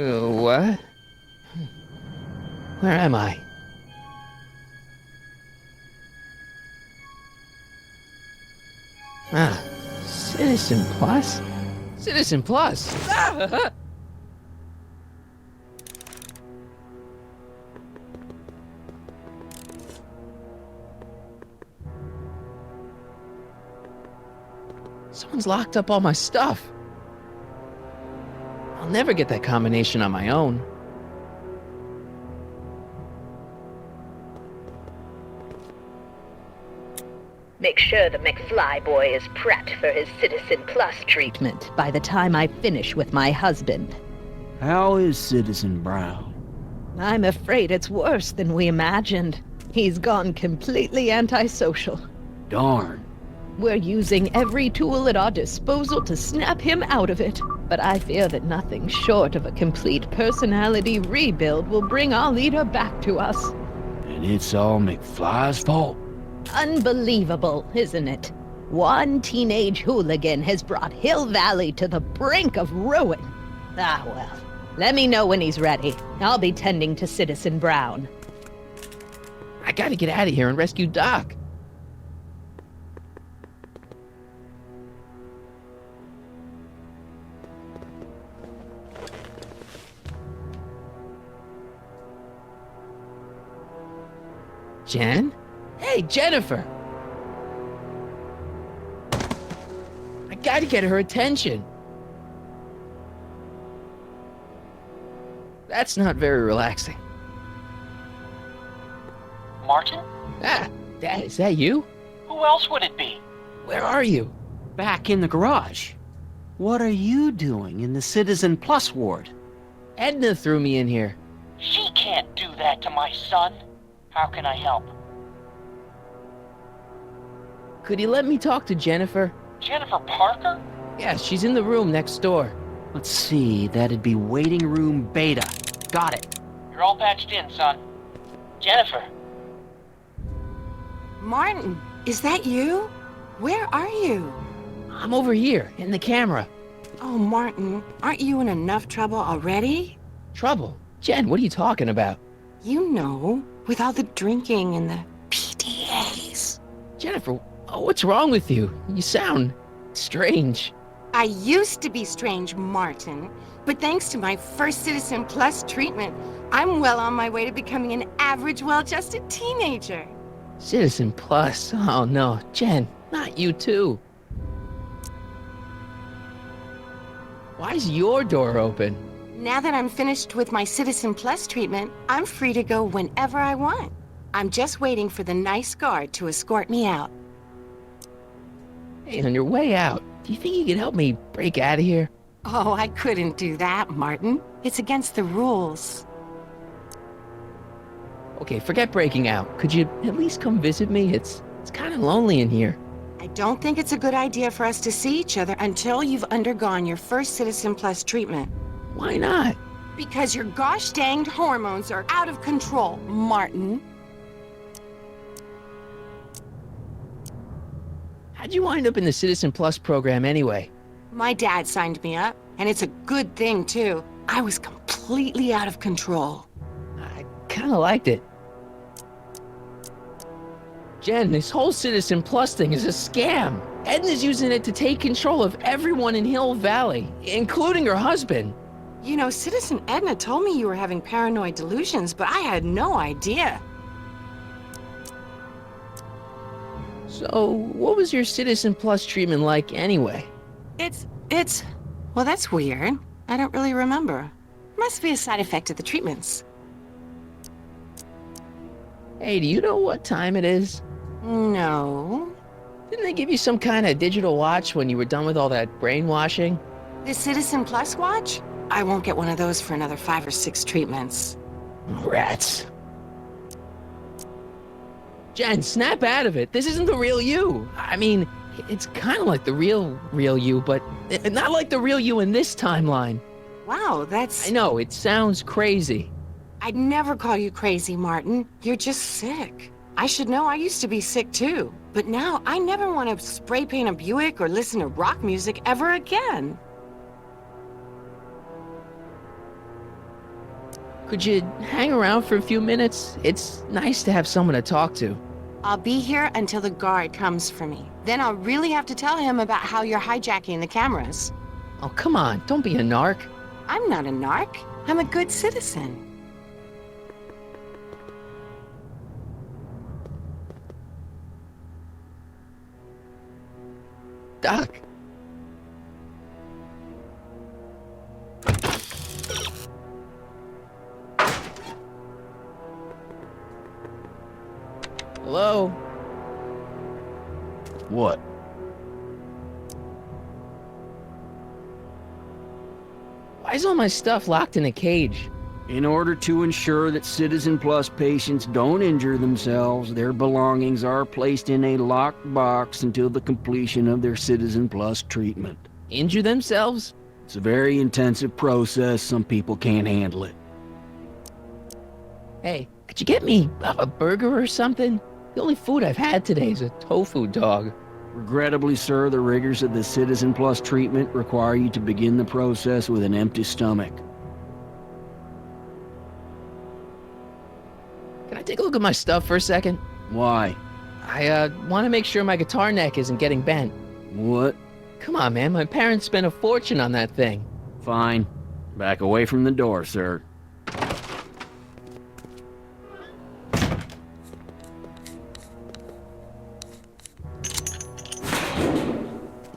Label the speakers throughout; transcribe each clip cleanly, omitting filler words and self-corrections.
Speaker 1: What? Where am I? Ah, Citizen Plus? Citizen Plus! Ah! Someone's locked up all my stuff. I'll never get that combination on my own.
Speaker 2: Make sure the McFly boy is prepped for his Citizen Plus treatment by the time I finish with my husband.
Speaker 3: How is Citizen Brown?
Speaker 2: I'm afraid it's worse than we imagined. He's gone completely antisocial.
Speaker 3: Darn.
Speaker 2: We're using every tool at our disposal to snap him out of it. But I fear that nothing short of a complete personality rebuild will bring our leader back to us.
Speaker 3: And it's all McFly's fault?
Speaker 2: Unbelievable, isn't it? One teenage hooligan has brought Hill Valley to the brink of ruin. Ah, well. Let me know when he's ready. I'll be tending to Citizen Brown.
Speaker 1: I gotta get out of here and rescue Doc. Jen? Hey, Jennifer! I gotta get her attention. That's not very relaxing.
Speaker 4: Martin?
Speaker 1: Ah, Dad, is that you?
Speaker 4: Who else would it be?
Speaker 1: Where are you?
Speaker 3: Back in the garage. What are you doing in the Citizen Plus ward?
Speaker 1: Edna threw me in here.
Speaker 4: She can't do that to my son. How can I help?
Speaker 1: Could you let me talk to Jennifer?
Speaker 4: Jennifer Parker?
Speaker 1: Yeah, she's in the room next door.
Speaker 3: Let's see, that'd be waiting room beta. Got it.
Speaker 4: You're all patched in, son. Jennifer.
Speaker 5: Martin, is that you? Where are you?
Speaker 1: I'm over here, in the camera.
Speaker 5: Oh, Martin, aren't you in enough trouble already?
Speaker 1: Trouble? Jen, what are you talking about?
Speaker 5: You know, with all the drinking and the PDAs.
Speaker 1: Jennifer, what's wrong with you? You sound strange.
Speaker 5: I used to be strange, Martin, but thanks to my first Citizen Plus treatment, I'm well on my way to becoming an average, well-adjusted teenager.
Speaker 1: Citizen Plus? Oh no, Jen, not you too. Why is your door open?
Speaker 5: Now that I'm finished with my Citizen Plus treatment, I'm free to go whenever I want. I'm just waiting for the nice guard to escort me out.
Speaker 1: Hey, on your way out, do you think you could help me break out of here?
Speaker 5: Oh, I couldn't do that, Martin. It's against the rules.
Speaker 1: Okay, forget breaking out. Could you at least come visit me? It's kind of lonely in here.
Speaker 5: I don't think it's a good idea for us to see each other until you've undergone your first Citizen Plus treatment.
Speaker 1: Why not?
Speaker 5: Because your gosh danged hormones are out of control, Martin.
Speaker 1: How'd you wind up in the Citizen Plus program anyway?
Speaker 5: My dad signed me up, and it's a good thing, too. I was completely out of control.
Speaker 1: I kind of liked it. Jen, this whole Citizen Plus thing is a scam. Edna's using it to take control of everyone in Hill Valley, including her husband.
Speaker 5: You know, Citizen Edna told me you were having paranoid delusions, but I had no idea.
Speaker 1: So, what was your Citizen Plus treatment like anyway?
Speaker 5: Well, that's weird. I don't really remember. Must be a side effect of the treatments.
Speaker 1: Hey, do you know what time it is?
Speaker 5: No.
Speaker 1: Didn't they give you some kind of digital watch when you were done with all that brainwashing?
Speaker 5: The Citizen Plus watch? I won't get one of those for another 5 or 6 treatments.
Speaker 1: Rats. Jen, snap out of it. This isn't the real you. I mean, it's kind of like the real you, but not like the real you in this timeline.
Speaker 5: Wow, that's...
Speaker 1: I know, it sounds crazy.
Speaker 5: I'd never call you crazy, Martin. You're just sick. I should know, I used to be sick too. But now, I never want to spray paint a Buick or listen to rock music ever again.
Speaker 1: Could you hang around for a few minutes? It's nice to have someone to talk to.
Speaker 5: I'll be here until the guard comes for me. Then I'll really have to tell him about how you're hijacking the cameras.
Speaker 1: Oh, come on, don't be a narc.
Speaker 5: I'm not a narc. I'm a good citizen.
Speaker 1: Doc. Hello?
Speaker 3: What?
Speaker 1: Why is all my stuff locked in a cage?
Speaker 3: In order to ensure that Citizen Plus patients don't injure themselves, their belongings are placed in a locked box until the completion of their Citizen Plus treatment.
Speaker 1: Injure themselves?
Speaker 3: It's a very intensive process. Some people can't handle it.
Speaker 1: Hey, could you get me a burger or something? The only food I've had today is a tofu dog.
Speaker 3: Regrettably, sir, the rigors of the Citizen Plus treatment require you to begin the process with an empty stomach.
Speaker 1: Can I take a look at my stuff for a second?
Speaker 3: Why?
Speaker 1: I want to make sure my guitar neck isn't getting bent.
Speaker 3: What?
Speaker 1: Come on, man, my parents spent a fortune on that thing.
Speaker 3: Fine. Back away from the door, sir.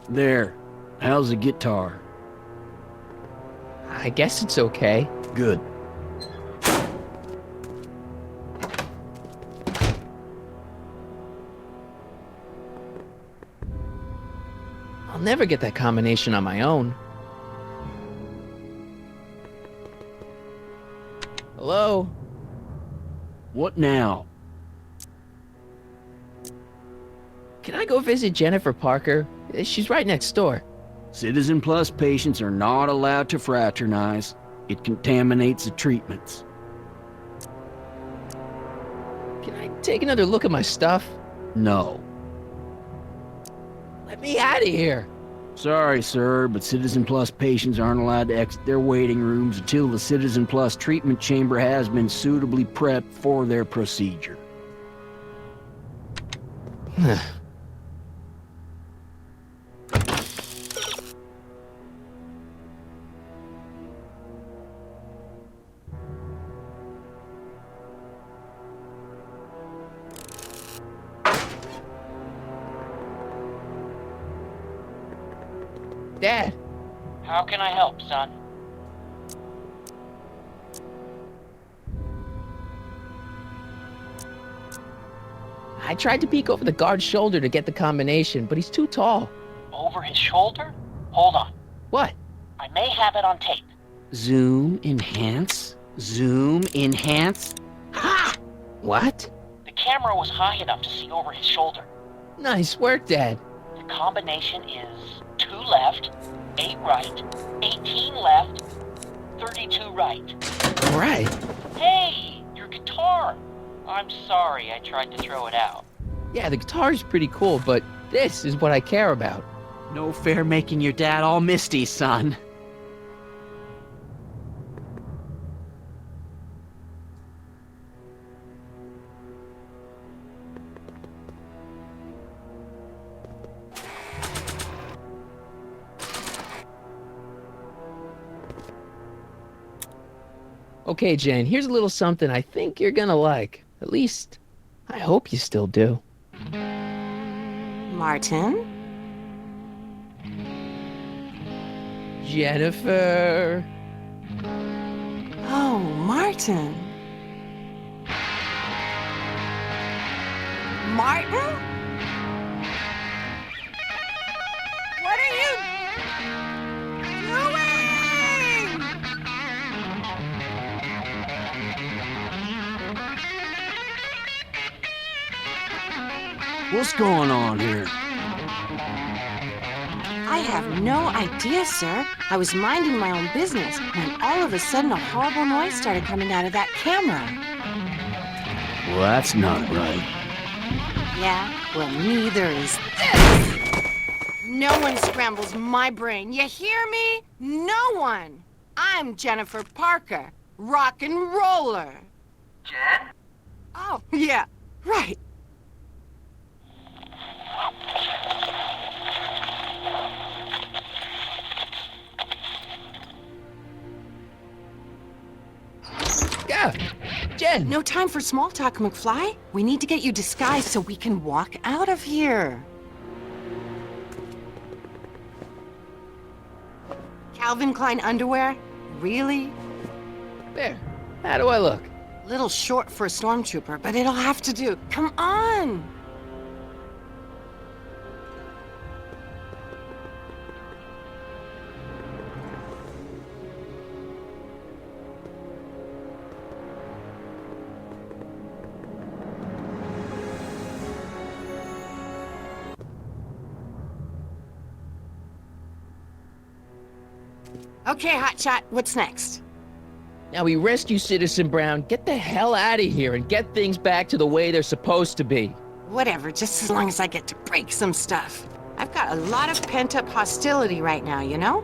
Speaker 3: There. How's the guitar?
Speaker 1: I guess it's okay.
Speaker 3: Good.
Speaker 1: I'll never get that combination on my own. Hello?
Speaker 3: What now?
Speaker 1: Can I go visit Jennifer Parker? She's right next door.
Speaker 3: Citizen Plus patients are not allowed to fraternize. It contaminates the treatments.
Speaker 1: Can I take another look at my stuff?
Speaker 3: No.
Speaker 1: Let me out of here.
Speaker 3: Sorry, sir, but Citizen Plus patients aren't allowed to exit their waiting rooms until the Citizen Plus treatment chamber has been suitably prepped for their procedure.
Speaker 1: Dad,
Speaker 4: How can I help, son?
Speaker 1: I tried to peek over the guard's shoulder to get the combination, but he's too tall.
Speaker 4: Over his shoulder? Hold on.
Speaker 1: What?
Speaker 4: I may have it on tape.
Speaker 3: Zoom, enhance, zoom, enhance.
Speaker 1: Ha! What?
Speaker 4: The camera was high enough to see over his shoulder.
Speaker 1: Nice work, Dad.
Speaker 4: The combination is 2 left, 8 right, 18 left, 32 right.
Speaker 1: All right.
Speaker 4: Hey, your guitar! I'm sorry I tried to throw it out.
Speaker 1: Yeah, the guitar's pretty cool, but this is what I care about.
Speaker 3: No fair making your dad all misty, son.
Speaker 1: Okay, Jane, here's a little something I think you're gonna like. At least, I hope you still do.
Speaker 5: Martin?
Speaker 1: Jennifer.
Speaker 5: Oh, Martin. Martin? What are you doing?
Speaker 3: What's going on here?
Speaker 5: I have no idea, sir. I was minding my own business when all of a sudden a horrible noise started coming out of that camera.
Speaker 3: Well, that's not right.
Speaker 5: Yeah, well, neither is this. No one scrambles my brain. You hear me? No one. I'm Jennifer Parker, rock and roller.
Speaker 4: Jen?
Speaker 5: Oh, yeah, right.
Speaker 1: Yeah, Jen.
Speaker 5: No time for small talk, McFly. We need to get you disguised so we can walk out of here. Calvin Klein underwear? Really?
Speaker 1: There. How do I look?
Speaker 5: Little short for a stormtrooper, but it'll have to do. Come on! Okay, Hotshot, what's next?
Speaker 1: Now we rescue Citizen Brown, get the hell out of here, and get things back to the way they're supposed to be.
Speaker 5: Whatever, just as long as I get to break some stuff. I've got a lot of pent-up hostility right now, you know?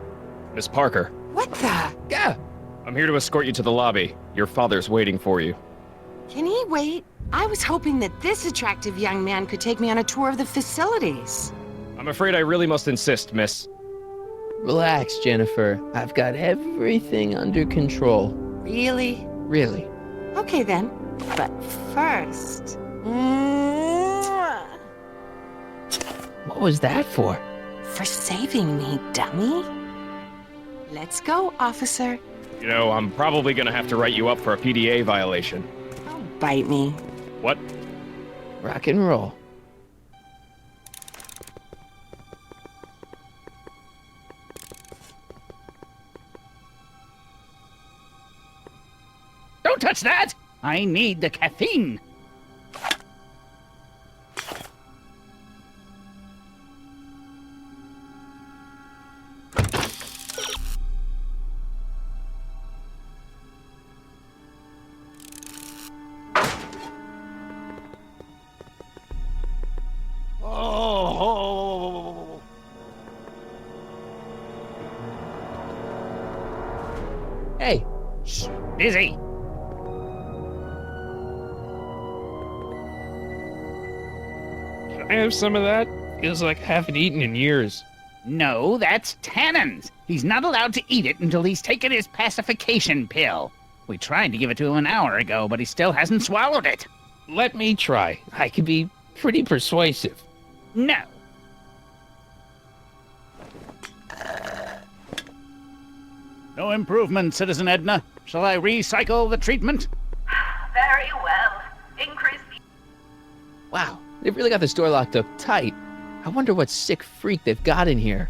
Speaker 6: Miss Parker,
Speaker 5: What the?
Speaker 1: Yeah.
Speaker 6: I'm here to escort you to the lobby. Your father's waiting for you.
Speaker 5: Can he wait? I was hoping that this attractive young man could take me on a tour of the facilities.
Speaker 6: I'm afraid I really must insist, miss.
Speaker 1: Relax, Jennifer. I've got everything under control.
Speaker 5: Really?
Speaker 1: Really.
Speaker 5: Okay then. But first... Mwah!
Speaker 1: What was that for?
Speaker 5: For saving me, dummy. Let's go, officer.
Speaker 6: You know, I'm probably gonna have to write you up for a PDA violation.
Speaker 5: Oh, bite me.
Speaker 6: What?
Speaker 1: Rock and roll.
Speaker 7: Don't touch that! I need the caffeine. Oh.
Speaker 1: Hey,
Speaker 7: Shh, busy.
Speaker 8: Can I have some of that? Feels like I haven't eaten in years.
Speaker 7: No, that's Tannen's. He's not allowed to eat it until he's taken his pacification pill. We tried to give it to him an hour ago, but he still hasn't swallowed it.
Speaker 8: Let me try. I can be pretty persuasive.
Speaker 7: No. No improvement, Citizen Edna. Shall I recycle the treatment?
Speaker 9: Very well. Increase the...
Speaker 1: wow. They've really got this door locked up tight. I wonder what sick freak they've got in here.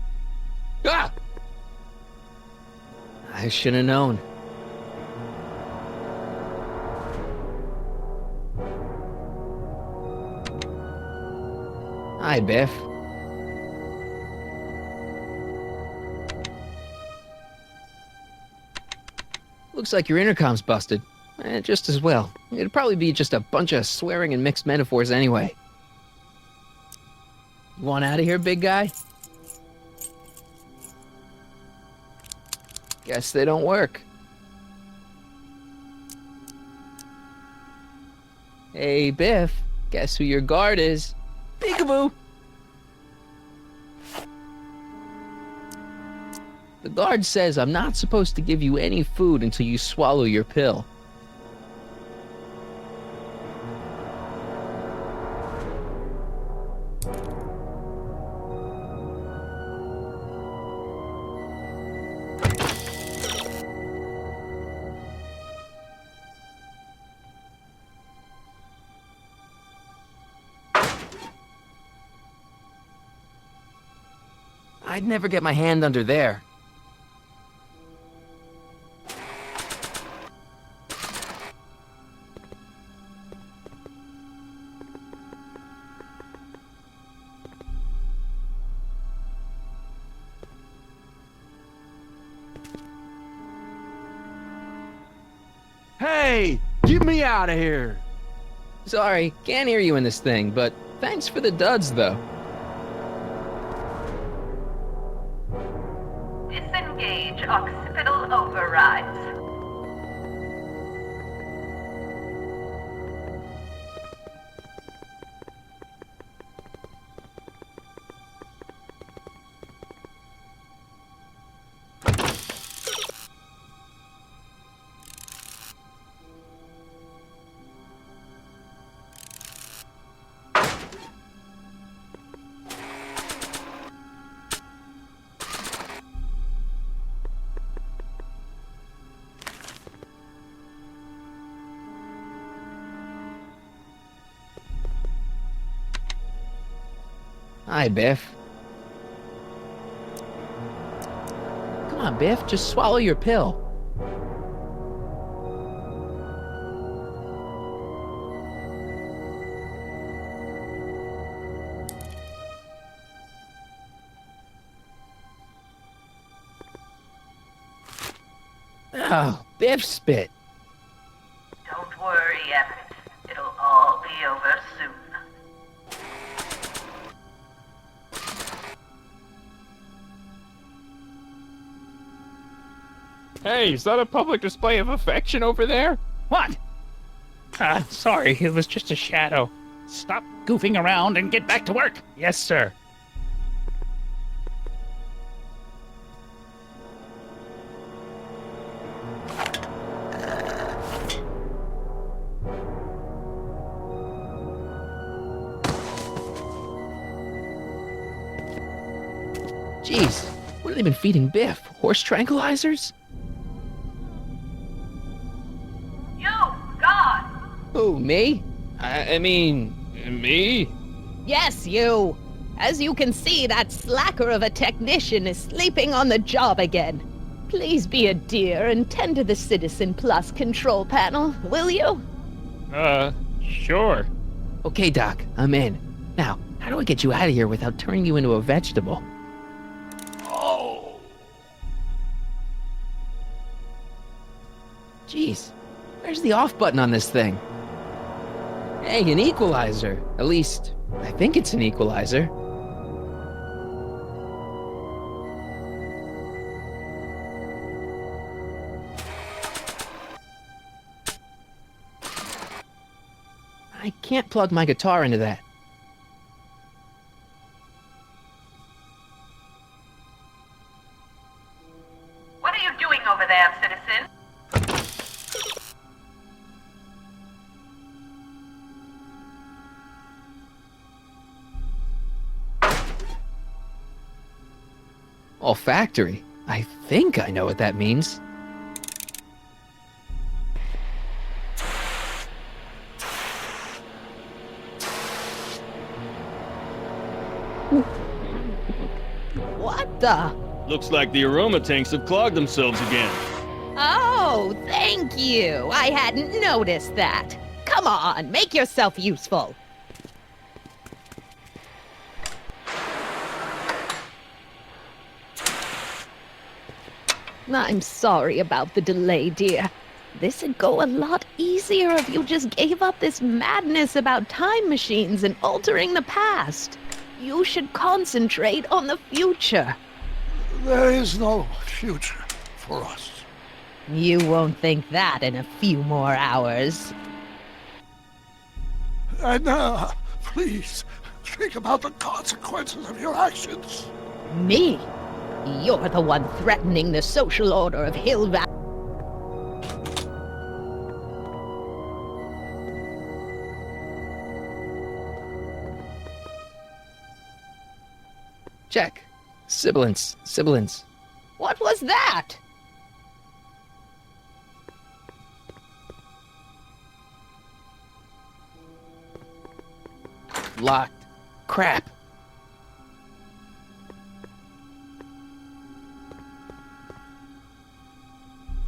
Speaker 1: Ah! I should have known. Hi, Biff. Looks like your intercom's busted. Just as well. It'd probably be just a bunch of swearing and mixed metaphors anyway. You want out of here, big guy? Guess they don't work. Hey, Biff. Guess who your guard is? Peekaboo! The guard says I'm not supposed to give you any food until you swallow your pill. I'd never get my hand under there.
Speaker 3: Hey, get me out of here.
Speaker 1: Sorry, can't hear you in this thing, but thanks for the duds, though.
Speaker 9: Disengage occipital overrides.
Speaker 1: Hi, Biff. Come on, Biff, just swallow your pill. Oh, Biff spit.
Speaker 9: Don't worry, Everett. It'll all be over soon.
Speaker 8: Hey, is that a public display of affection over there?
Speaker 7: What?
Speaker 8: Sorry, it was just a shadow.
Speaker 7: Stop goofing around and get back to work.
Speaker 8: Yes, sir.
Speaker 1: Jeez, what have they been feeding Biff? Horse tranquilizers?
Speaker 9: You, God!
Speaker 1: Who, me?
Speaker 8: I mean, me?
Speaker 2: Yes, you. As you can see, that slacker of a technician is sleeping on the job again. Please be a dear and tend to the Citizen Plus control panel, will you?
Speaker 8: Sure.
Speaker 1: Okay, Doc, I'm in. Now, how do I get you out of here without turning you into a vegetable? Jeez, where's the off button on this thing? Hey, an equalizer. At least, I think it's an equalizer. I can't plug my guitar into that.
Speaker 9: What are you doing over there, citizen?
Speaker 1: Olfactory? I think I know what that means.
Speaker 2: What the?
Speaker 6: Looks like the aroma tanks have clogged themselves again.
Speaker 2: Oh, thank you. I hadn't noticed that. Come on, make yourself useful. I'm sorry about the delay, dear. This'd go a lot easier if you just gave up this madness about time machines and altering the past. You should concentrate on the future.
Speaker 10: There is no future for us.
Speaker 2: You won't think that in a few more hours.
Speaker 10: And please, think about the consequences of your actions.
Speaker 2: Me? You're the one threatening the social order of Hill Valley.
Speaker 1: Check. Sibilance. Sibilance.
Speaker 2: What was that?
Speaker 1: Locked. Crap.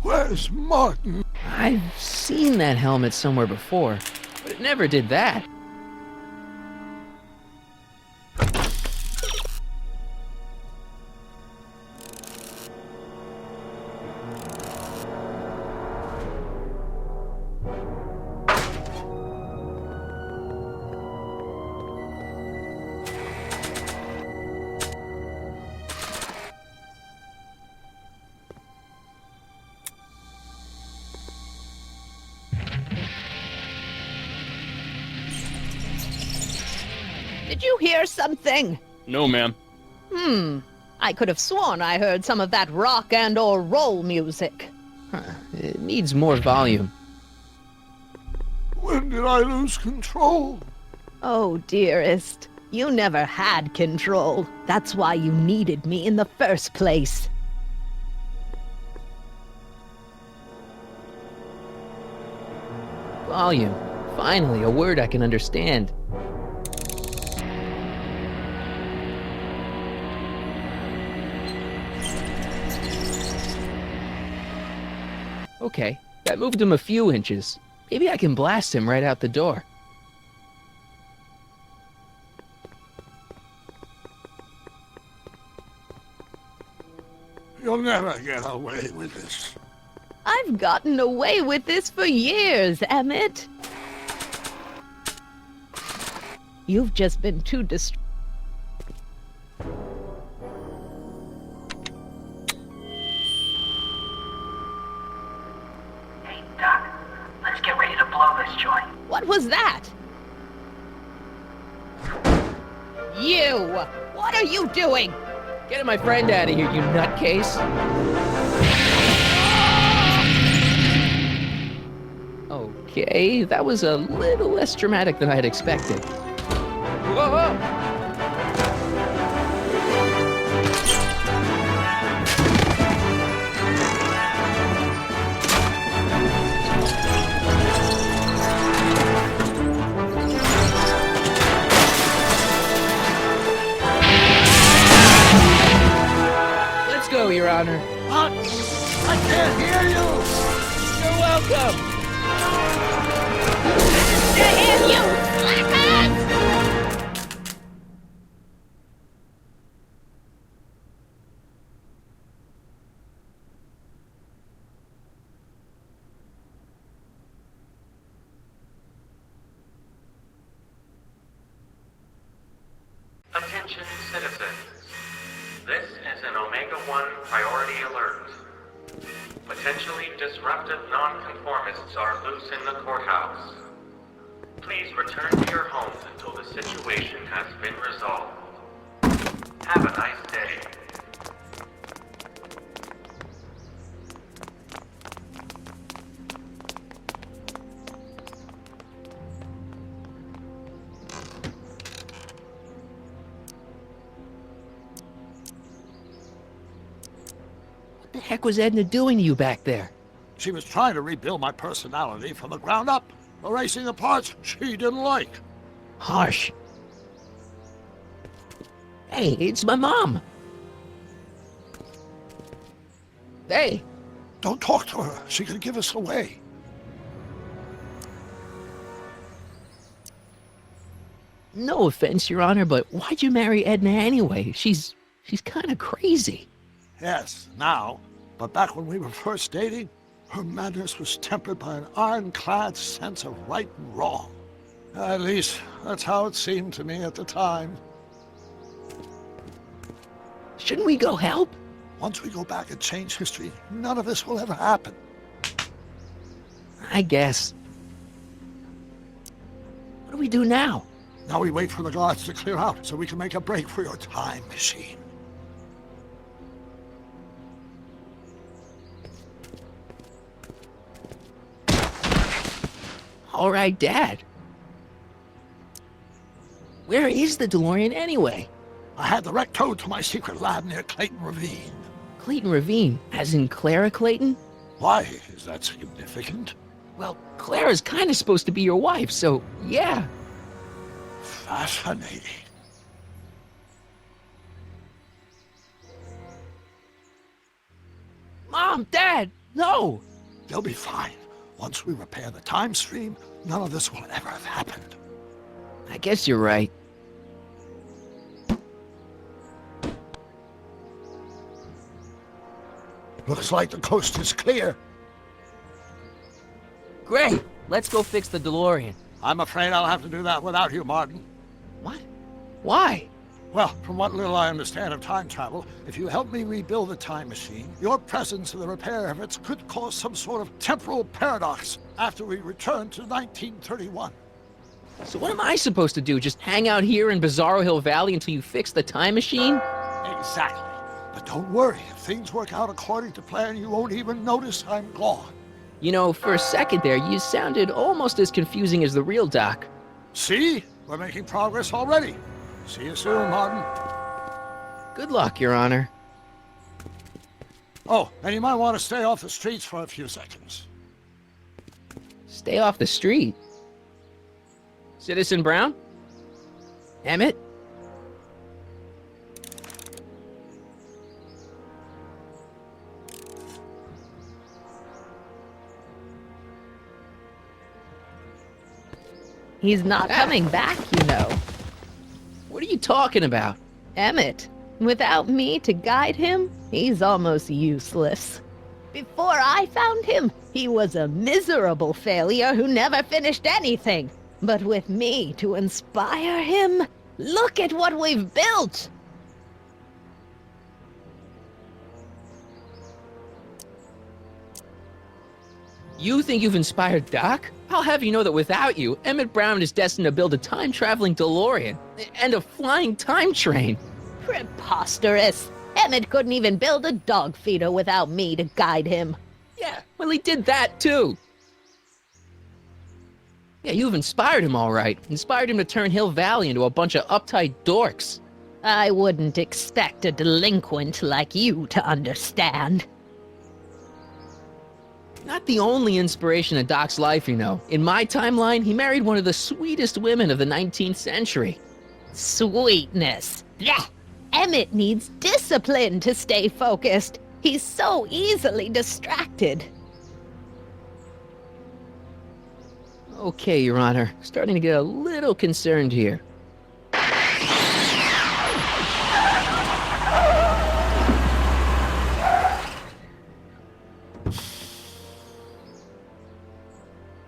Speaker 10: Where's Martin?
Speaker 1: I've seen that helmet somewhere before, but it never did that.
Speaker 2: Did you hear something?
Speaker 6: No, ma'am.
Speaker 2: I could have sworn I heard some of that rock and or roll music.
Speaker 1: Huh. It needs more volume.
Speaker 10: When did I lose control?
Speaker 2: Oh, dearest. You never had control. That's why you needed me in the first place.
Speaker 1: Volume. Finally, a word I can understand. Okay, that moved him a few inches. Maybe I can blast him right out the door.
Speaker 10: You'll never get away with this.
Speaker 2: I've gotten away with this for years, Emmett. You've just been too distracted.
Speaker 9: Hey, Doc, let's get ready to blow this joint.
Speaker 2: What was that? You! What are you doing?
Speaker 1: Get my friend out of here, you nutcase. Okay, that was a little less dramatic than I had expected. Whoa! Let's go, Your Honor.
Speaker 10: What? I can't hear you!
Speaker 1: You're welcome!
Speaker 2: Damn you, slackers!
Speaker 11: Attention citizens. This is an Omega-1 priority alert. Potentially disruptive nonconformists are loose in the courthouse. Please return to your homes until the situation has been resolved. Have a nice day.
Speaker 1: What the heck was Edna doing to you back there?
Speaker 10: She was trying to rebuild my personality from the ground up, erasing the parts she didn't like.
Speaker 1: Harsh. Hey, it's my mom. Hey,
Speaker 10: Don't talk to her. She could give us away.
Speaker 1: no offense, Your Honor, but why'd you marry Edna anyway? She's kind of crazy.
Speaker 10: Yes, now. But back when we were first dating, her madness was tempered by an ironclad sense of right and wrong. At least, that's how it seemed to me at the time.
Speaker 1: Shouldn't we go help?
Speaker 10: Once we go back and change history, none of this will ever happen.
Speaker 1: I guess. What do we do now?
Speaker 10: Now we wait for the guards to clear out so we can make a break for your time machine.
Speaker 1: All right, Dad. Where is the DeLorean anyway?
Speaker 10: I had the wreck towed to my secret lab near Clayton Ravine.
Speaker 1: Clayton Ravine, as in Clara Clayton?
Speaker 10: Why is that significant?
Speaker 1: Well, Clara's kind of supposed to be your wife, so yeah.
Speaker 10: Fascinating.
Speaker 1: Mom, Dad, no!
Speaker 10: They'll be fine. Once we repair the time stream, none of this will ever have happened.
Speaker 1: I guess you're right.
Speaker 10: Looks like the coast is clear.
Speaker 1: Great, let's go fix the DeLorean.
Speaker 10: I'm afraid I'll have to do that without you, Martin.
Speaker 1: What? Why?
Speaker 10: Well, from what little I understand of time travel, if you help me rebuild the time machine, your presence in the repair efforts could cause some sort of temporal paradox after we return to 1931.
Speaker 1: So what am I supposed to do? Just hang out here in Bizarro Hill Valley until you fix the time machine?
Speaker 10: Exactly. But don't worry, if things work out according to plan, you won't even notice I'm gone.
Speaker 1: You know, for a second there, you sounded almost as confusing as the real Doc.
Speaker 10: See? We're making progress already. See you soon, Martin.
Speaker 1: Good luck, Your Honor.
Speaker 10: Oh, and you might want to stay off the streets for a few seconds.
Speaker 1: Stay off the street. Citizen Brown? Emmett?
Speaker 2: He's not coming back, you know.
Speaker 1: What are you talking about?
Speaker 2: Emmett, without me to guide him, he's almost useless. Before I found him, he was a miserable failure who never finished anything. But with me to inspire him, look at what we've built!
Speaker 1: You think you've inspired Doc? I'll have you know that without you, Emmett Brown is destined to build a time-traveling DeLorean and a flying time train.
Speaker 2: Preposterous! Emmett couldn't even build a dog feeder without me to guide him.
Speaker 1: Yeah, well, he did that too. Yeah, you've inspired him all right. Inspired him to turn Hill Valley into a bunch of uptight dorks.
Speaker 2: I wouldn't expect a delinquent like you to understand.
Speaker 1: Not the only inspiration in Doc's life, you know. In my timeline, he married one of the sweetest women of the 19th century.
Speaker 2: Sweetness. Blech. Emmett needs discipline to stay focused. He's so easily distracted.
Speaker 1: Okay, Your Honor. Starting to get a little concerned here.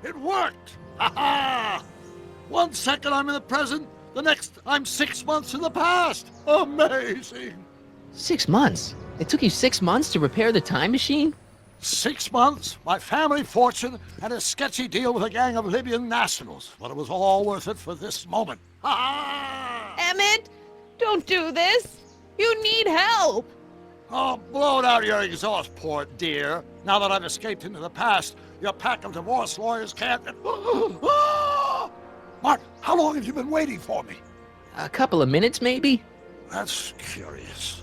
Speaker 10: It worked! Ha ha! 1 second I'm in the present, the next I'm 6 months in the past. Amazing!
Speaker 1: 6 months? It took you 6 months to repair the time machine?
Speaker 10: 6 months, my family fortune, and a sketchy deal with a gang of Libyan nationals. But it was all worth it for this moment. Ha ha!
Speaker 2: Emmett, don't do this. You need help.
Speaker 10: Oh, blow it out of your exhaust port, dear. Now that I've escaped into the past, your pack of divorce lawyers can't... Mark, how long have you been waiting for me?
Speaker 1: A couple of minutes, maybe?
Speaker 10: That's curious.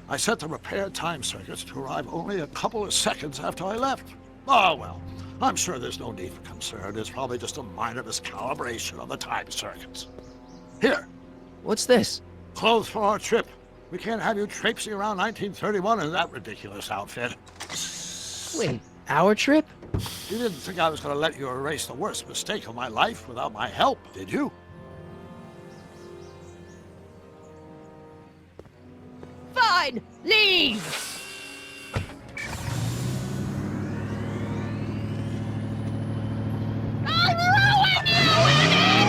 Speaker 10: I set the repair time circuits to arrive only a couple of seconds after I left. Oh, well, I'm sure there's no need for concern. It's probably just a minor miscalibration of the time circuits. Here.
Speaker 1: What's this?
Speaker 10: Clothes for our trip. We can't have you traipsing around 1931 in that ridiculous outfit.
Speaker 1: Wait, our trip?
Speaker 10: You didn't think I was going to let you erase the worst mistake of my life without my help, did you?
Speaker 2: Fine, leave. I'll ruin you, Emmett!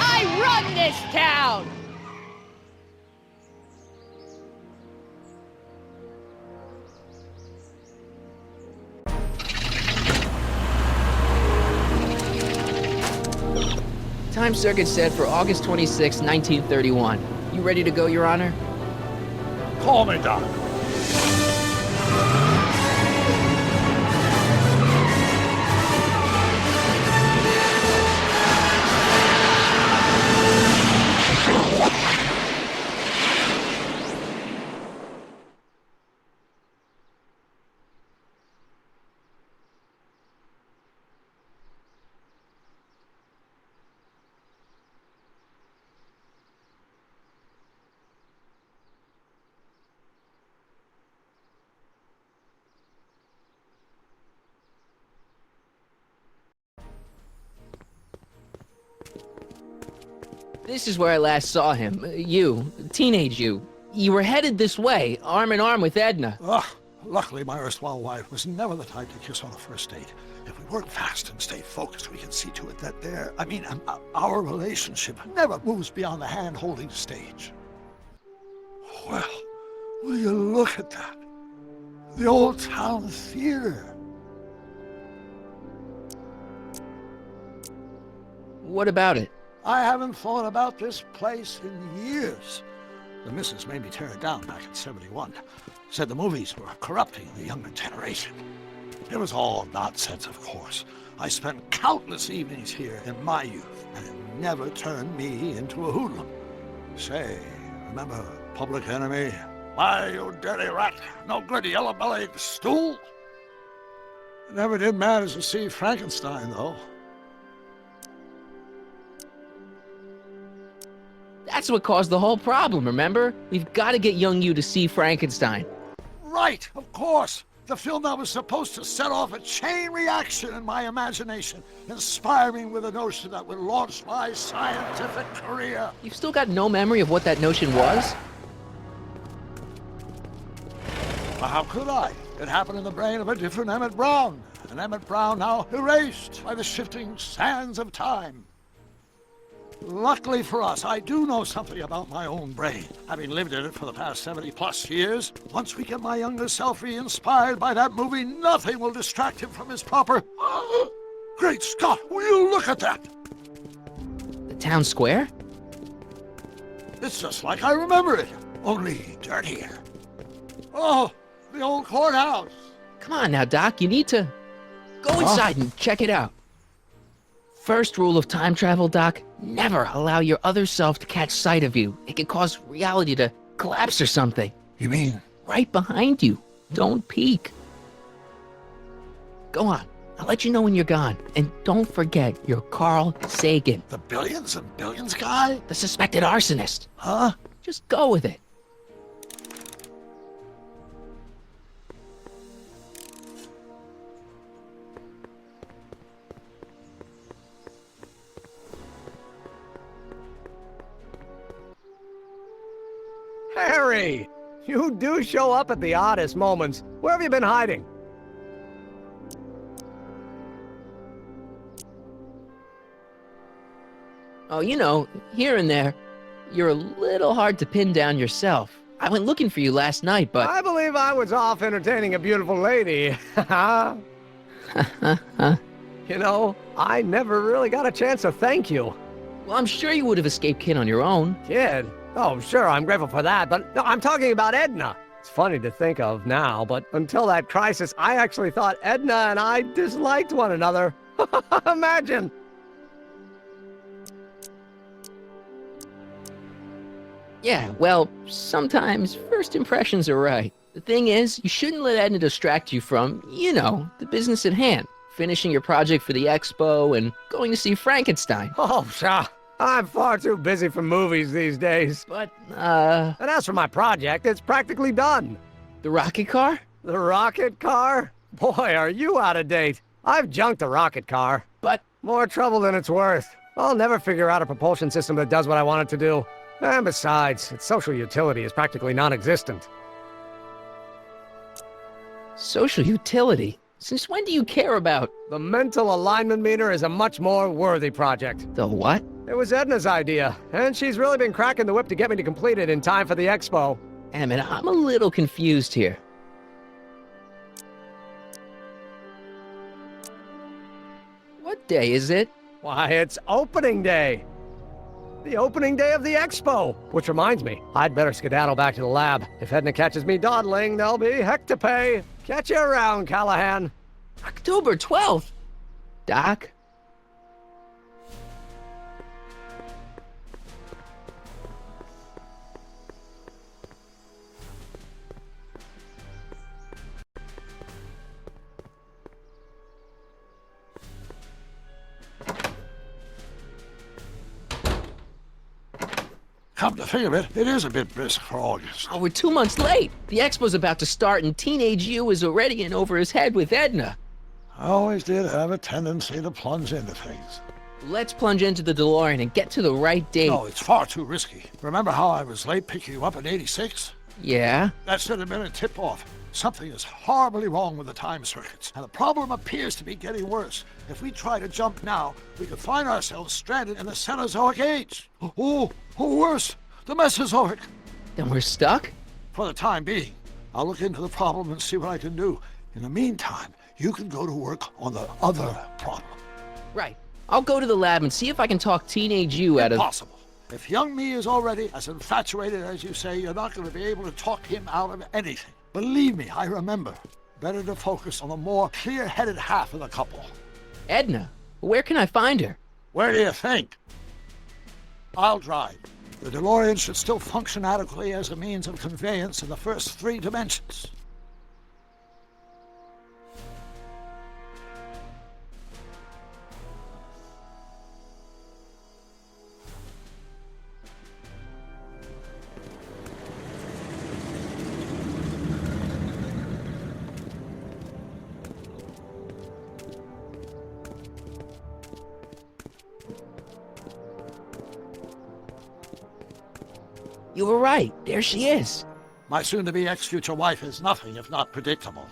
Speaker 2: I run this town!
Speaker 1: Time circuit set for August 26, 1931. You ready to go, Your Honor?
Speaker 10: Call me, Doc.
Speaker 1: This is where I last saw him. You, teenage you. You were headed this way, arm in arm with Edna.
Speaker 10: Ugh. Luckily, my erstwhile wife was never the type to kiss on a first date. If we work fast and stay focused, we can see to it that our relationship never moves beyond the hand-holding stage. Well, will you look at that? The Old Town Theater.
Speaker 1: What about it?
Speaker 10: I haven't thought about this place in years. The missus made me tear it down back in '71. Said the movies were corrupting the younger generation. It was all nonsense, of course. I spent countless evenings here in my youth, and it never turned me into a hoodlum. Say, remember Public Enemy? Why, you dirty rat, no good yellow-bellied stool? It never did manage to see Frankenstein, though.
Speaker 1: That's what caused the whole problem, remember? We've got to get young you to see Frankenstein.
Speaker 10: Right, of course. The film that was supposed to set off a chain reaction in my imagination, inspiring with a notion that would launch my scientific career.
Speaker 1: You've still got no memory of what that notion was?
Speaker 10: Well, how could I? It happened in the brain of a different Emmett Brown. An Emmett Brown now erased by the shifting sands of time. Luckily for us, I do know something about my own brain, having lived in it for the past 70+ years. Once we get my younger self re-inspired by that movie, nothing will distract him from his proper... Great Scott, will you look at that?
Speaker 1: The town square?
Speaker 10: It's just like I remember it, only dirtier. Oh, the old courthouse.
Speaker 1: Come on now, Doc, you need to go inside and check it out. First rule of time travel, Doc, never allow your other self to catch sight of you. It can cause reality to collapse or something.
Speaker 10: You mean?
Speaker 1: Right behind you. Don't peek. Go on. I'll let you know when you're gone. And don't forget, you're Carl Sagan.
Speaker 10: The billions and billions guy?
Speaker 1: The suspected arsonist.
Speaker 10: Huh?
Speaker 1: Just go with it.
Speaker 12: Harry! You do show up at the oddest moments. Where have you been hiding?
Speaker 1: Oh, you know, here and there, you're a little hard to pin down yourself. I went looking for you last night, but...
Speaker 12: I believe I was off entertaining a beautiful lady. You know, I never really got a chance to thank you.
Speaker 1: Well, I'm sure you would have escaped Kid on your own.
Speaker 12: Kid? Oh, sure, I'm grateful for that, but no, I'm talking about Edna. It's funny to think of now, but until that crisis, I actually thought Edna and I disliked one another. Imagine!
Speaker 1: Yeah, well, sometimes first impressions are right. The thing is, you shouldn't let Edna distract you from, you know, the business at hand. Finishing your project for the expo and going to see Frankenstein.
Speaker 12: Oh, sure. I'm far too busy for movies these days.
Speaker 1: But,
Speaker 12: And as for my project, it's practically done.
Speaker 1: The rocket car?
Speaker 12: The rocket car? Boy, are you out of date. I've junked the rocket car.
Speaker 1: But...
Speaker 12: More trouble than it's worth. I'll never figure out a propulsion system that does what I want it to do. And besides, its social utility is practically non-existent.
Speaker 1: Social utility? Since when do you care about...
Speaker 12: The mental alignment meter is a much more worthy project.
Speaker 1: The what?
Speaker 12: It was Edna's idea, and she's really been cracking the whip to get me to complete it in time for the expo.
Speaker 1: Emmett, I'm a little confused here. What day is it?
Speaker 12: Why, it's opening day. The opening day of the expo. Which reminds me, I'd better skedaddle back to the lab. If Edna catches me dawdling, there'll be heck to pay. Catch you around, Callahan.
Speaker 1: October 12th? Doc?
Speaker 10: Come to think of it, it is a bit brisk for August.
Speaker 1: Oh, we're 2 months late. The expo's about to start and teenage you is already in over his head with Edna.
Speaker 10: I always did have a tendency to plunge into things.
Speaker 1: Let's plunge into the DeLorean and get to the right date.
Speaker 10: No, it's far too risky. Remember how I was late picking you up in '86?
Speaker 1: Yeah?
Speaker 10: That should have been a tip-off. Something is horribly wrong with the time circuits, and the problem appears to be getting worse. If we try to jump now, we could find ourselves stranded in the Cenozoic Age. Or worse, the Mesozoic.
Speaker 1: Then we're stuck?
Speaker 10: For the time being. I'll look into the problem and see what I can do. In the meantime, you can go to work on the other problem.
Speaker 1: Right. I'll go to the lab and see if I can talk teenage you out of...
Speaker 10: Impossible. If young me is already as infatuated as you say, you're not going to be able to talk him out of anything. Believe me, I remember. Better to focus on the more clear-headed half of the couple.
Speaker 1: Edna? Where can I find her?
Speaker 10: Where do you think? I'll drive. The DeLorean should still function adequately as a means of conveyance in the first 3 dimensions.
Speaker 1: You were right. There she is.
Speaker 10: My soon-to-be ex-future wife is nothing if not predictable.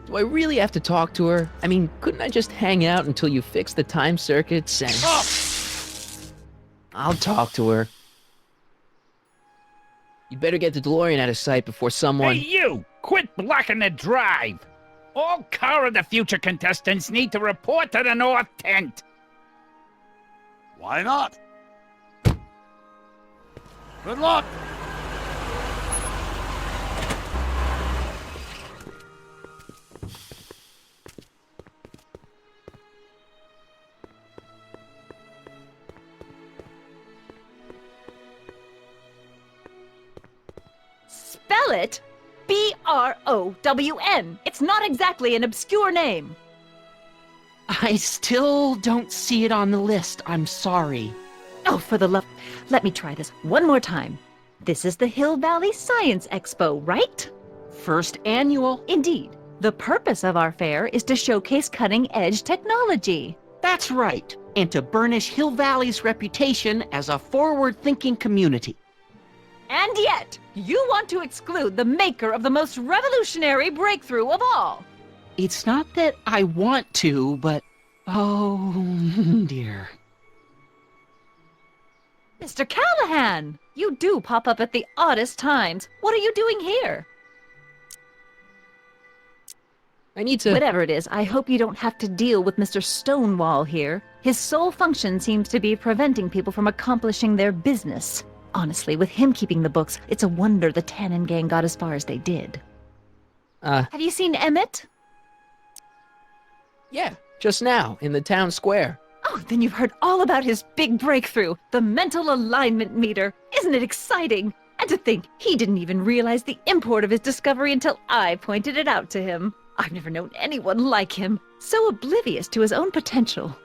Speaker 1: Do I really have to talk to her? I mean, couldn't I just hang out until you fix the time circuits and...
Speaker 10: Stop!
Speaker 1: I'll talk to her. You better get the DeLorean out of sight before someone...
Speaker 7: Hey, you! Quit blocking the drive! All Car of the Future contestants need to report to the North Tent.
Speaker 10: Why not? Good luck!
Speaker 13: Spell it B-R-O-W-N. It's not exactly an obscure name.
Speaker 14: I still don't see it on the list. I'm sorry.
Speaker 13: Oh, for the love... Let me try this one more time. This is the Hill Valley Science Expo, right?
Speaker 14: First annual.
Speaker 13: Indeed. The purpose of our fair is to showcase cutting-edge technology.
Speaker 14: That's right. And to burnish Hill Valley's reputation as a forward-thinking community.
Speaker 13: And yet, you want to exclude the maker of the most revolutionary breakthrough of all.
Speaker 14: It's not that I want to, but... oh, dear.
Speaker 13: Mr. Callahan! You do pop up at the oddest times. What are you doing here?
Speaker 1: I need to...
Speaker 13: Whatever it is, I hope you don't have to deal with Mr. Stonewall here. His sole function seems to be preventing people from accomplishing their business. Honestly, with him keeping the books, it's a wonder the Tannen gang got as far as they did. Have you seen Emmett?
Speaker 1: Yeah, just now, in the town square.
Speaker 13: Oh, then you've heard all about his big breakthrough, the mental alignment meter. Isn't it exciting? And to think, he didn't even realize the import of his discovery until I pointed it out to him. I've never known anyone like him, so oblivious to his own potential.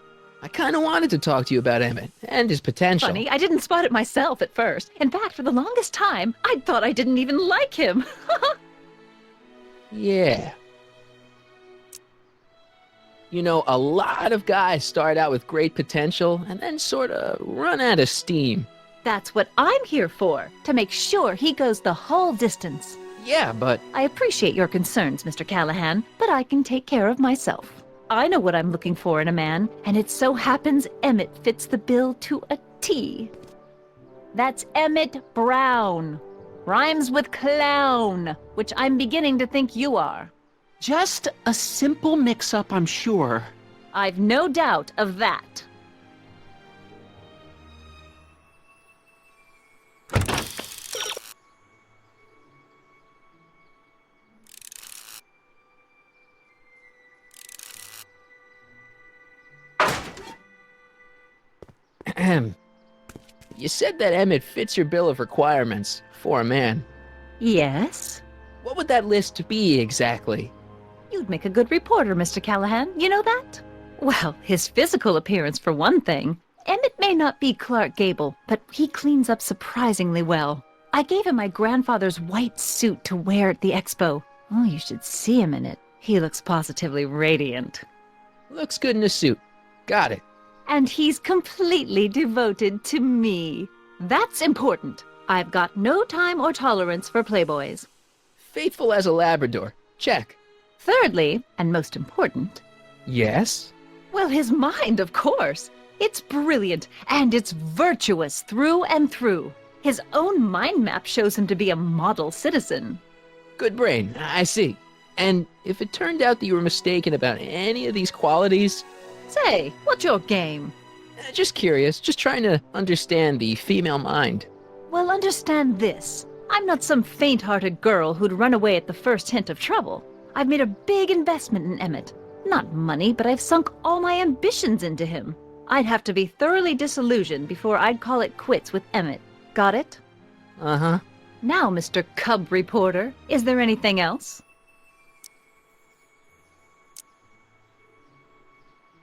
Speaker 1: I kind of wanted to talk to you about Emmett and his potential.
Speaker 13: Funny, I didn't spot it myself at first. In fact, for the longest time, I thought I didn't even like him.
Speaker 1: Yeah. You know, a lot of guys start out with great potential and then sort of run out of steam.
Speaker 13: That's what I'm here for, to make sure he goes the whole distance.
Speaker 1: Yeah, but...
Speaker 13: I appreciate your concerns, Mr. Callahan, but I can take care of myself. I know what I'm looking for in a man, and it so happens Emmett fits the bill to a T. That's Emmett Brown. Rhymes with clown, which I'm beginning to think you are.
Speaker 14: Just a simple mix-up, I'm sure.
Speaker 13: I've no doubt of that.
Speaker 1: You said that Emmett fits your bill of requirements for a man.
Speaker 13: Yes?
Speaker 1: What would that list be exactly?
Speaker 13: You'd make a good reporter, Mr. Callahan. You know that? Well, his physical appearance for one thing. Emmett may not be Clark Gable, but he cleans up surprisingly well. I gave him my grandfather's white suit to wear at the expo. Oh, you should see him in it. He looks positively radiant.
Speaker 1: Looks good in a suit. Got it.
Speaker 13: And he's completely devoted to me. That's important. I've got no time or tolerance for playboys.
Speaker 1: Faithful as a Labrador. Check.
Speaker 13: Thirdly, and most important...
Speaker 1: Yes?
Speaker 13: Well, his mind, of course. It's brilliant, and it's virtuous through and through. His own mind map shows him to be a model citizen.
Speaker 1: Good brain, I see. And if it turned out that you were mistaken about any of these qualities...
Speaker 13: Say, what's your game?
Speaker 1: Just curious, just trying to understand the female mind.
Speaker 13: Well, understand this. I'm not some faint-hearted girl who'd run away at the first hint of trouble. I've made a big investment in Emmett. Not money, but I've sunk all my ambitions into him. I'd have to be thoroughly disillusioned before I'd call it quits with Emmett. Got it?
Speaker 1: Uh-huh.
Speaker 13: Now, Mr. Cub Reporter, is there anything else?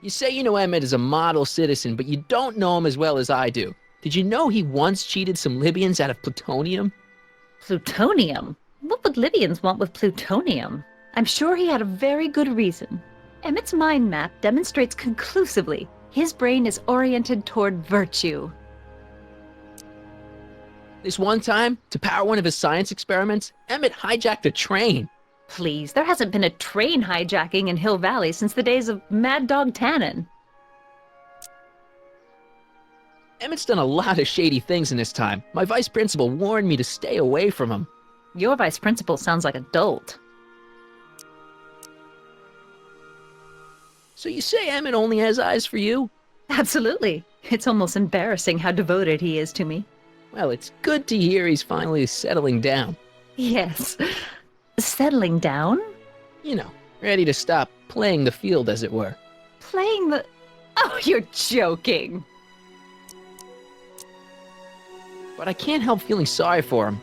Speaker 1: You say you know Emmett is a model citizen, but you don't know him as well as I do. Did you know he once cheated some Libyans out of plutonium?
Speaker 13: Plutonium? What would Libyans want with plutonium? I'm sure he had a very good reason. Emmett's mind map demonstrates conclusively his brain is oriented toward virtue.
Speaker 1: This one time, to power one of his science experiments, Emmett hijacked a train.
Speaker 13: Please, there hasn't been a train hijacking in Hill Valley since the days of Mad Dog Tannen.
Speaker 1: Emmett's done a lot of shady things in his time. My vice principal warned me to stay away from him.
Speaker 13: Your vice principal sounds like a dolt.
Speaker 1: So you say Emmett only has eyes for you?
Speaker 13: Absolutely. It's almost embarrassing how devoted he is to me.
Speaker 1: Well, it's good to hear he's finally settling down.
Speaker 13: Yes. Settling down?
Speaker 1: You know, ready to stop playing the field, as it were.
Speaker 13: Playing the... Oh, you're joking.
Speaker 1: But I can't help feeling sorry for him.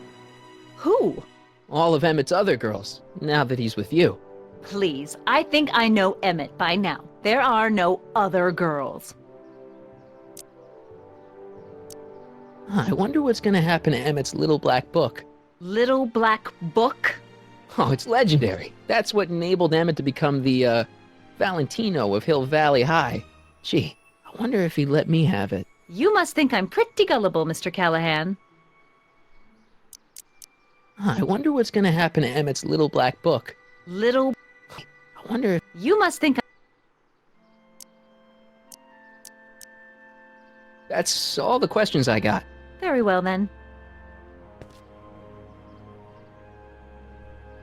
Speaker 13: Who?
Speaker 1: All of Emmett's other girls, now that he's with you.
Speaker 13: Please, I think I know Emmett by now. There are no other girls.
Speaker 1: I wonder what's gonna happen to Emmett's little black book.
Speaker 13: Little black book?
Speaker 1: Oh, it's legendary. That's what enabled Emmett to become the, Valentino of Hill Valley High. Gee, I wonder if he'd let me have it.
Speaker 13: You must think I'm pretty gullible, Mr. Callahan.
Speaker 1: I wonder what's gonna happen to Emmett's little black book.
Speaker 13: Little...
Speaker 1: I wonder if...
Speaker 13: You must think...
Speaker 1: That's all the questions I got.
Speaker 13: Very well, then.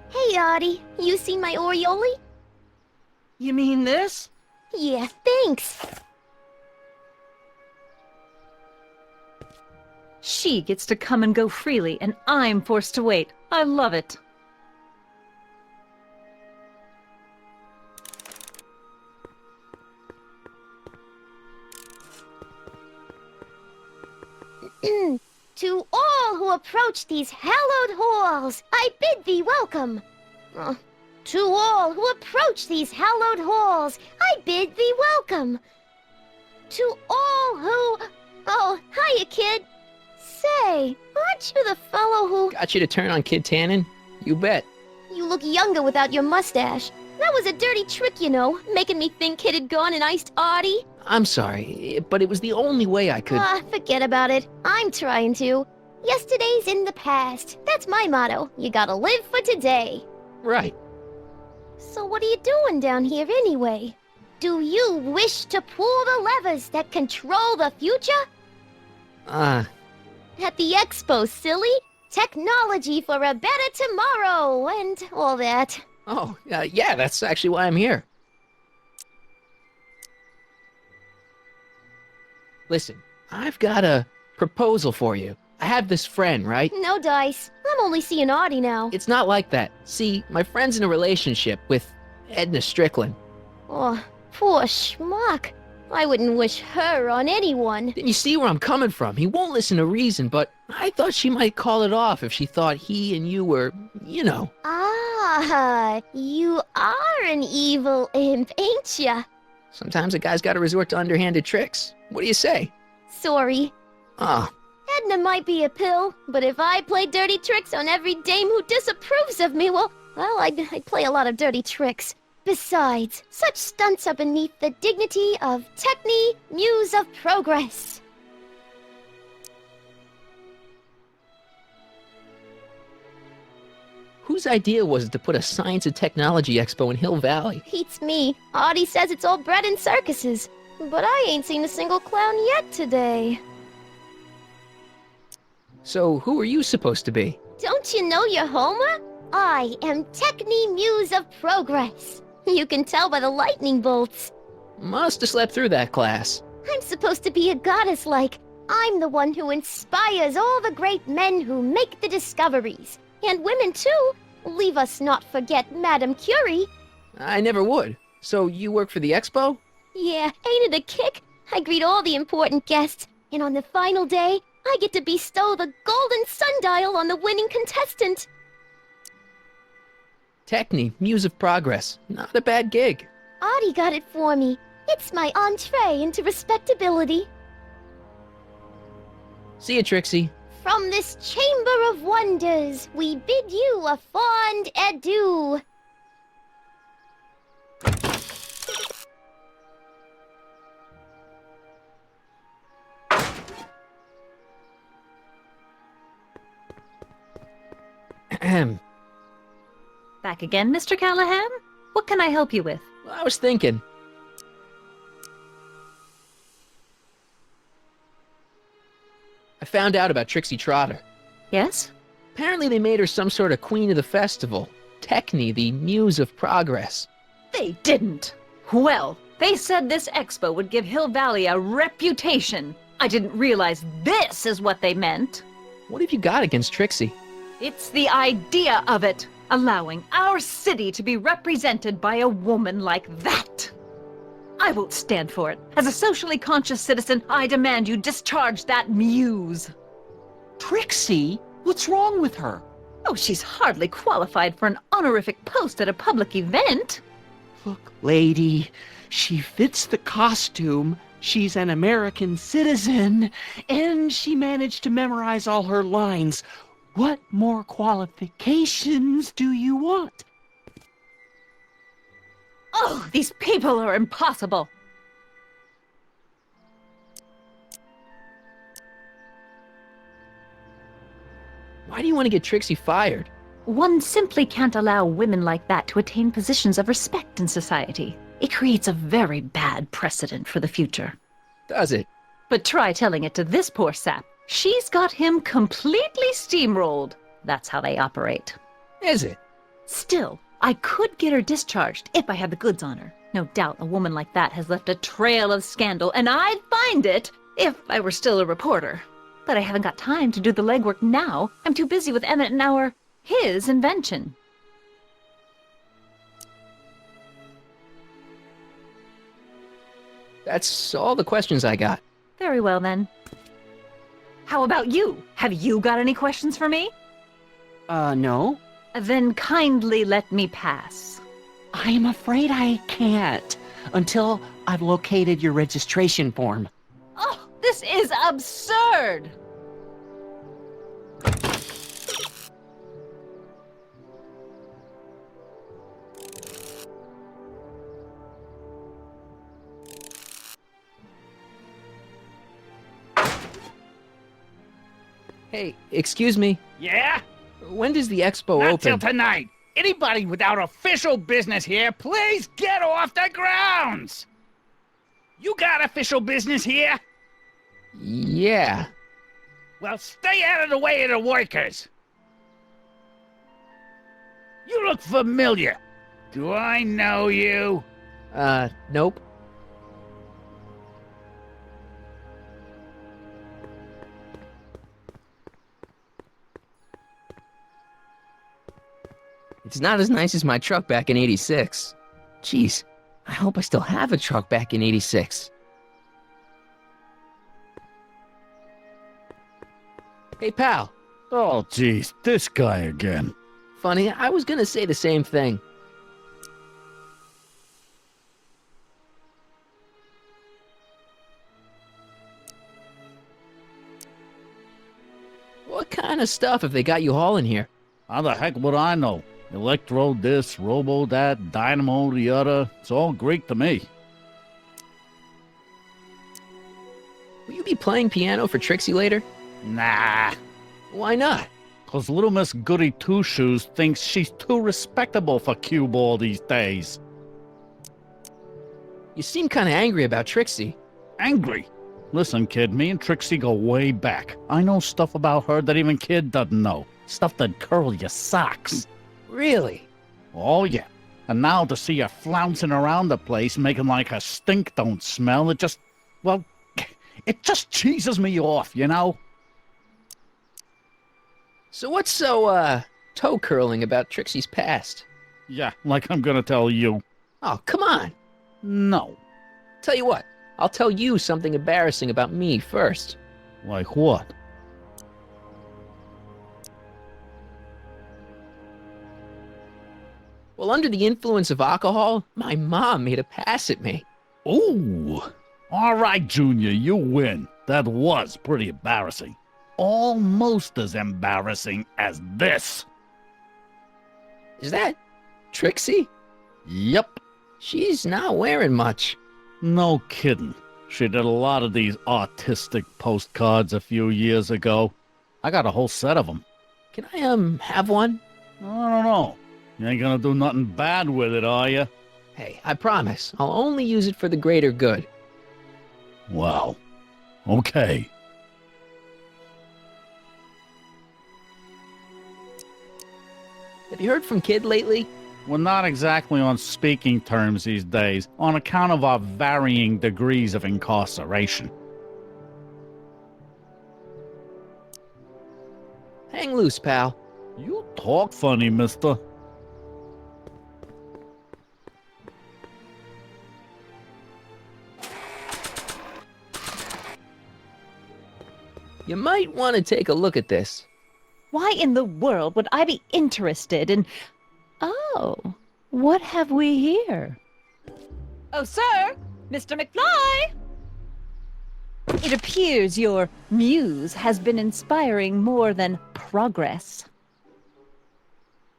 Speaker 15: Hey, Audie. You seen my Oriole?
Speaker 14: You mean this?
Speaker 15: Yeah, thanks.
Speaker 13: She gets to come and go freely, and I'm forced to wait. I love it.
Speaker 15: To all who approach these hallowed halls, I bid thee welcome. To all who approach these hallowed halls, I bid thee welcome. To all who... Oh, hiya, kid. Say, aren't you the fellow who...
Speaker 1: Got you to turn on Kid Tannen? You bet.
Speaker 15: You look younger without your mustache. That was a dirty trick, you know, making me think Kid had gone and iced Audie.
Speaker 1: I'm sorry, but it was the only way I could...
Speaker 15: Forget about it. I'm trying to. Yesterday's in the past. That's my motto. You gotta live for today.
Speaker 1: Right.
Speaker 15: So what are you doing down here anyway? Do you wish to pull the levers that control the future? At the expo, silly. Technology for a better tomorrow, and all that.
Speaker 1: Oh, yeah, that's actually why I'm here. Listen, I've got a proposal for you. I have this friend, right?
Speaker 15: No dice. I'm only seeing Audie now.
Speaker 1: It's not like that. See, my friend's in a relationship with Edna Strickland.
Speaker 15: Oh, poor schmuck. I wouldn't wish her on anyone.
Speaker 1: Then you see where I'm coming from. He won't listen to reason, but I thought she might call it off if she thought he and you were, you know.
Speaker 15: Ah, you are an evil imp, ain't ya?
Speaker 1: Sometimes a guy's gotta resort to underhanded tricks. What do you say?
Speaker 15: Sorry.
Speaker 1: Ah.
Speaker 15: Edna might be a pill, but if I play dirty tricks on every dame who disapproves of me, well, I'd play a lot of dirty tricks. Besides, such stunts are beneath the dignity of Techne, Muse of Progress.
Speaker 1: Whose idea was it to put a science and technology expo in Hill Valley?
Speaker 15: Beats me. Audie says it's all bred in circuses. But I ain't seen a single clown yet today.
Speaker 1: So who are you supposed to be?
Speaker 15: Don't you know your Homer? I am Techne, Muse of Progress. You can tell by the lightning bolts.
Speaker 1: Must have slept through that class.
Speaker 15: I'm supposed to be a goddess-like. I'm the one who inspires all the great men who make the discoveries. And women, too. Leave us not forget Madame Curie.
Speaker 1: I never would. So you work for the expo?
Speaker 15: Yeah, ain't it a kick? I greet all the important guests. And on the final day, I get to bestow the golden sundial on the winning contestant.
Speaker 1: Techne, Muse of Progress. Not a bad gig.
Speaker 15: Audie got it for me. It's my entree into respectability.
Speaker 1: See ya, Trixie.
Speaker 15: From this chamber of wonders, we bid you a fond adieu.
Speaker 1: Ahem.
Speaker 13: Back again, Mr. Callahan? What can I help you with?
Speaker 1: Well, I was thinking. I found out about Trixie Trotter.
Speaker 13: Yes?
Speaker 1: Apparently they made her some sort of queen of the festival. Techne, the muse of progress.
Speaker 13: They didn't. Well, they said this expo would give Hill Valley a reputation. I didn't realize this is what they meant.
Speaker 1: What have you got against Trixie?
Speaker 13: It's the idea of it. Allowing our city to be represented by a woman like that. I won't stand for it. As a socially conscious citizen, I demand you discharge that muse.
Speaker 14: Trixie? What's wrong with her?
Speaker 13: Oh, she's hardly qualified for an honorific post at a public event.
Speaker 14: Look, lady, she fits the costume. She's an American citizen, and she managed to memorize all her lines. What more qualifications do you want?
Speaker 13: Oh, these people are impossible.
Speaker 1: Why do you want to get Trixie fired?
Speaker 13: One simply can't allow women like that to attain positions of respect in society. It creates a very bad precedent for the future.
Speaker 1: Does it?
Speaker 13: But try telling it to this poor sap. She's got him completely steamrolled. That's how they operate.
Speaker 1: Is it?
Speaker 13: Still, I could get her discharged if I had the goods on her. No doubt a woman like that has left a trail of scandal, and I'd find it if I were still a reporter. But I haven't got time to do the legwork now. I'm too busy with Emmett and his invention.
Speaker 1: That's all the questions I got.
Speaker 13: Very well, then. How about you? Have you got any questions for me?
Speaker 14: No.
Speaker 13: Then kindly let me pass.
Speaker 14: I'm afraid I can't until I've located your registration form.
Speaker 13: Oh, this is absurd!
Speaker 1: Hey, excuse me.
Speaker 7: Yeah?
Speaker 1: When does the expo
Speaker 7: Not
Speaker 1: open?
Speaker 7: till tonight. Anybody without official business here, please get off the grounds! You got official business here?
Speaker 1: Yeah.
Speaker 7: Well, stay out of the way of the workers. You look familiar. Do I know you?
Speaker 1: Nope. It's not as nice as my truck back in '86. Jeez, I hope I still have a truck back in '86. Hey, pal.
Speaker 16: Oh, geez, this guy again.
Speaker 1: Funny, I was gonna say the same thing. What kind of stuff have they got you hauling here?
Speaker 16: How the heck would I know? Electro this, robo that, dynamo the other. It's all Greek to me.
Speaker 1: Will you be playing piano for Trixie later?
Speaker 16: Nah.
Speaker 1: Why not?
Speaker 16: 'Cause little Miss Goody Two-Shoes thinks she's too respectable for cue ball these days.
Speaker 1: You seem kind of angry about Trixie.
Speaker 16: Angry? Listen, kid, me and Trixie go way back. I know stuff about her that even Kid doesn't know. Stuff that'd curl your socks.
Speaker 1: Really?
Speaker 16: Oh, yeah. And now to see her flouncing around the place, making like her stink don't smell, it just cheeses me off, you know?
Speaker 1: So what's so, toe-curling about Trixie's past?
Speaker 16: Yeah, like I'm gonna tell you.
Speaker 1: Oh, come on.
Speaker 16: No.
Speaker 1: Tell you what, I'll tell you something embarrassing about me first.
Speaker 16: Like what?
Speaker 1: Well, under the influence of alcohol, my mom made a pass at me.
Speaker 16: Ooh. All right, Junior, you win. That was pretty embarrassing. Almost as embarrassing as this.
Speaker 1: Is that Trixie?
Speaker 16: Yep.
Speaker 1: She's not wearing much.
Speaker 16: No kidding. She did a lot of these artistic postcards a few years ago. I got a whole set of them.
Speaker 1: Can I, have one?
Speaker 16: I don't know. You ain't gonna do nothing bad with it, are you?
Speaker 1: Hey, I promise, I'll only use it for the greater good.
Speaker 16: Well, okay.
Speaker 1: Have you heard from Kid lately?
Speaker 16: We're not exactly on speaking terms these days, on account of our varying degrees of incarceration.
Speaker 1: Hang loose, pal.
Speaker 16: You talk funny, mister.
Speaker 1: You might want to take a look at this.
Speaker 13: Why in the world would I be interested in... Oh, what have we here? Oh, sir! Mr. McFly! It appears your muse has been inspiring more than progress.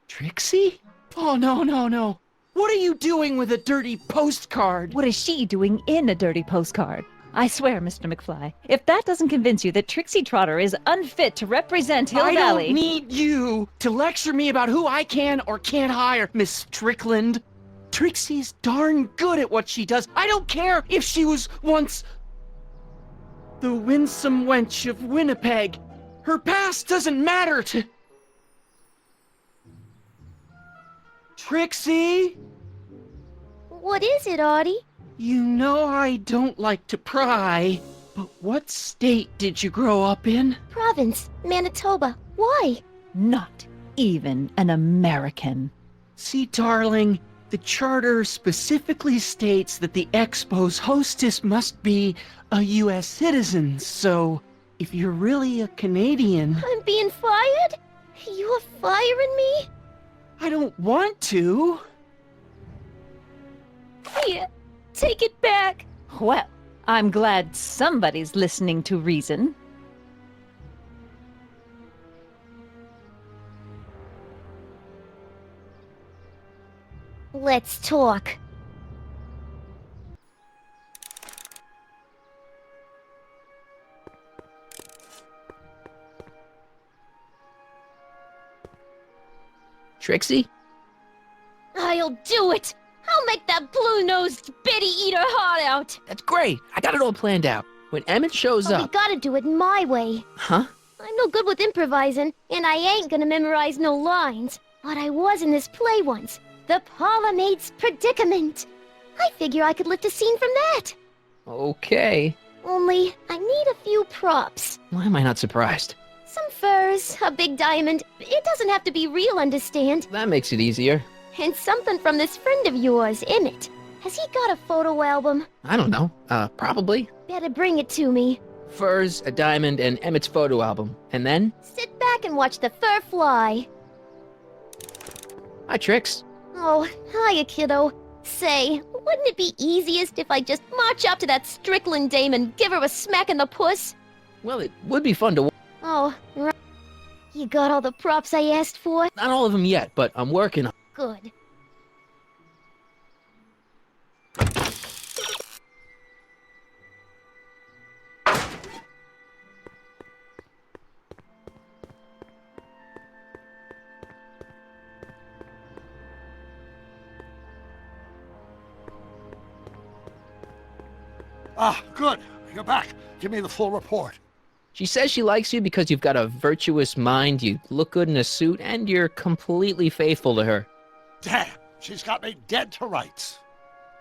Speaker 14: Trixie? Oh, no, no, no. What are you doing with a dirty postcard?
Speaker 13: What is she doing in a dirty postcard? I swear, Mr. McFly, if that doesn't convince you that Trixie Trotter is unfit to represent Hill Valley...
Speaker 14: I don't need you to lecture me about who I can or can't hire, Miss Strickland. Trixie's darn good at what she does. I don't care if she was once the winsome wench of Winnipeg. Her past doesn't matter to... Trixie?
Speaker 15: What is it, Audie?
Speaker 14: You know I don't like to pry, but what state did you grow up in?
Speaker 15: Province, Manitoba. Why?
Speaker 13: Not even an American.
Speaker 14: See, darling, the charter specifically states that the Expo's hostess must be a U.S. citizen, so if you're really a Canadian...
Speaker 15: I'm being fired? You're firing me?
Speaker 14: I don't want to.
Speaker 15: Here, take it back.
Speaker 13: Well, I'm glad somebody's listening to reason.
Speaker 15: Let's talk.
Speaker 1: Trixie?
Speaker 15: I'll do it! I'll make that blue-nosed bitty eat her heart out!
Speaker 1: That's great. I got it all planned out. When Emmett shows
Speaker 15: But we
Speaker 1: up...
Speaker 15: gotta do it my way.
Speaker 1: Huh?
Speaker 15: I'm no good with improvising, and I ain't gonna memorize no lines. But I was in this play once. The Parlourmaid's Predicament. I figure I could lift a scene from that.
Speaker 1: Okay.
Speaker 15: Only, I need a few props.
Speaker 1: Why am I not surprised?
Speaker 15: Some furs, a big diamond. It doesn't have to be real, understand?
Speaker 1: That makes it easier.
Speaker 15: And something from this friend of yours, Emmett. Has he got a photo album?
Speaker 1: I don't know. Probably.
Speaker 15: Better bring it to me.
Speaker 1: Furs, a diamond, and Emmett's photo album. And then?
Speaker 15: Sit back and watch the fur fly.
Speaker 1: Hi, Trix.
Speaker 15: Oh, hiya, kiddo. Say, wouldn't it be easiest if I just march up to that Strickland dame and give her a smack in the puss?
Speaker 1: Well, it would be fun to...
Speaker 15: Oh, right. You got all the props I asked for?
Speaker 1: Not all of them yet, but I'm working on...
Speaker 15: Good.
Speaker 10: Ah, good. You're back. Give me the full report.
Speaker 1: She says she likes you because you've got a virtuous mind, you look good in a suit, and you're completely faithful to her.
Speaker 10: Damn, she's got me dead to rights.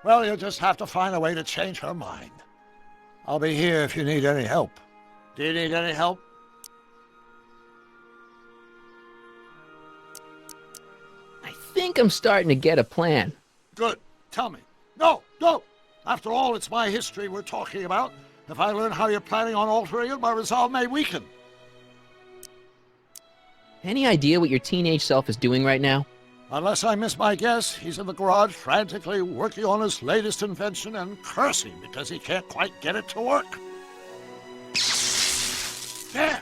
Speaker 10: Well, you'll just have to find a way to change her mind. I'll be here if you need any help. Do you need any help?
Speaker 1: I think I'm starting to get a plan.
Speaker 10: Good. Tell me. No, no. After all, it's my history we're talking about. If I learn how you're planning on altering it, my resolve may weaken.
Speaker 1: Any idea what your teenage self is doing right now?
Speaker 10: Unless I miss my guess, he's in the garage frantically working on his latest invention and cursing because he can't quite get it to work. Damn!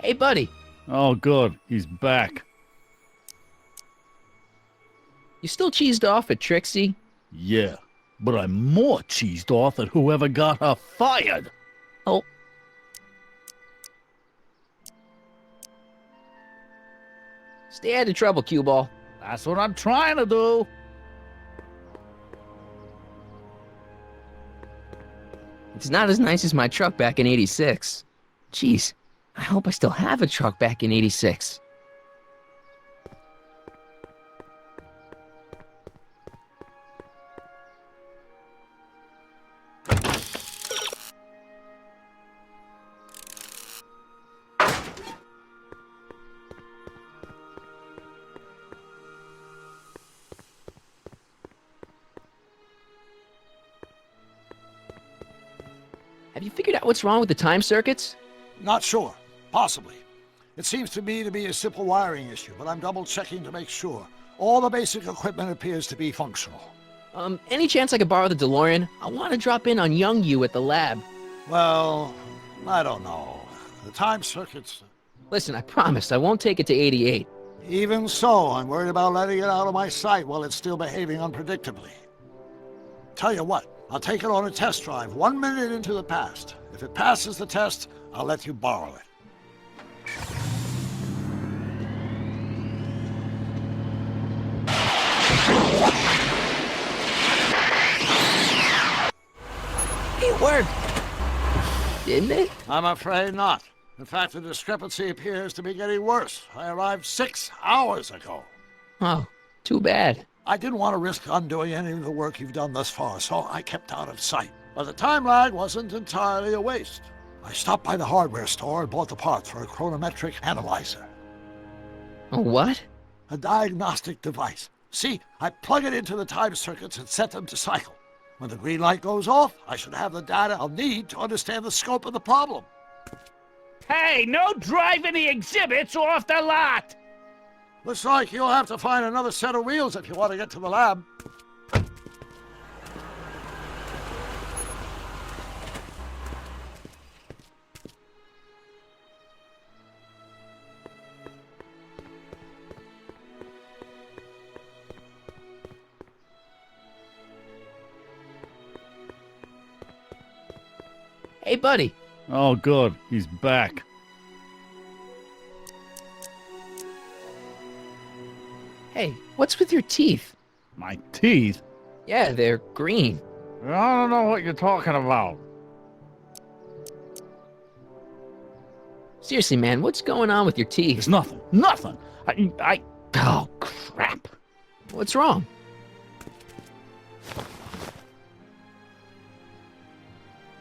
Speaker 1: Hey, buddy.
Speaker 16: Oh, good. He's back.
Speaker 1: You still cheesed off at Trixie?
Speaker 16: Yeah, but I'm more cheesed off at whoever got her fired.
Speaker 1: Oh. Stay out of trouble, cue ball.
Speaker 16: That's what I'm trying to do.
Speaker 1: It's not as nice as my truck back in '86. Jeez, I hope I still have a truck back in '86. Have you figured out what's wrong with the time circuits?
Speaker 10: Not sure. Possibly. It seems to me to be a simple wiring issue, but I'm double-checking to make sure. All the basic equipment appears to be functional.
Speaker 1: Any chance I could borrow the DeLorean? I want to drop in on young you at the lab.
Speaker 10: Well, I don't know. The time circuits...
Speaker 1: Listen, I promise I won't take it to 88.
Speaker 10: Even so, I'm worried about letting it out of my sight while it's still behaving unpredictably. Tell you what, I'll take it on a test drive 1 minute into the past. If it passes the test, I'll let you borrow it.
Speaker 1: It worked! Didn't it?
Speaker 10: I'm afraid not. In fact, the discrepancy appears to be getting worse. I arrived 6 hours ago.
Speaker 1: Oh, too bad.
Speaker 10: I didn't want to risk undoing any of the work you've done thus far, so I kept out of sight. But the time lag wasn't entirely a waste. I stopped by the hardware store and bought the parts for a chronometric analyzer.
Speaker 1: A what?
Speaker 10: A diagnostic device. See, I plug it into the time circuits and set them to cycle. When the green light goes off, I should have the data I'll need to understand the scope of the problem.
Speaker 7: Hey, no driving the exhibits off the lot!
Speaker 10: Looks like you'll have to find another set of wheels if you want to get to the lab.
Speaker 1: Hey, buddy.
Speaker 16: Oh, good. He's back.
Speaker 1: Hey, what's with your teeth?
Speaker 16: My teeth?
Speaker 1: Yeah, they're green.
Speaker 16: I don't know what you're talking about.
Speaker 1: Seriously, man, what's going on with your teeth?
Speaker 16: It's nothing. Nothing. Oh, crap.
Speaker 1: What's wrong?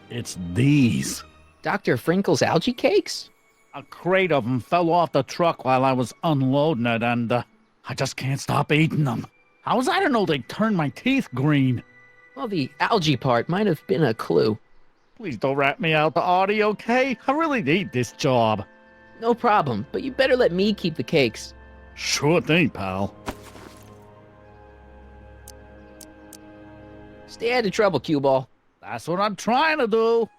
Speaker 16: It's these.
Speaker 1: Dr. Frinkle's algae cakes?
Speaker 16: A crate of them fell off the truck while I was unloading it, and I just can't stop eating them. How was I to know they'd turn my teeth green?
Speaker 1: Well, the algae part might have been a clue.
Speaker 16: Please don't rat me out, Artie, okay? I really need this job.
Speaker 1: No problem, but you better let me keep the cakes.
Speaker 16: Sure thing, pal.
Speaker 1: Stay out of trouble, cue ball.
Speaker 16: That's what I'm trying to do.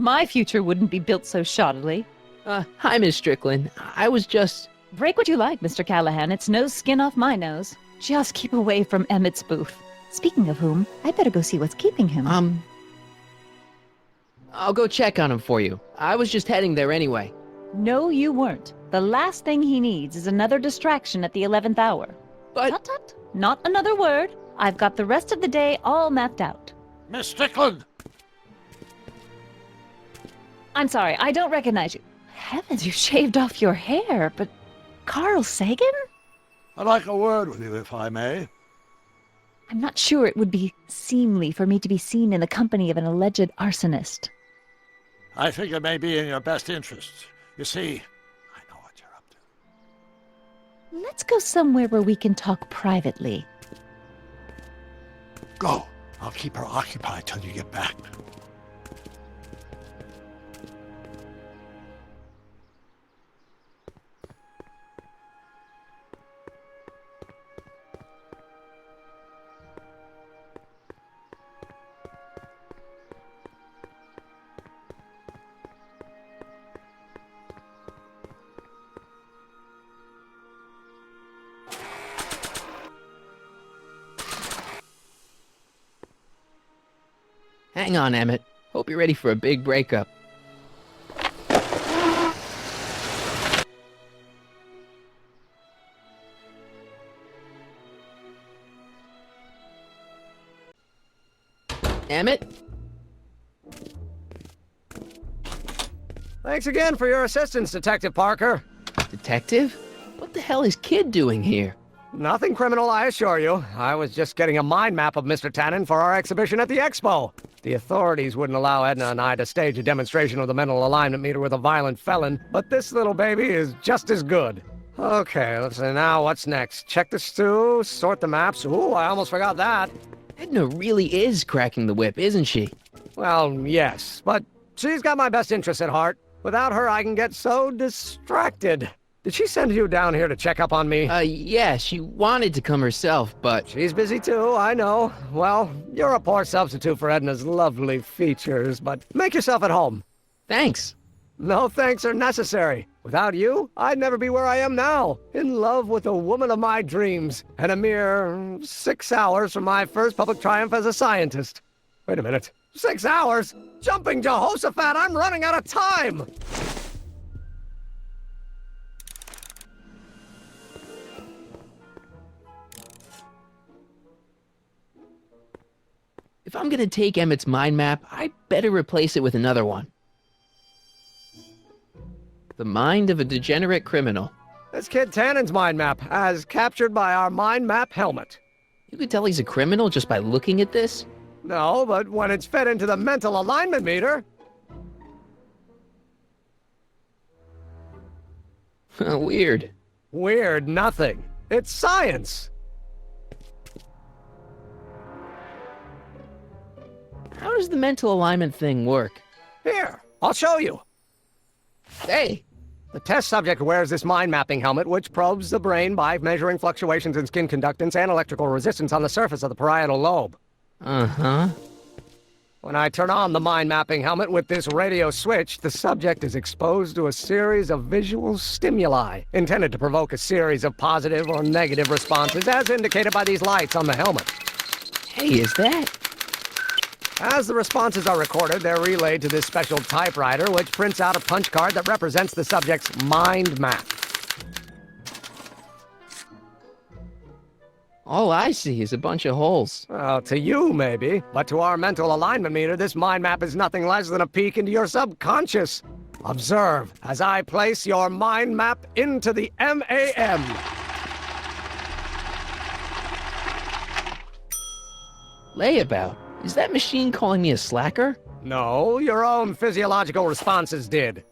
Speaker 13: My future wouldn't be built so shoddily.
Speaker 1: Hi, Miss Strickland. I was just...
Speaker 13: Break what you like, Mr. Callahan. It's no skin off my nose. Just keep away from Emmett's booth. Speaking of whom, I better go see what's keeping him.
Speaker 1: I'll go check on him for you. I was just heading there anyway.
Speaker 13: No, you weren't. The last thing he needs is another distraction at the 11th hour.
Speaker 1: But...
Speaker 13: Tut, tut. Not another word. I've got the rest of the day all mapped out.
Speaker 10: Miss Strickland!
Speaker 13: I'm sorry, I don't recognize you. Heavens, you shaved off your hair, but... Carl Sagan?
Speaker 10: I'd like a word with you, if I may.
Speaker 13: I'm not sure it would be seemly for me to be seen in the company of an alleged arsonist.
Speaker 10: I think it may be in your best interests. You see,
Speaker 13: Let's go somewhere where we can talk privately.
Speaker 10: go. I'll keep her occupied till you get back.
Speaker 1: Hang on, Emmett. Hope you're ready for a big breakup. Emmett?
Speaker 12: Thanks again for your assistance, Detective Parker.
Speaker 1: Detective? What the hell is Kid doing here?
Speaker 12: Nothing criminal, I assure you. I was just getting a mind map of Mr. Tannen for our exhibition at the Expo. The authorities wouldn't allow Edna and I to stage a demonstration of the mental alignment meter with a violent felon, but this little baby is just as good. Okay, let's see now, what's next? Check the stew, sort the maps. Ooh, I almost forgot that.
Speaker 1: Edna really is cracking the whip, isn't she?
Speaker 12: Well, yes, but she's got my best interests at heart. Without her, I can get so distracted. Did she send you down here to check up on me?
Speaker 1: Yeah, she wanted to come herself, but...
Speaker 12: She's busy too, I know. Well, you're a poor substitute for Edna's lovely features, but make yourself at home.
Speaker 1: Thanks.
Speaker 12: No thanks are necessary. Without you, I'd never be where I am now, in love with the woman of my dreams, and a mere 6 hours from my first public triumph as a scientist. Wait a minute. 6 hours? Jumping Jehoshaphat, I'm running out of time!
Speaker 1: If I'm gonna take Emmett's mind map, I better replace it with another one. The mind of a degenerate criminal.
Speaker 12: This kid Tannen's mind map, as captured by our mind map helmet.
Speaker 1: You could tell he's a criminal just by looking at this?
Speaker 12: No, but when it's fed into the mental alignment meter...
Speaker 1: Weird.
Speaker 12: Weird nothing. It's science.
Speaker 1: How does the mental alignment thing work?
Speaker 12: Here, I'll show you.
Speaker 1: Hey!
Speaker 12: The test subject wears this mind mapping helmet, which probes the brain by measuring fluctuations in skin conductance and electrical resistance on the surface of the parietal lobe.
Speaker 1: Uh-huh.
Speaker 12: When I turn on the mind mapping helmet with this radio switch, the subject is exposed to a series of visual stimuli, intended to provoke a series of positive or negative responses, as indicated by these lights on the helmet.
Speaker 1: Hey, is that...
Speaker 12: As the responses are recorded, they're relayed to this special typewriter, which prints out a punch card that represents the subject's mind map.
Speaker 1: All I see is a bunch of holes.
Speaker 12: Well, to you, maybe. But to our mental alignment meter, this mind map is nothing less than a peek into your subconscious. Observe as I place your mind map into the MAM.
Speaker 1: Layabout. Is that machine calling me a slacker?
Speaker 12: No, your own physiological responses did.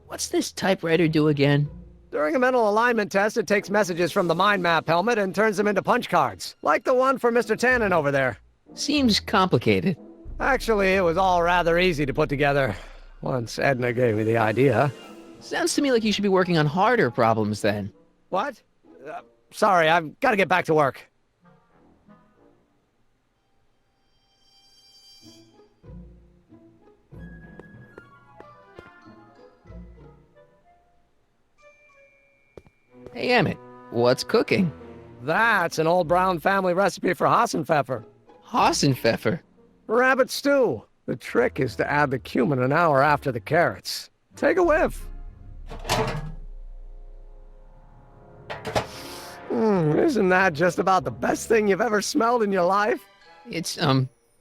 Speaker 1: What's this typewriter do again?
Speaker 12: During a mental alignment test, it takes messages from the mind map helmet and turns them into punch cards, like the one for Mr. Tannen over there.
Speaker 1: Seems complicated.
Speaker 12: Actually, it was all rather easy to put together, once Edna gave me the idea.
Speaker 1: Sounds to me like you should be working on harder problems then.
Speaker 12: What? Sorry, I've got to get back to work.
Speaker 1: Hey, Emmett, what's cooking?
Speaker 12: That's an old Brown family recipe for Hassenpfeffer.
Speaker 1: Hassenpfeffer?
Speaker 12: Rabbit stew. The trick is to add the cumin an hour after the carrots. Take a whiff. Isn't that just about the best thing you've ever smelled in your life?
Speaker 1: It's,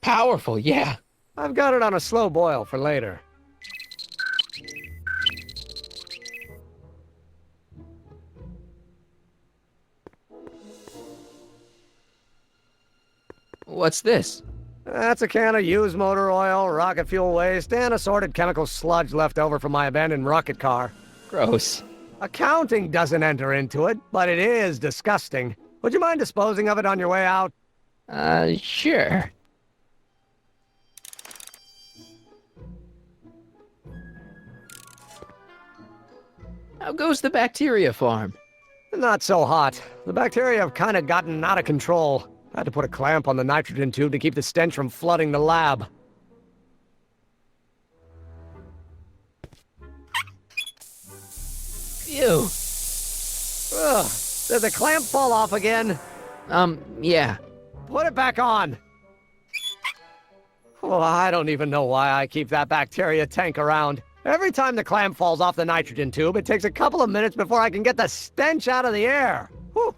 Speaker 1: powerful, yeah.
Speaker 12: I've got it on a slow boil for later.
Speaker 1: What's this?
Speaker 12: That's a can of used motor oil, rocket fuel waste, and assorted chemical sludge left over from my abandoned rocket car.
Speaker 1: Gross.
Speaker 12: Accounting doesn't enter into it, but it is disgusting. Would you mind disposing of it on your way out?
Speaker 1: Sure. How goes the bacteria farm?
Speaker 12: Not so hot. The bacteria have kind of gotten out of control. I had to put a clamp on the nitrogen tube to keep the stench from flooding the lab.
Speaker 1: Ew.
Speaker 12: Ugh. Did the clamp fall off again?
Speaker 1: Yeah.
Speaker 12: Put it back on. Oh, I don't even know why I keep that bacteria tank around. Every time the clamp falls off the nitrogen tube, it takes a couple of minutes before I can get the stench out of the air. Whew.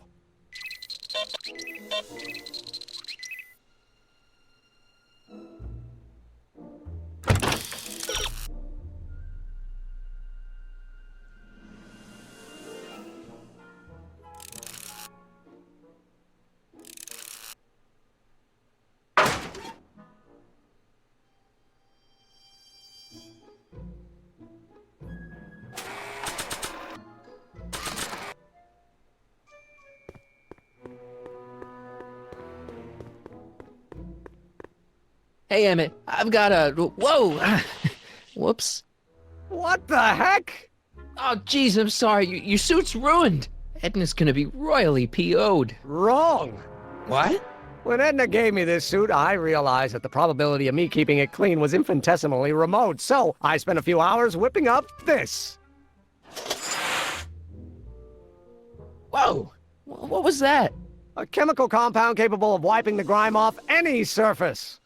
Speaker 1: Hey, Emmett, I've got a... Whoa! Whoops.
Speaker 12: What the heck?
Speaker 1: Oh, jeez, I'm sorry. Your suit's ruined. Edna's gonna be royally PO'd.
Speaker 12: Wrong.
Speaker 1: What?
Speaker 12: When Edna gave me this suit, I realized that the probability of me keeping it clean was infinitesimally remote, so I spent a few hours whipping up this.
Speaker 1: Whoa! What was that?
Speaker 12: A chemical compound capable of wiping the grime off any surface.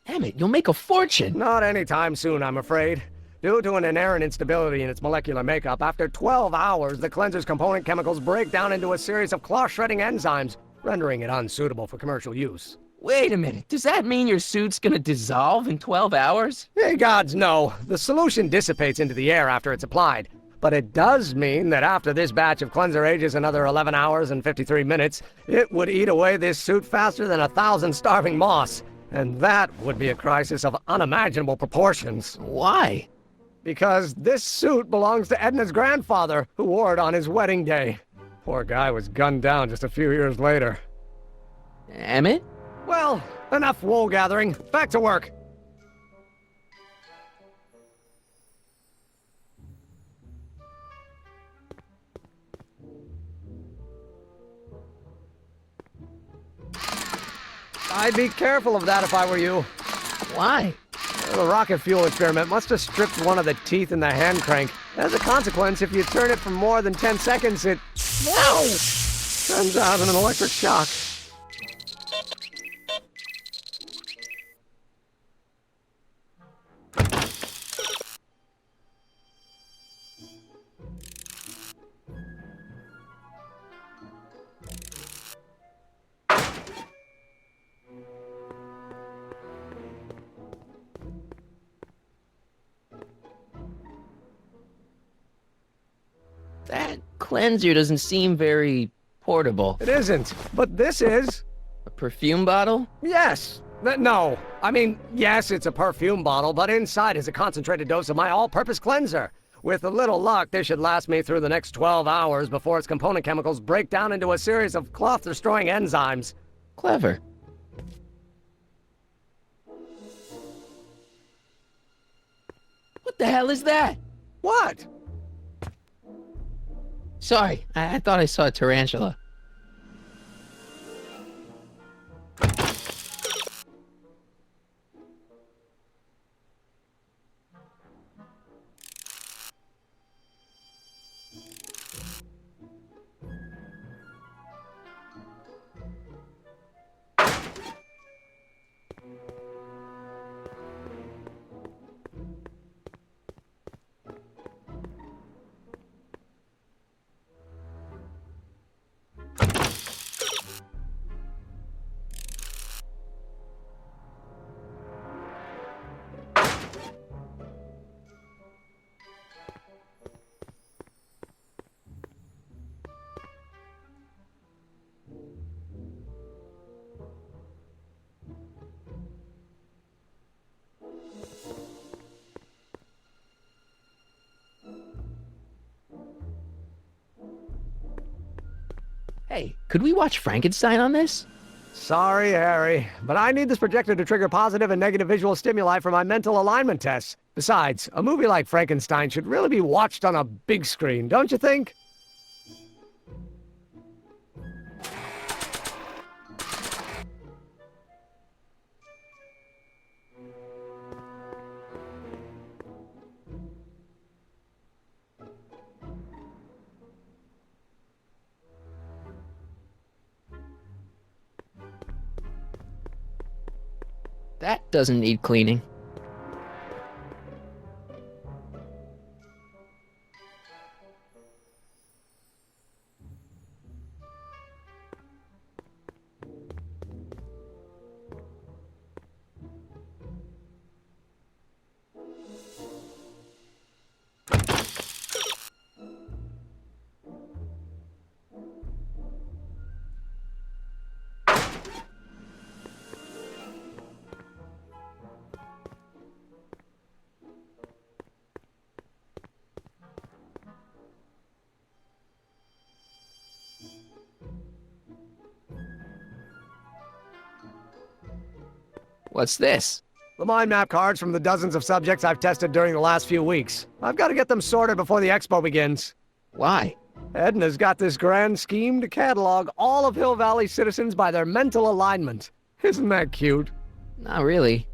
Speaker 1: Emmett, you'll make a fortune.
Speaker 12: Not anytime soon, I'm afraid. Due to an inherent instability in its molecular makeup, after 12 hours, the cleanser's component chemicals break down into a series of cloth-shredding enzymes, rendering it unsuitable for commercial use.
Speaker 1: Wait a minute. Does that mean your suit's gonna dissolve in 12 hours?
Speaker 12: Hey, gods, no. The solution dissipates into the air after it's applied. But it does mean that after this batch of cleanser ages another 11 hours and 53 minutes, it would eat away this suit faster than 1,000 starving moths. And that would be a crisis of unimaginable proportions.
Speaker 1: Why?
Speaker 12: Because this suit belongs to Edna's grandfather, who wore it on his wedding day. Poor guy was gunned down just a few years later.
Speaker 1: Emmett?
Speaker 12: Well, enough wool gathering. Back to work. I'd be careful of that if I were you.
Speaker 1: Why?
Speaker 12: The rocket fuel experiment must have stripped one of the teeth in the hand crank. As a consequence, if you turn it for more than 10 seconds, it... Whoa! Sends out an electric shock.
Speaker 1: That cleanser doesn't seem very portable.
Speaker 12: It isn't, but this is.
Speaker 1: A perfume bottle?
Speaker 12: Yes. No. I mean, yes, it's a perfume bottle, but inside is a concentrated dose of my all-purpose cleanser. With a little luck, this should last me through the next 12 hours before its component chemicals break down into a series of cloth-destroying enzymes.
Speaker 1: Clever. What the hell is that?
Speaker 12: What?
Speaker 1: Sorry, I thought I saw a tarantula. Hey, could we watch Frankenstein on this?
Speaker 12: Sorry, Harry, but I need this projector to trigger positive and negative visual stimuli for my mental alignment tests. Besides, a movie like Frankenstein should really be watched on a big screen, don't you think?
Speaker 1: That doesn't need cleaning. What's this?
Speaker 12: The mind map cards from the dozens of subjects I've tested during the last few weeks. I've got to get them sorted before the expo begins.
Speaker 1: Why?
Speaker 12: Edna's got this grand scheme to catalog all of Hill Valley citizens by their mental alignment. Isn't that cute?
Speaker 1: Not really.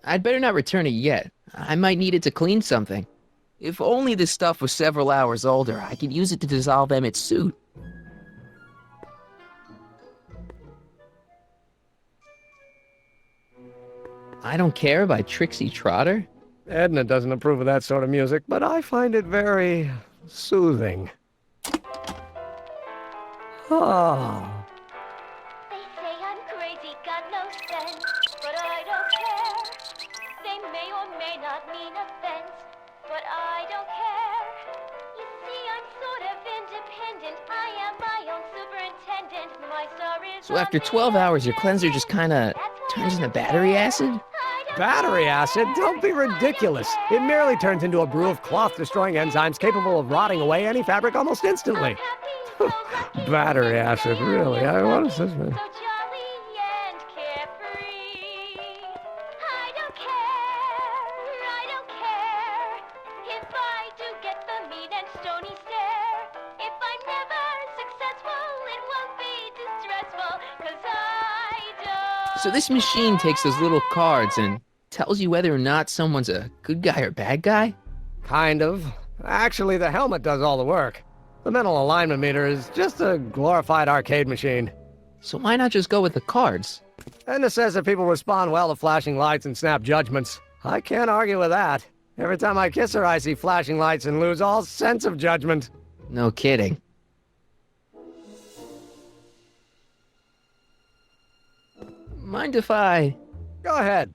Speaker 1: I'd better not return it yet. I might need it to clean something. If only this stuff was several hours older, I could use it to dissolve Emmett's suit. I Don't Care by Trixie Trotter?
Speaker 12: Edna doesn't approve of that sort of music, but I find it very soothing. Oh.
Speaker 15: They say I'm crazy, got no sense, but I don't care. They may or may not mean offense, but I don't care. You see, I'm sort of independent. I am my own superintendent. My star is
Speaker 1: So after 12 hours, your cleanser just kinda turns into battery acid?
Speaker 12: Battery acid? Don't be ridiculous. It merely turns into a brew of cloth-destroying enzymes capable of rotting away any fabric almost instantly. Battery acid, really? What is this, man?
Speaker 1: So this machine takes those little cards and tells you whether or not someone's a good guy or bad guy?
Speaker 12: Kind of. Actually, the helmet does all the work. The mental alignment meter is just a glorified arcade machine.
Speaker 1: So why not just go with the cards?
Speaker 12: Edna says that people respond well to flashing lights and snap judgments. I can't argue with that. Every time I kiss her, I see flashing lights and lose all sense of judgment.
Speaker 1: No kidding. Mind if I...
Speaker 12: Go ahead.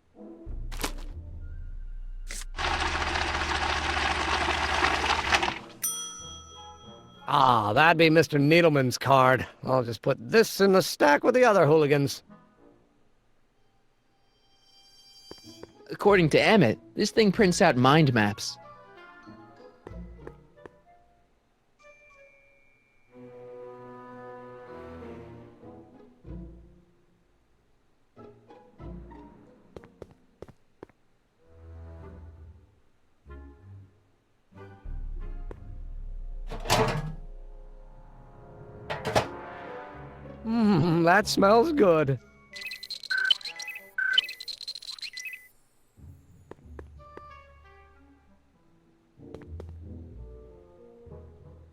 Speaker 12: Ah, that'd be Mr. Needleman's card. I'll just put this in the stack with the other hooligans.
Speaker 1: According to Emmett, this thing prints out mind maps.
Speaker 12: That smells good.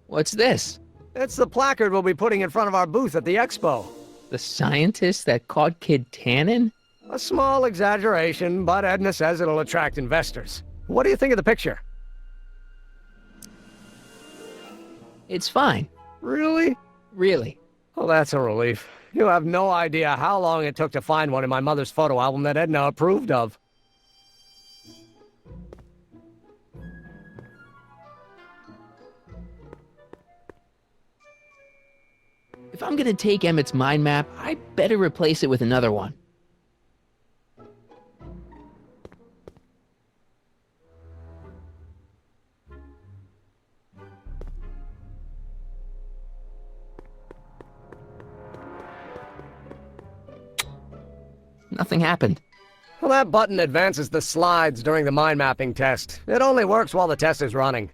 Speaker 1: What's this?
Speaker 12: It's the placard we'll be putting in front of our booth at the expo.
Speaker 1: The scientist that caught Kid Tannen?
Speaker 12: A small exaggeration, but Edna says it'll attract investors. What do you think of the picture?
Speaker 1: It's fine.
Speaker 12: Really?
Speaker 1: Really.
Speaker 12: Oh, that's a relief. You have no idea how long it took to find one in my mother's photo album that Edna approved of.
Speaker 1: If I'm gonna take Emmett's mind map, I better replace it with another one. Nothing happened.
Speaker 12: Well, that button advances the slides during the mind mapping test. It only works while the test is running.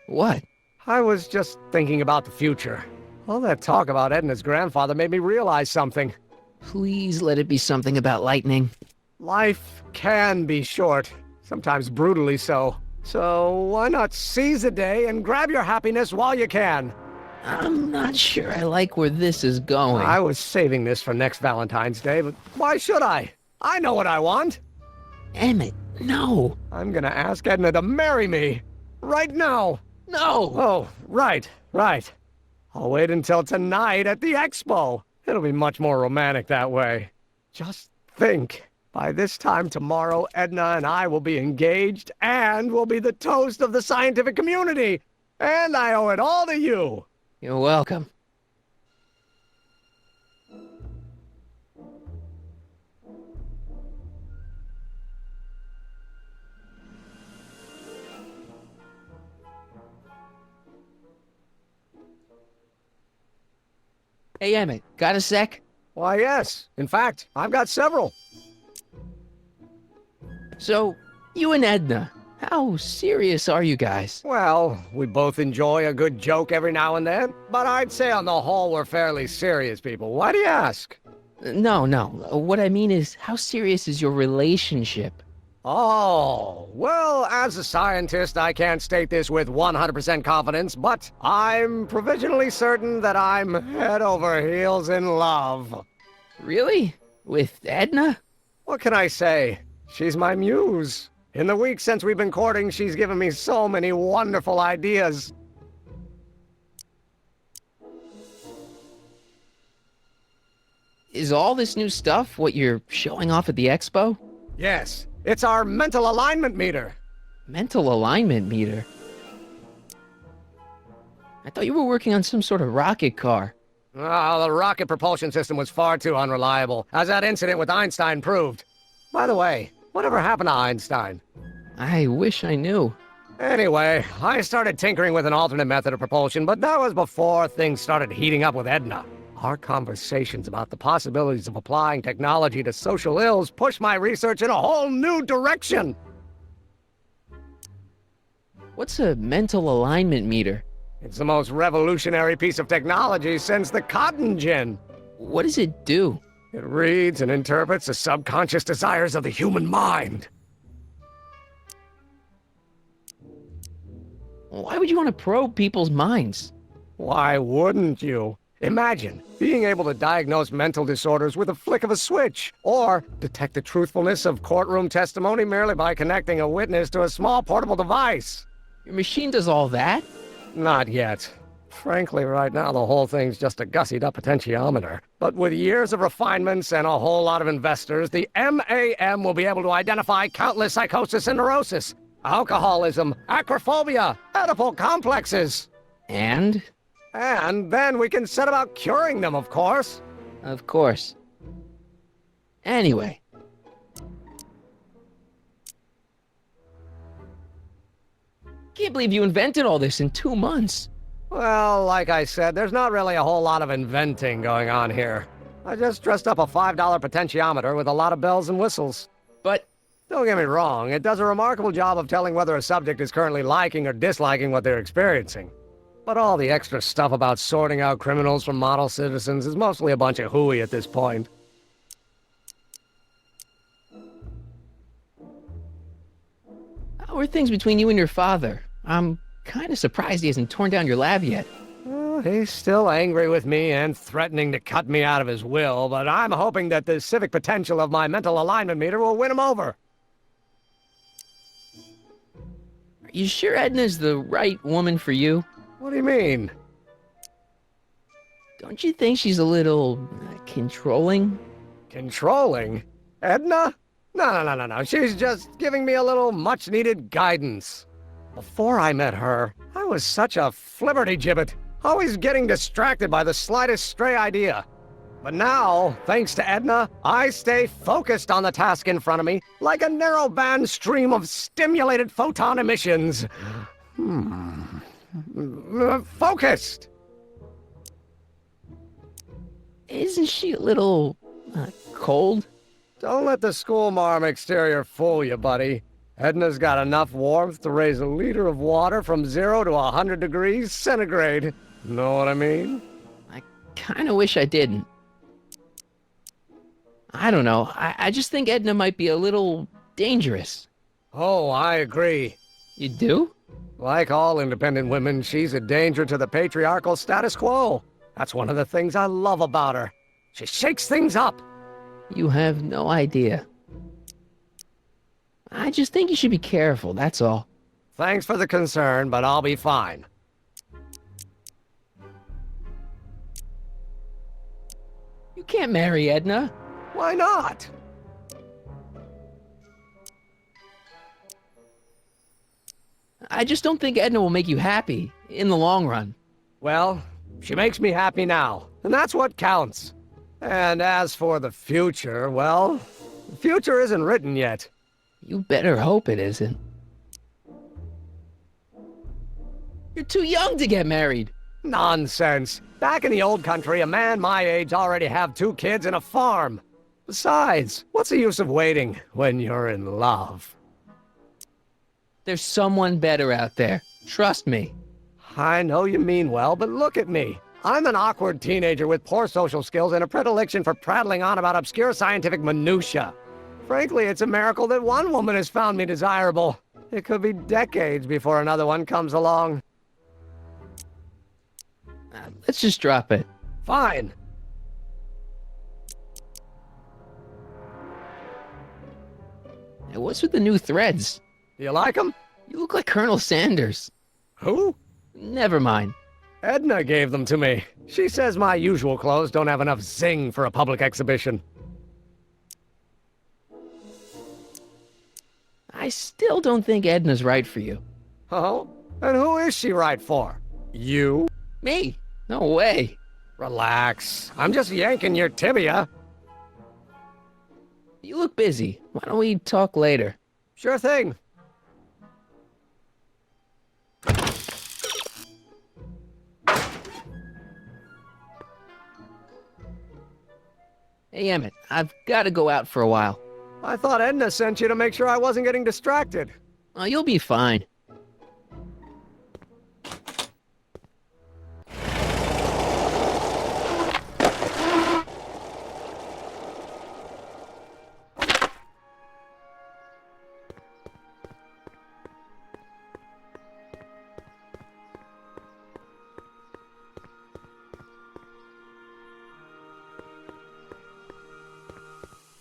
Speaker 1: What?
Speaker 12: I was just thinking about the future. All that talk about Edna's grandfather made me realize something.
Speaker 1: Please let it be something about lightning.
Speaker 12: Life can be short, sometimes brutally so. So why not seize the day and grab your happiness while you can?
Speaker 1: I'm not sure I like where this is going.
Speaker 12: I was saving this for next Valentine's Day, but why should I? I know what I want.
Speaker 1: Emmett, no.
Speaker 12: I'm gonna ask Edna to marry me. Right now.
Speaker 1: No!
Speaker 12: Oh, right. I'll wait until tonight at the expo. It'll be much more romantic that way. Just think. By this time tomorrow, Edna and I will be engaged and will be the toast of the scientific community. And I owe it all to you.
Speaker 1: You're welcome. Hey, Emmett, got a sec?
Speaker 12: Why, yes. In fact, I've got several.
Speaker 1: So, you and Edna, how serious are you guys?
Speaker 12: Well, we both enjoy a good joke every now and then, but I'd say on the whole we're fairly serious people. Why do you ask?
Speaker 1: No. What I mean is, how serious is your relationship?
Speaker 12: Oh, well, as a scientist, I can't state this with 100% confidence, but I'm provisionally certain that I'm head over heels in love.
Speaker 1: Really? With Edna?
Speaker 12: What can I say? She's my muse. In the weeks since we've been courting, she's given me so many wonderful ideas.
Speaker 1: Is all this new stuff what you're showing off at the expo?
Speaker 12: Yes. It's our mental alignment meter.
Speaker 1: Mental alignment meter? I thought you were working on some sort of rocket car.
Speaker 12: Oh, the rocket propulsion system was far too unreliable, as that incident with Einstein proved. By the way, whatever happened to Einstein?
Speaker 1: I wish I knew.
Speaker 12: Anyway, I started tinkering with an alternate method of propulsion, but that was before things started heating up with Edna. Our conversations about the possibilities of applying technology to social ills pushed my research in a whole new direction.
Speaker 1: What's a mental alignment meter?
Speaker 12: It's the most revolutionary piece of technology since the cotton gin.
Speaker 1: What does it do?
Speaker 12: It reads and interprets the subconscious desires of the human mind.
Speaker 1: Why would you want to probe people's minds?
Speaker 12: Why wouldn't you? Imagine being able to diagnose mental disorders with a flick of a switch, or detect the truthfulness of courtroom testimony merely by connecting a witness to a small portable device.
Speaker 1: Your machine does all that?
Speaker 12: Not yet. Frankly, right now the whole thing's just a gussied-up potentiometer. But with years of refinements and a whole lot of investors, the MAM will be able to identify countless psychosis and neurosis, alcoholism, acrophobia, Oedipal complexes.
Speaker 1: And?
Speaker 12: And then we can set about curing them, of course.
Speaker 1: Of course. Anyway. Can't believe you invented all this in 2 months.
Speaker 12: Well, like I said, there's not really a whole lot of inventing going on here. I just dressed up a $5 potentiometer with a lot of bells and whistles.
Speaker 1: But
Speaker 12: Don't get me wrong, it does a remarkable job of telling whether a subject is currently liking or disliking what they're experiencing. But all the extra stuff about sorting out criminals from model citizens is mostly a bunch of hooey at this point.
Speaker 1: How are things between you and your father? I'm kind of surprised he hasn't torn down your lab yet.
Speaker 12: Well, he's still angry with me and threatening to cut me out of his will, but I'm hoping that the civic potential of my mental alignment meter will win him over.
Speaker 1: Are you sure Edna's the right woman for you?
Speaker 12: What do you mean?
Speaker 1: Don't you think she's a little controlling?
Speaker 12: Controlling? Edna? No. She's just giving me a little much-needed guidance. Before I met her, I was such a flibberty-gibbet, always getting distracted by the slightest stray idea. But now, thanks to Edna, I stay focused on the task in front of me, like a narrowband stream of stimulated photon emissions. Focused!
Speaker 1: Isn't she a little cold?
Speaker 12: Don't let the school marm exterior fool you, buddy. Edna's got enough warmth to raise a liter of water from 0 to 100 degrees centigrade. Know what I mean?
Speaker 1: I kind of wish I didn't. I don't know. I just think Edna might be a little dangerous.
Speaker 12: Oh, I agree.
Speaker 1: You do?
Speaker 12: Like all independent women, she's a danger to the patriarchal status quo. That's one of the things I love about her. She shakes things up.
Speaker 1: You have no idea. I just think you should be careful, that's all.
Speaker 12: Thanks for the concern, but I'll be fine.
Speaker 1: You can't marry Edna.
Speaker 12: Why not?
Speaker 1: I just don't think Edna will make you happy in the long run.
Speaker 12: Well, she makes me happy now, and that's what counts. And as for the future, well, the future isn't written yet.
Speaker 1: You better hope it isn't. You're too young to get married.
Speaker 12: Nonsense. Back in the old country, a man my age already have 2 kids and a farm. Besides, what's the use of waiting when you're in love?
Speaker 1: There's someone better out there. Trust me.
Speaker 12: I know you mean well, but look at me. I'm an awkward teenager with poor social skills and a predilection for prattling on about obscure scientific minutiae. Frankly, it's a miracle that one woman has found me desirable. It could be decades before another one comes along.
Speaker 1: Let's just drop it.
Speaker 12: Fine.
Speaker 1: Hey, what's with the new threads?
Speaker 12: Do you like them?
Speaker 1: You look like Colonel Sanders.
Speaker 12: Who?
Speaker 1: Never mind.
Speaker 12: Edna gave them to me. She says my usual clothes don't have enough zing for a public exhibition.
Speaker 1: I still don't think Edna's right for you.
Speaker 12: Oh? And who is she right for? You?
Speaker 1: Me? No way.
Speaker 12: Relax. I'm just yanking your tibia.
Speaker 1: You look busy. Why don't we talk later?
Speaker 12: Sure thing.
Speaker 1: Hey, Emmett, I've got to go out for a while.
Speaker 12: I thought Edna sent you to make sure I wasn't getting distracted.
Speaker 1: Oh, you'll be fine.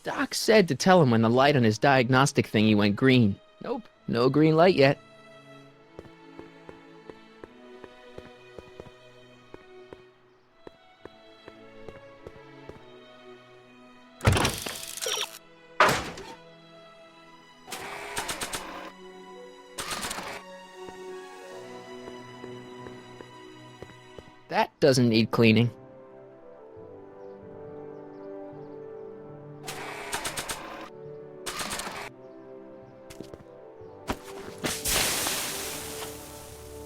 Speaker 1: Doc said to tell him when the light on his diagnostic thingy went green. Nope, no green light yet. That doesn't need cleaning.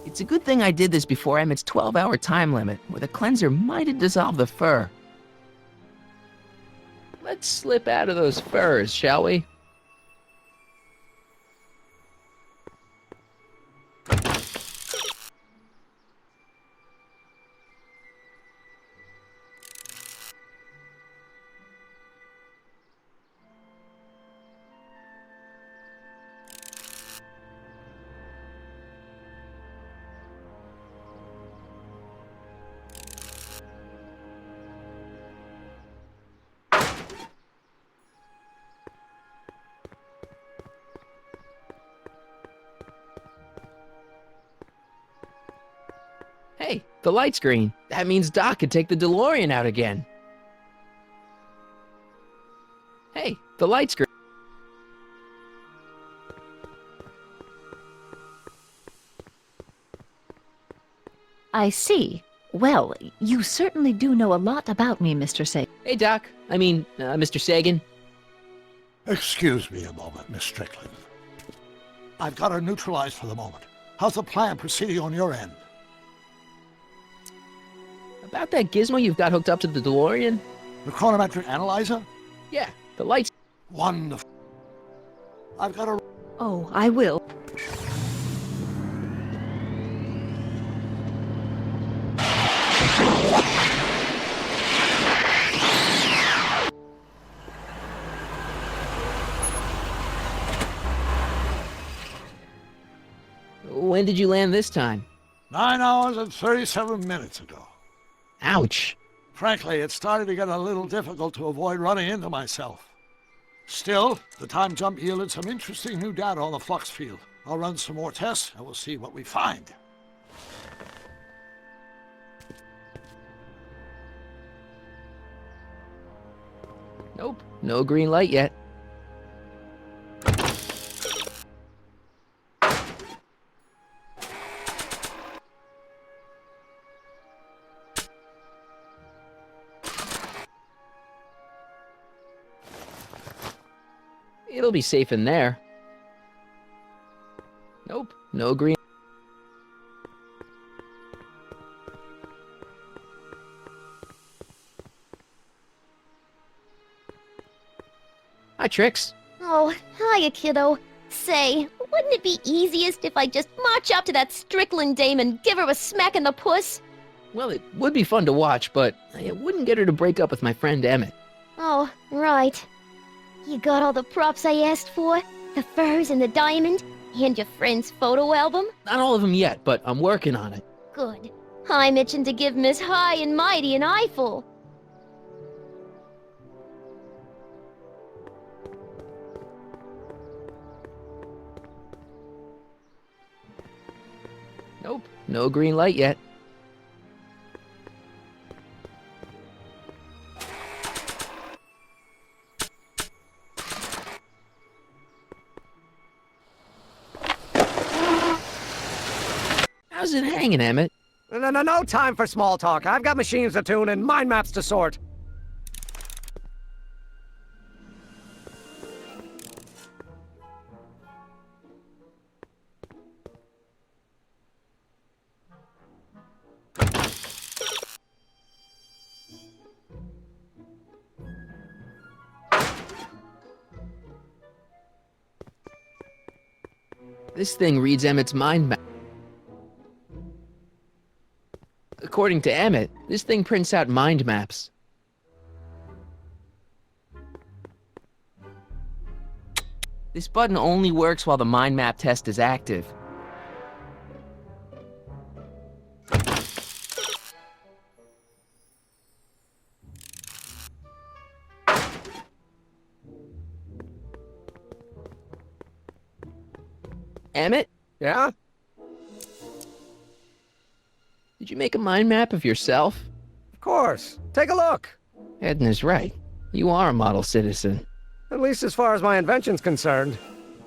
Speaker 1: It's a good thing I did this before Emmett's 12-hour time limit, where the cleanser might have dissolved the fur. Let's slip out of those furs, shall we? Hey, the light's green. That means Doc could take the DeLorean out again. Hey, the light's green.
Speaker 13: I see. Well, you certainly do know a lot about me, Mr. Sagan.
Speaker 1: Hey, Doc. Mr. Sagan.
Speaker 10: Excuse me a moment, Miss Strickland. I've got her neutralized for the moment. How's the plan proceeding on your end?
Speaker 1: About that gizmo you've got hooked up to the DeLorean?
Speaker 10: The chronometric analyzer?
Speaker 1: Yeah, the lights.
Speaker 10: Wonderful. I've got a...
Speaker 13: Oh, I will.
Speaker 1: When did you land this time?
Speaker 10: 9 hours and 37 minutes ago.
Speaker 1: Ouch.
Speaker 10: Frankly, it started to get a little difficult to avoid running into myself. Still, the time jump yielded some interesting new data on the flux field. I'll run some more tests and we'll see what we find.
Speaker 1: Nope, no green light yet. It'll be safe in there. Nope, no green. Hi, Trix.
Speaker 15: Oh, hiya, kiddo. Say, wouldn't it be easiest if I just march up to that Strickland dame and give her a smack in the puss?
Speaker 1: Well, it would be fun to watch, but I wouldn't get her to break up with my friend Emmett.
Speaker 15: Oh, right. You got all the props I asked for? The furs and the diamond? And your friend's photo album?
Speaker 1: Not all of them yet, but I'm working on it.
Speaker 15: Good. I'm itching to give Miss High and Mighty an eyeful.
Speaker 1: Nope, no green light yet. How's it hanging, Emmett?
Speaker 12: No time for small talk. I've got machines to tune and mind maps to sort.
Speaker 1: This thing reads Emmett's mind map. According to Emmett, this thing prints out mind maps. This button only works while the mind map test is active. Emmett?
Speaker 12: Yeah?
Speaker 1: Did you make a mind map of yourself?
Speaker 12: Of course. Take a look.
Speaker 1: Edna's right. You are a model citizen.
Speaker 12: At least as far as my invention's concerned.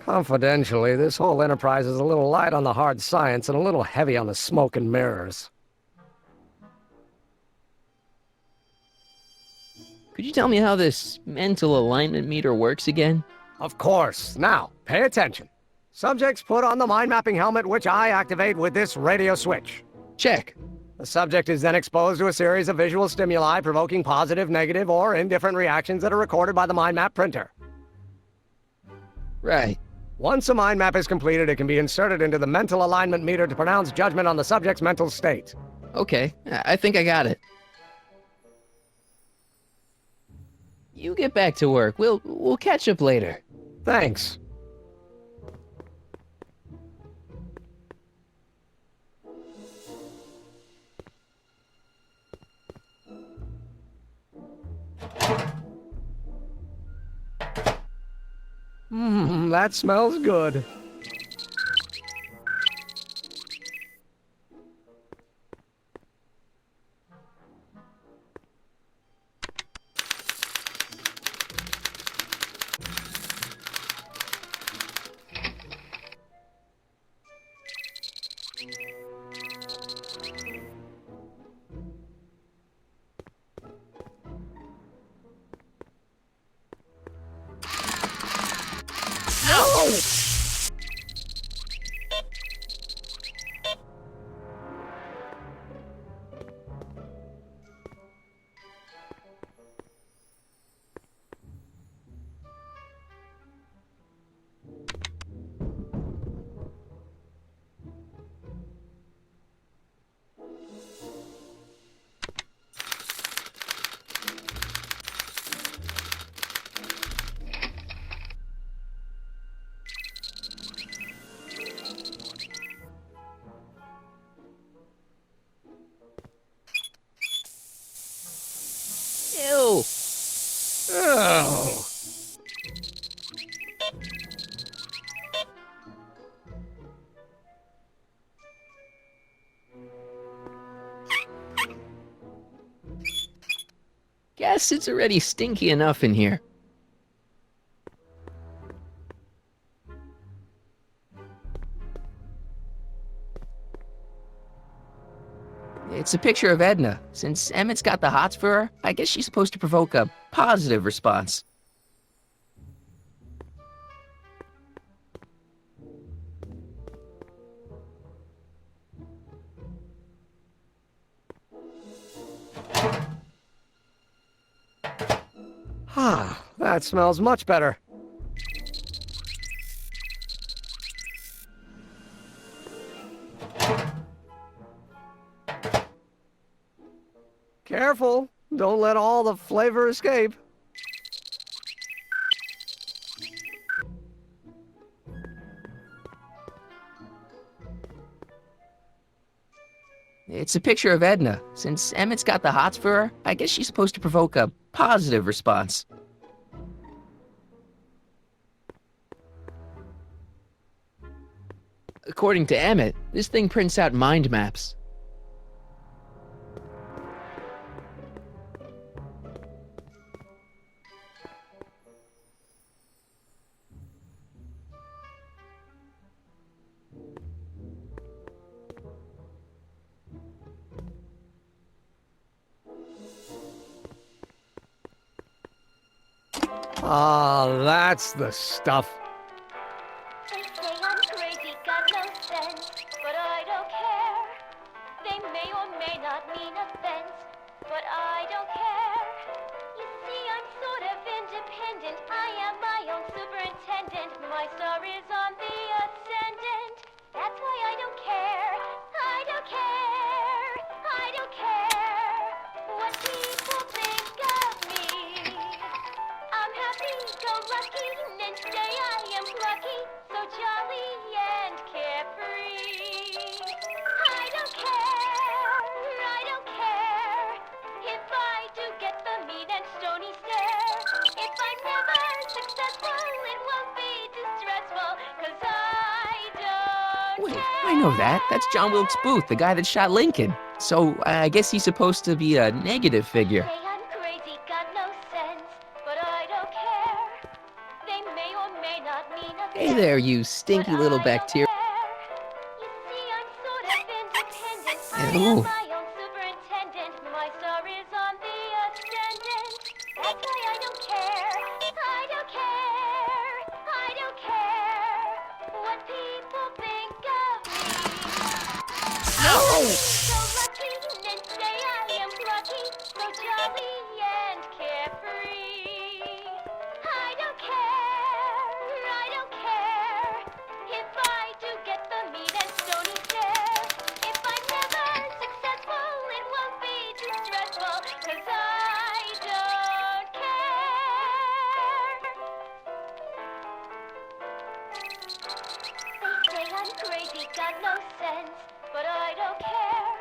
Speaker 12: Confidentially, this whole enterprise is a little light on the hard science and a little heavy on the smoke and mirrors.
Speaker 1: Could you tell me how this mental alignment meter works again?
Speaker 12: Of course. Now, pay attention. Subjects put on the mind mapping helmet, which I activate with this radio switch.
Speaker 1: Check.
Speaker 12: The subject is then exposed to a series of visual stimuli provoking positive, negative, or indifferent reactions that are recorded by the mind map printer.
Speaker 1: Right.
Speaker 12: Once a mind map is completed, it can be inserted into the mental alignment meter to pronounce judgment on the subject's mental state.
Speaker 1: Okay, I think I got it. You get back to work. We'll catch up later.
Speaker 12: Thanks. That smells good.
Speaker 1: Plus, it's already stinky enough in here. It's a picture of Edna. Since Emmett's got the hots for her, I guess she's supposed to provoke a positive response.
Speaker 12: Ah, that smells much better. Careful, don't let all the flavor escape.
Speaker 1: It's a picture of Edna. Since Emmett's got the hots for her, I guess she's supposed to provoke a positive response. According to Emmett, this thing prints out mind maps.
Speaker 12: Ah, that's the stuff.
Speaker 15: They say I'm crazy, got no sense, but I don't care. They may or may not mean offense, but I don't care. You see, I'm sort of independent. I am my own superintendent. My star is on the ascendant. That's why I don't care. I don't care. I don't care what people think of me. I'm happy-go-lucky, and say I am plucky, so jolly and carefree. I don't care, I don't care, if I do get the mean and stony stare. If I'm never successful, it won't be distressful, 'cause I don't
Speaker 1: Wait,
Speaker 15: care.
Speaker 1: I know that. That's John Wilkes Booth, the guy that shot Lincoln. So I guess he's supposed to be a negative figure.
Speaker 15: Say I'm crazy, got no sense, but I don't care. They may or may not mean offense.
Speaker 1: Hey there, you stinky little bacteria.
Speaker 15: You see, I'm sort of independent. I
Speaker 1: Ooh.
Speaker 15: am my own superintendent. My star is on the ascendant. That's why I don't care. I don't care. I don't care what people think of me. So lucky, and say I am lucky, so jolly and carefree. I don't care. I don't care if I do get the mean and stony stare. If I'm never successful, it won't be distressful, 'cause I don't care. They say I'm crazy, got no sense, but I don't care.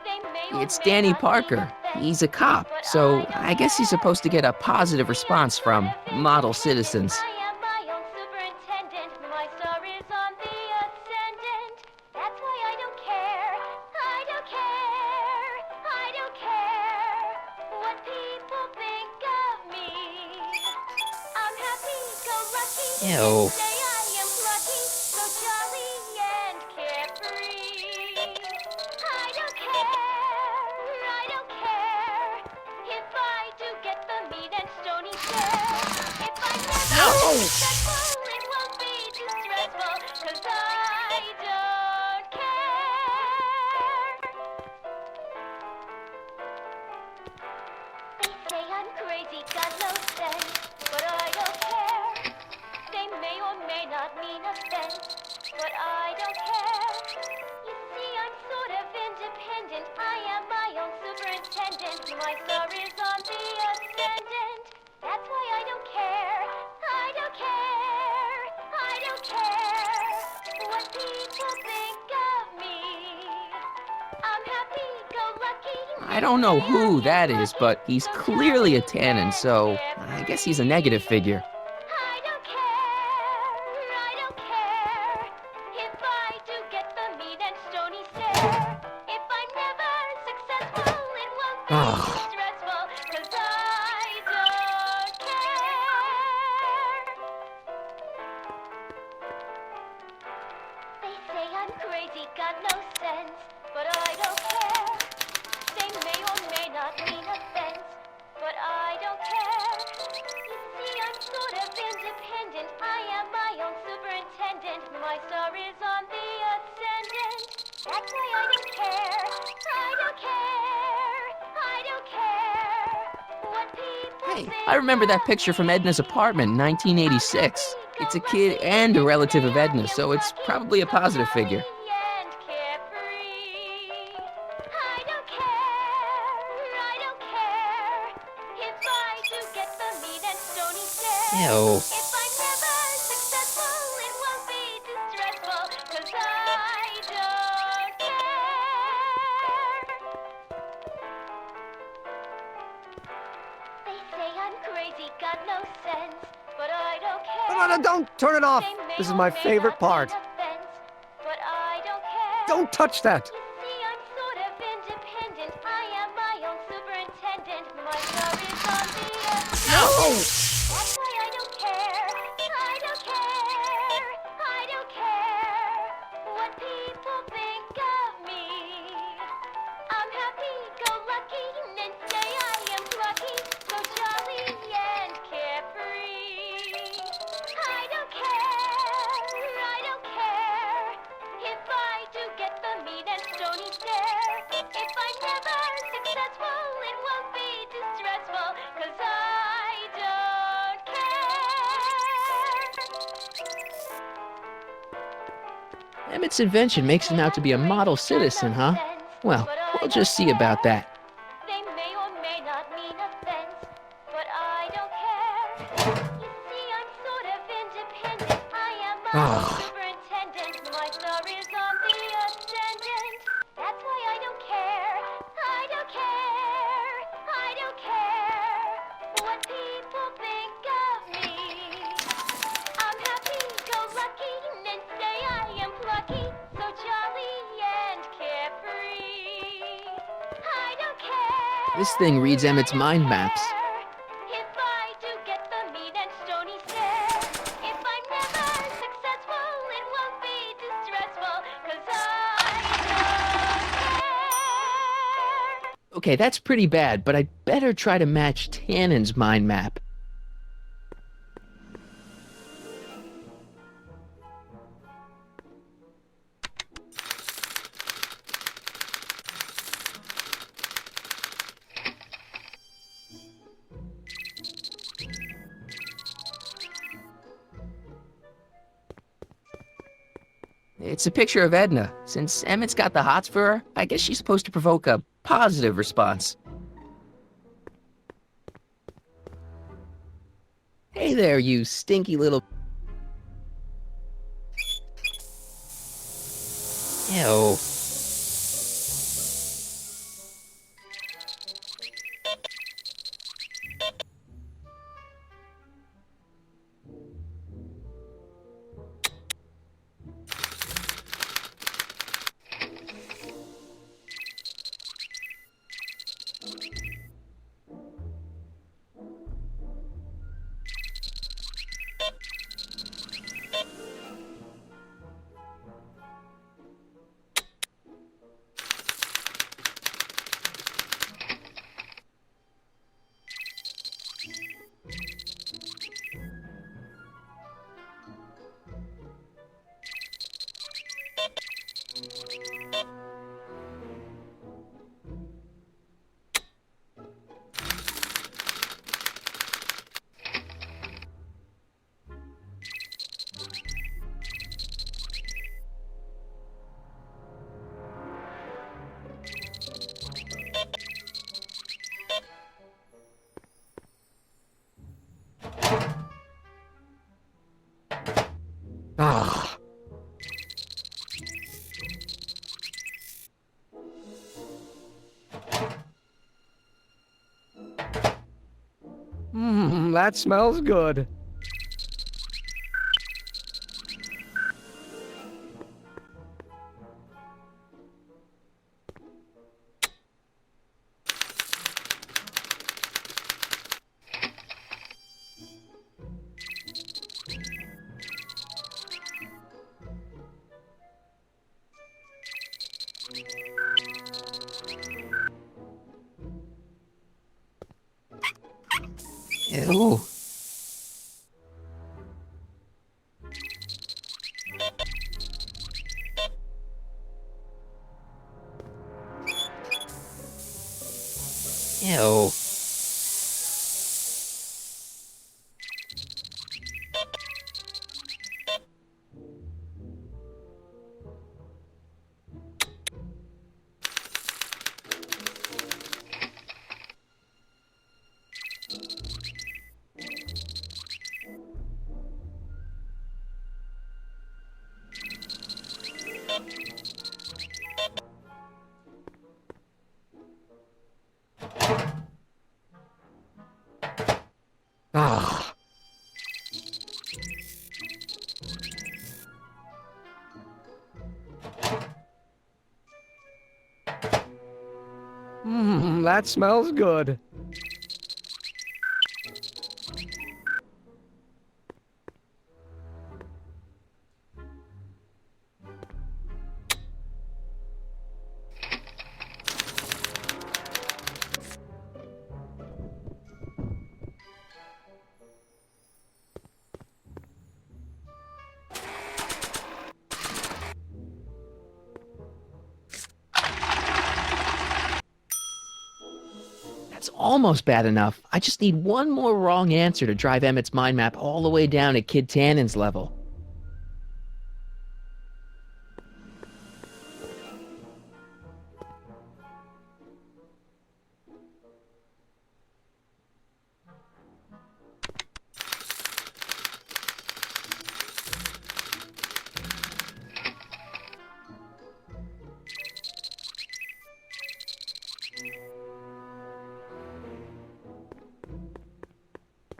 Speaker 15: They may or
Speaker 1: It's
Speaker 15: may
Speaker 1: Danny
Speaker 15: not mean
Speaker 1: Parker.
Speaker 15: offense,
Speaker 1: He's a cop, so I guess he's supposed to get a positive response from model citizens.
Speaker 15: I am my own superintendent. My star is on the ascendant. That's why I don't care. I don't care. I don't care what people think of me. I'm happy-go-lucky.
Speaker 1: Ew.
Speaker 15: Say I am lucky, so jolly and carefree. I don't care. I don't care if I do get the mean and stony stare. If I'm never successful, it won't be distressful, 'cause I don't care. They say I'm crazy, got no sense, but I don't care. They may or may not mean offense, but I don't care. You see, I'm sort of independent. I am my own superintendent. My star is on the ascendant. That's why I don't care. I don't care. I don't care what people think of me. I'm happy-go-lucky.
Speaker 1: I don't know who that is, but he's clearly a Tannen, so I guess he's a negative figure.
Speaker 15: I don't care. I don't care if I do get the mean and stony stare. If I'm never successful, it won't be
Speaker 12: Ugh.
Speaker 15: stressful, 'cause I I'm crazy, got no sense, but I don't care. They may or may not mean offense, but I don't care. You see, I'm sort of independent. I am my own superintendent. My star is on the ascendant. That's why I don't care. I don't care. I don't care what people
Speaker 1: Hey, I remember that picture from Edna's apartment in 1986. It's a kid and a relative of Edna, so it's probably a positive figure.
Speaker 15: and carefree. I don't care. I don't care if I do get the meat and stony stare.
Speaker 1: Ew.
Speaker 15: If I'm never successful, it won't be too stressful, 'cause I don't care. They say I'm crazy, got no sense, but I don't care.
Speaker 12: No, don't turn it off.
Speaker 15: They may
Speaker 12: This is
Speaker 15: or
Speaker 12: my
Speaker 15: may
Speaker 12: favorite
Speaker 15: not mean
Speaker 12: part.
Speaker 15: offense, but I don't care.
Speaker 12: Don't touch that.
Speaker 15: See, I'm sort of independent. I am my own superintendent. My star is on the ascendant.
Speaker 12: No!
Speaker 15: That's why I don't care. I don't care. I don't care what people think of me. I'm happy-go-lucky and say I am plucky, so jolly and carefree. I don't care. I don't care if I do get the meat and stony stare. If I'm never successful, it won't be too stressful, 'cause I don't care.
Speaker 1: Emmett's invention makes him out to be a model citizen, huh? Well, we'll just see about that.
Speaker 15: They may or may not mean offense, but I don't care. You see, I'm sort of independent. I am my own superintendent. My star is on the ascendant. That's why I don't care. I don't care. I don't care what people think of me. I'm happy-go-lucky and say I am plucky, so jolly and carefree. I don't care.
Speaker 1: This thing reads Emmett's mind maps.
Speaker 15: If I do get the meat and stony stare. If I'm never successful, it won't be too stressful, 'cause I don't care.
Speaker 1: Okay, that's pretty bad, but I'd better try to match Tannen's mind map. It's a picture of Edna. Since Emmett's got the hots for her, I guess she's supposed to provoke a positive response. Hey there, you stinky little... Ew.
Speaker 12: Ah. That smells good.
Speaker 1: Ew. Ew.
Speaker 12: Ah. That smells good.
Speaker 1: That's almost bad enough. I just need one more wrong answer to drive Emmett's mind map all the way down to Kid Tannen's level.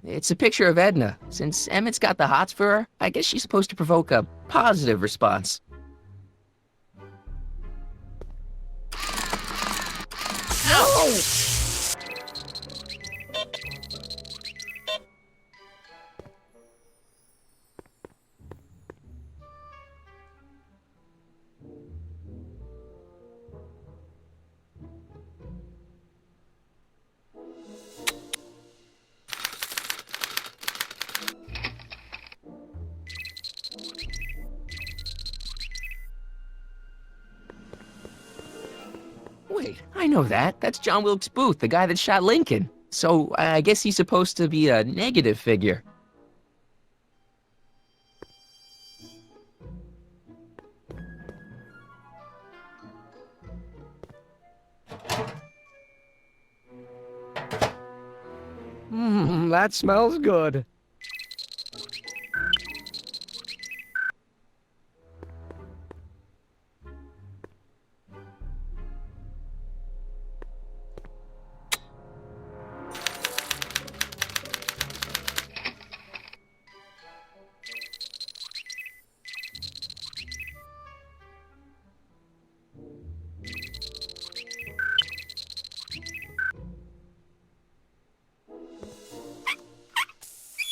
Speaker 1: It's a picture of Edna. Since Emmett's got the hots for her, I guess she's supposed to provoke a positive response. Ow! Wait, I know that. That's John Wilkes Booth, the guy that shot Lincoln. So I guess he's supposed to be a negative figure.
Speaker 12: That smells good.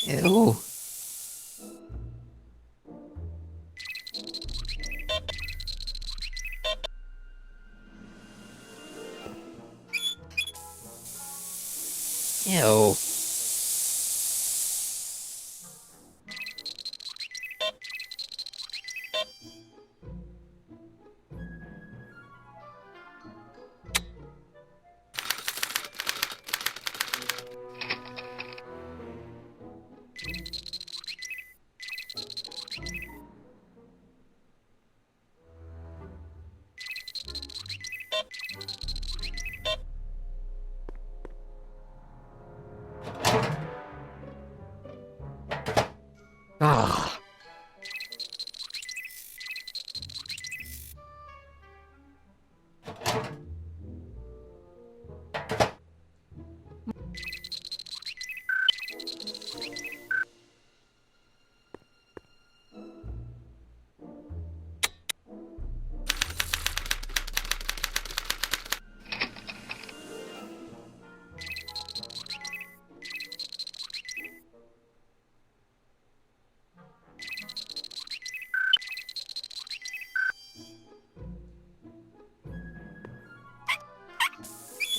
Speaker 1: Ew. Ew.
Speaker 12: Ah.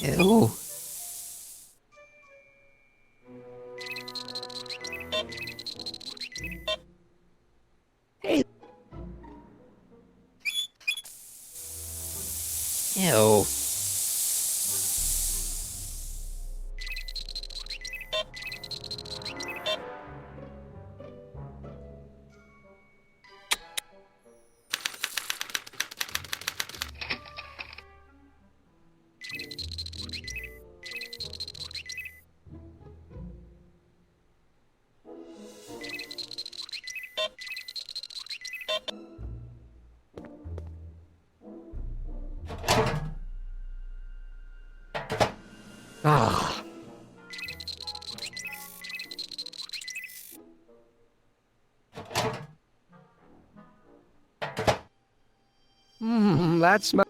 Speaker 1: Ew. Hey. Ew.
Speaker 12: Ah. That smells.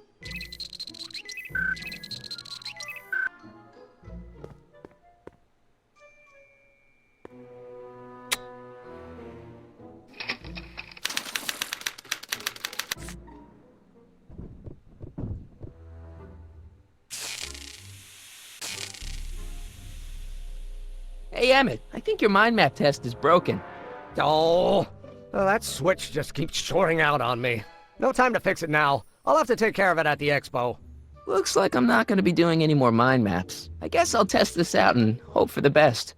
Speaker 1: Hey, Emmett, I think your mind map test is broken.
Speaker 12: Oh, that switch just keeps shorting out on me. No time to fix it now. I'll have to take care of it at the expo.
Speaker 1: Looks like I'm not going to be doing any more mind maps. I guess I'll test this out and hope for the best.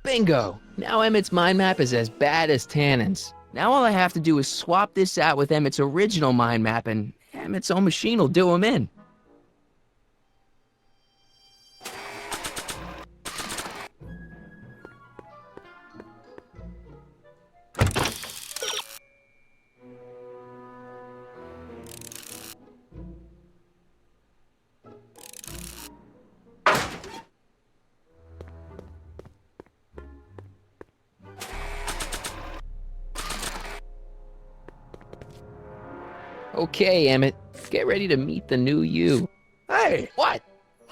Speaker 1: Bingo! Now Emmett's mind map is as bad as Tannen's. Now all I have to do is swap this out with Emmett's original mind map and Emmett's own machine will do him in. Okay, Emmett, get ready to meet the new you.
Speaker 12: Hey!
Speaker 1: What?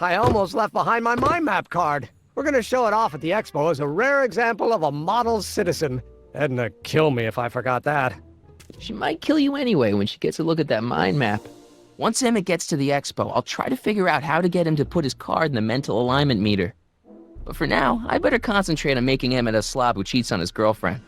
Speaker 12: I almost left behind my mind map card. We're gonna show it off at the expo as a rare example of a model citizen. Edna kill me if I forgot that.
Speaker 1: She might kill you anyway when she gets a look at that mind map. Once Emmett gets to the expo, I'll try to figure out how to get him to put his card in the mental alignment meter. But for now, I better concentrate on making Emmett a slob who cheats on his girlfriend.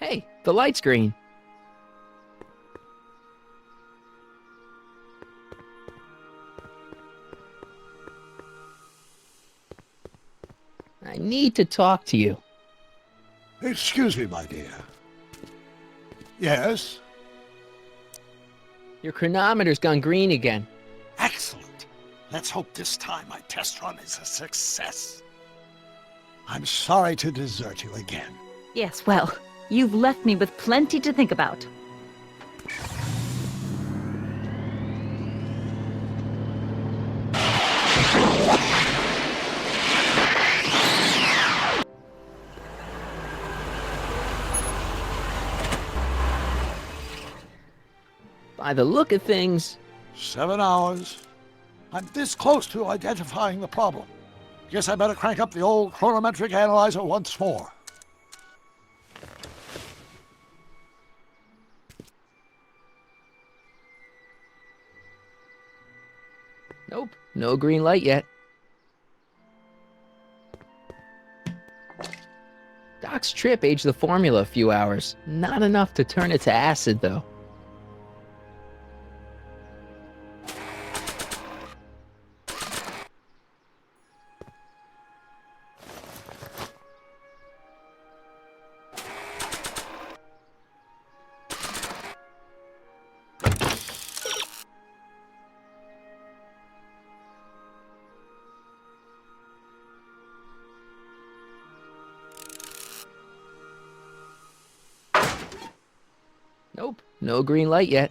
Speaker 1: Hey, the light's green. I need to talk to you.
Speaker 10: Excuse me, my dear. Yes?
Speaker 1: Your chronometer's gone green again.
Speaker 10: Excellent. Let's hope this time my test run is a success. I'm sorry to desert you again.
Speaker 13: Yes, well, you've left me with plenty to think about.
Speaker 1: By the look of things...
Speaker 10: 7 hours. I'm this close to identifying the problem. Guess I better crank up the old chronometric analyzer once more.
Speaker 1: Nope, no green light yet. Doc's trip aged the formula a few hours. Not enough to turn it to acid, though. no green light yet.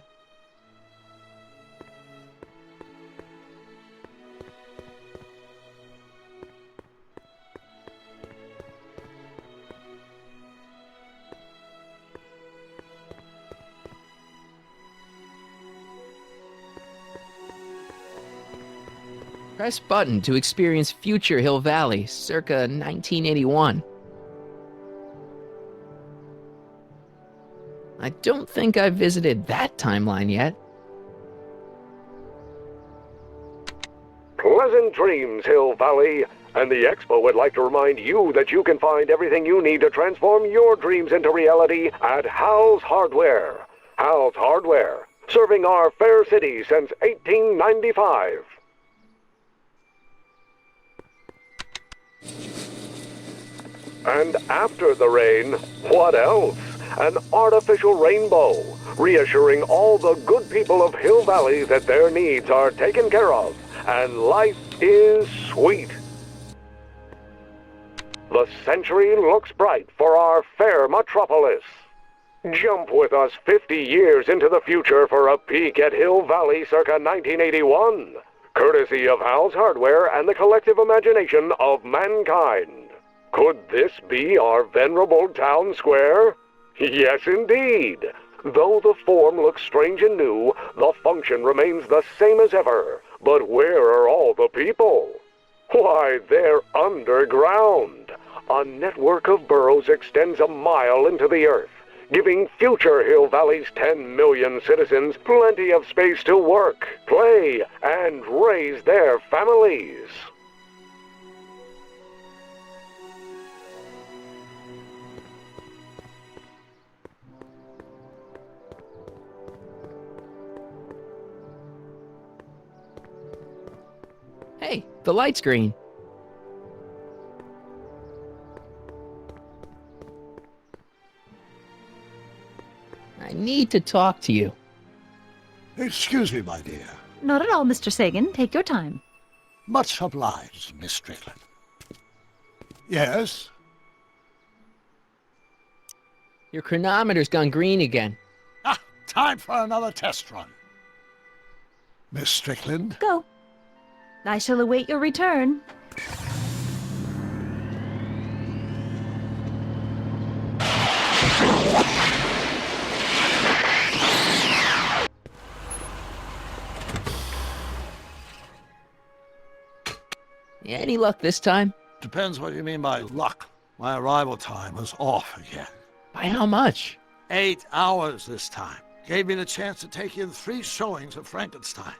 Speaker 1: Press button to experience future Hill Valley, circa 1981. I don't think I've visited that timeline yet.
Speaker 17: Pleasant dreams, Hill Valley. And the Expo would like to remind you that you can find everything you need to transform your dreams into reality at Hal's Hardware. Hal's Hardware, serving our fair city since 1895. And after the rain, what else? An artificial rainbow, reassuring all the good people of Hill Valley that their needs are taken care of, and life is sweet. The century looks bright for our fair metropolis. Jump with us 50 years into the future for a peek at Hill Valley circa 1981, courtesy of Hal's Hardware and the collective imagination of mankind. Could this be our venerable town square? Yes, indeed. Though the form looks strange and new, the function remains the same as ever. But where are all the people? Why, they're underground. A network of burrows extends a mile into the earth, giving future Hill Valley's 10 million citizens plenty of space to work, play, and raise their families.
Speaker 1: Hey, the light's green. I need to talk to you.
Speaker 10: Excuse me, my dear.
Speaker 13: Not at all, Mr. Sagan. Take your time.
Speaker 10: Much obliged, Miss Strickland. Yes?
Speaker 1: Your chronometer's gone green again.
Speaker 10: Ah, time for another test run. Miss Strickland?
Speaker 13: Go. I shall await your return.
Speaker 1: Any luck this time?
Speaker 10: Depends what you mean by luck. My arrival time was off again.
Speaker 1: By how much?
Speaker 10: 8 hours this time. Gave me the chance to take in 3 showings of Frankenstein.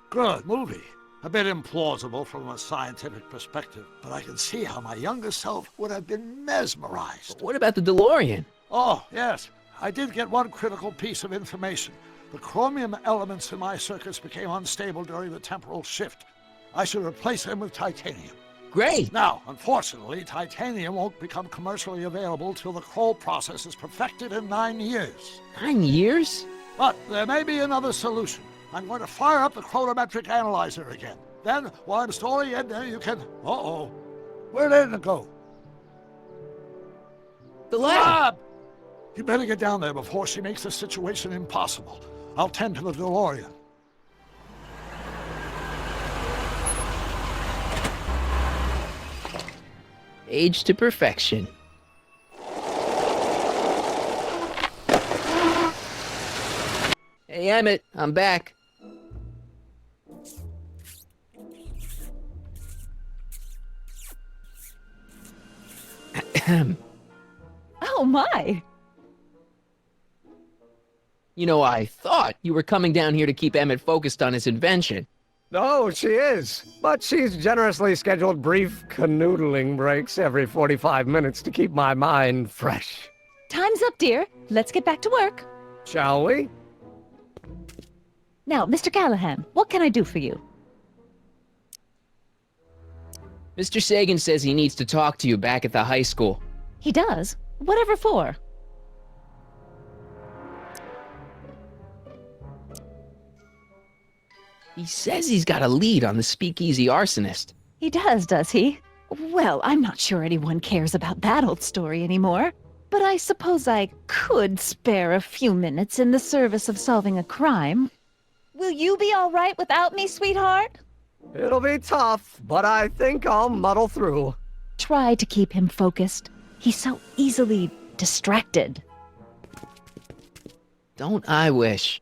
Speaker 10: Good movie. A bit implausible from a scientific perspective, but I can see how my younger self would have been mesmerized.
Speaker 1: What about the DeLorean?
Speaker 10: Oh, yes. I did get one critical piece of information. The chromium elements in my circuits became unstable during the temporal shift. I should replace them with titanium.
Speaker 1: Great!
Speaker 10: Now, unfortunately, titanium won't become commercially available till the Kroll process is perfected in 9 years.
Speaker 1: 9 years?
Speaker 10: But there may be another solution. I'm going to fire up the chronometric analyzer again. Then, while I'm storing in there, you can... Uh-oh. Where did it go?
Speaker 1: The lab!
Speaker 10: You better get down there before she makes the situation impossible. I'll tend to the DeLorean.
Speaker 1: Age to perfection. Hey, Emmett, I'm back.
Speaker 13: Oh, my.
Speaker 1: You know, I thought you were coming down here to keep Emmett focused on his invention.
Speaker 12: No, she is. But she's generously scheduled brief canoodling breaks every 45 minutes to keep my mind fresh.
Speaker 13: Time's up, dear. Let's get back to work.
Speaker 12: Shall we?
Speaker 13: Now, Mr. Callahan, what can I do for you?
Speaker 1: Mr. Sagan says he needs to talk to you back at the high school.
Speaker 13: He does? Whatever for?
Speaker 1: He says he's got a lead on the speakeasy arsonist.
Speaker 13: He does he? Well, I'm not sure anyone cares about that old story anymore. but I suppose I could spare a few minutes in the service of solving a crime. Will you be all right without me, sweetheart?
Speaker 12: It'll be tough, but I think I'll muddle through.
Speaker 13: Try to keep him focused. He's so easily distracted.
Speaker 1: Don't I wish?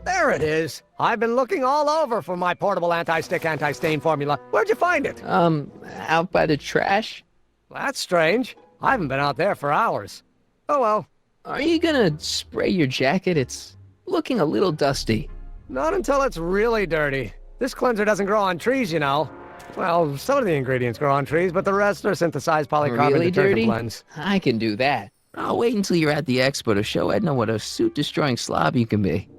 Speaker 12: There it is. I've been looking all over for my portable anti-stick, anti-stain formula. Where'd you find it?
Speaker 1: Out by the trash?
Speaker 12: That's strange. I haven't been out there for hours. Oh well.
Speaker 1: Are you gonna spray your jacket? It's looking a little dusty.
Speaker 12: Not until it's really dirty. This cleanser doesn't grow on trees, you know. Well, some of the ingredients grow on trees, but the rest are synthesized polycarbonate
Speaker 1: Really
Speaker 12: detergent
Speaker 1: dirty?
Speaker 12: blends.
Speaker 1: I can do that. I'll wait until you're at the expo to show Edna what a suit-destroying slob you can be.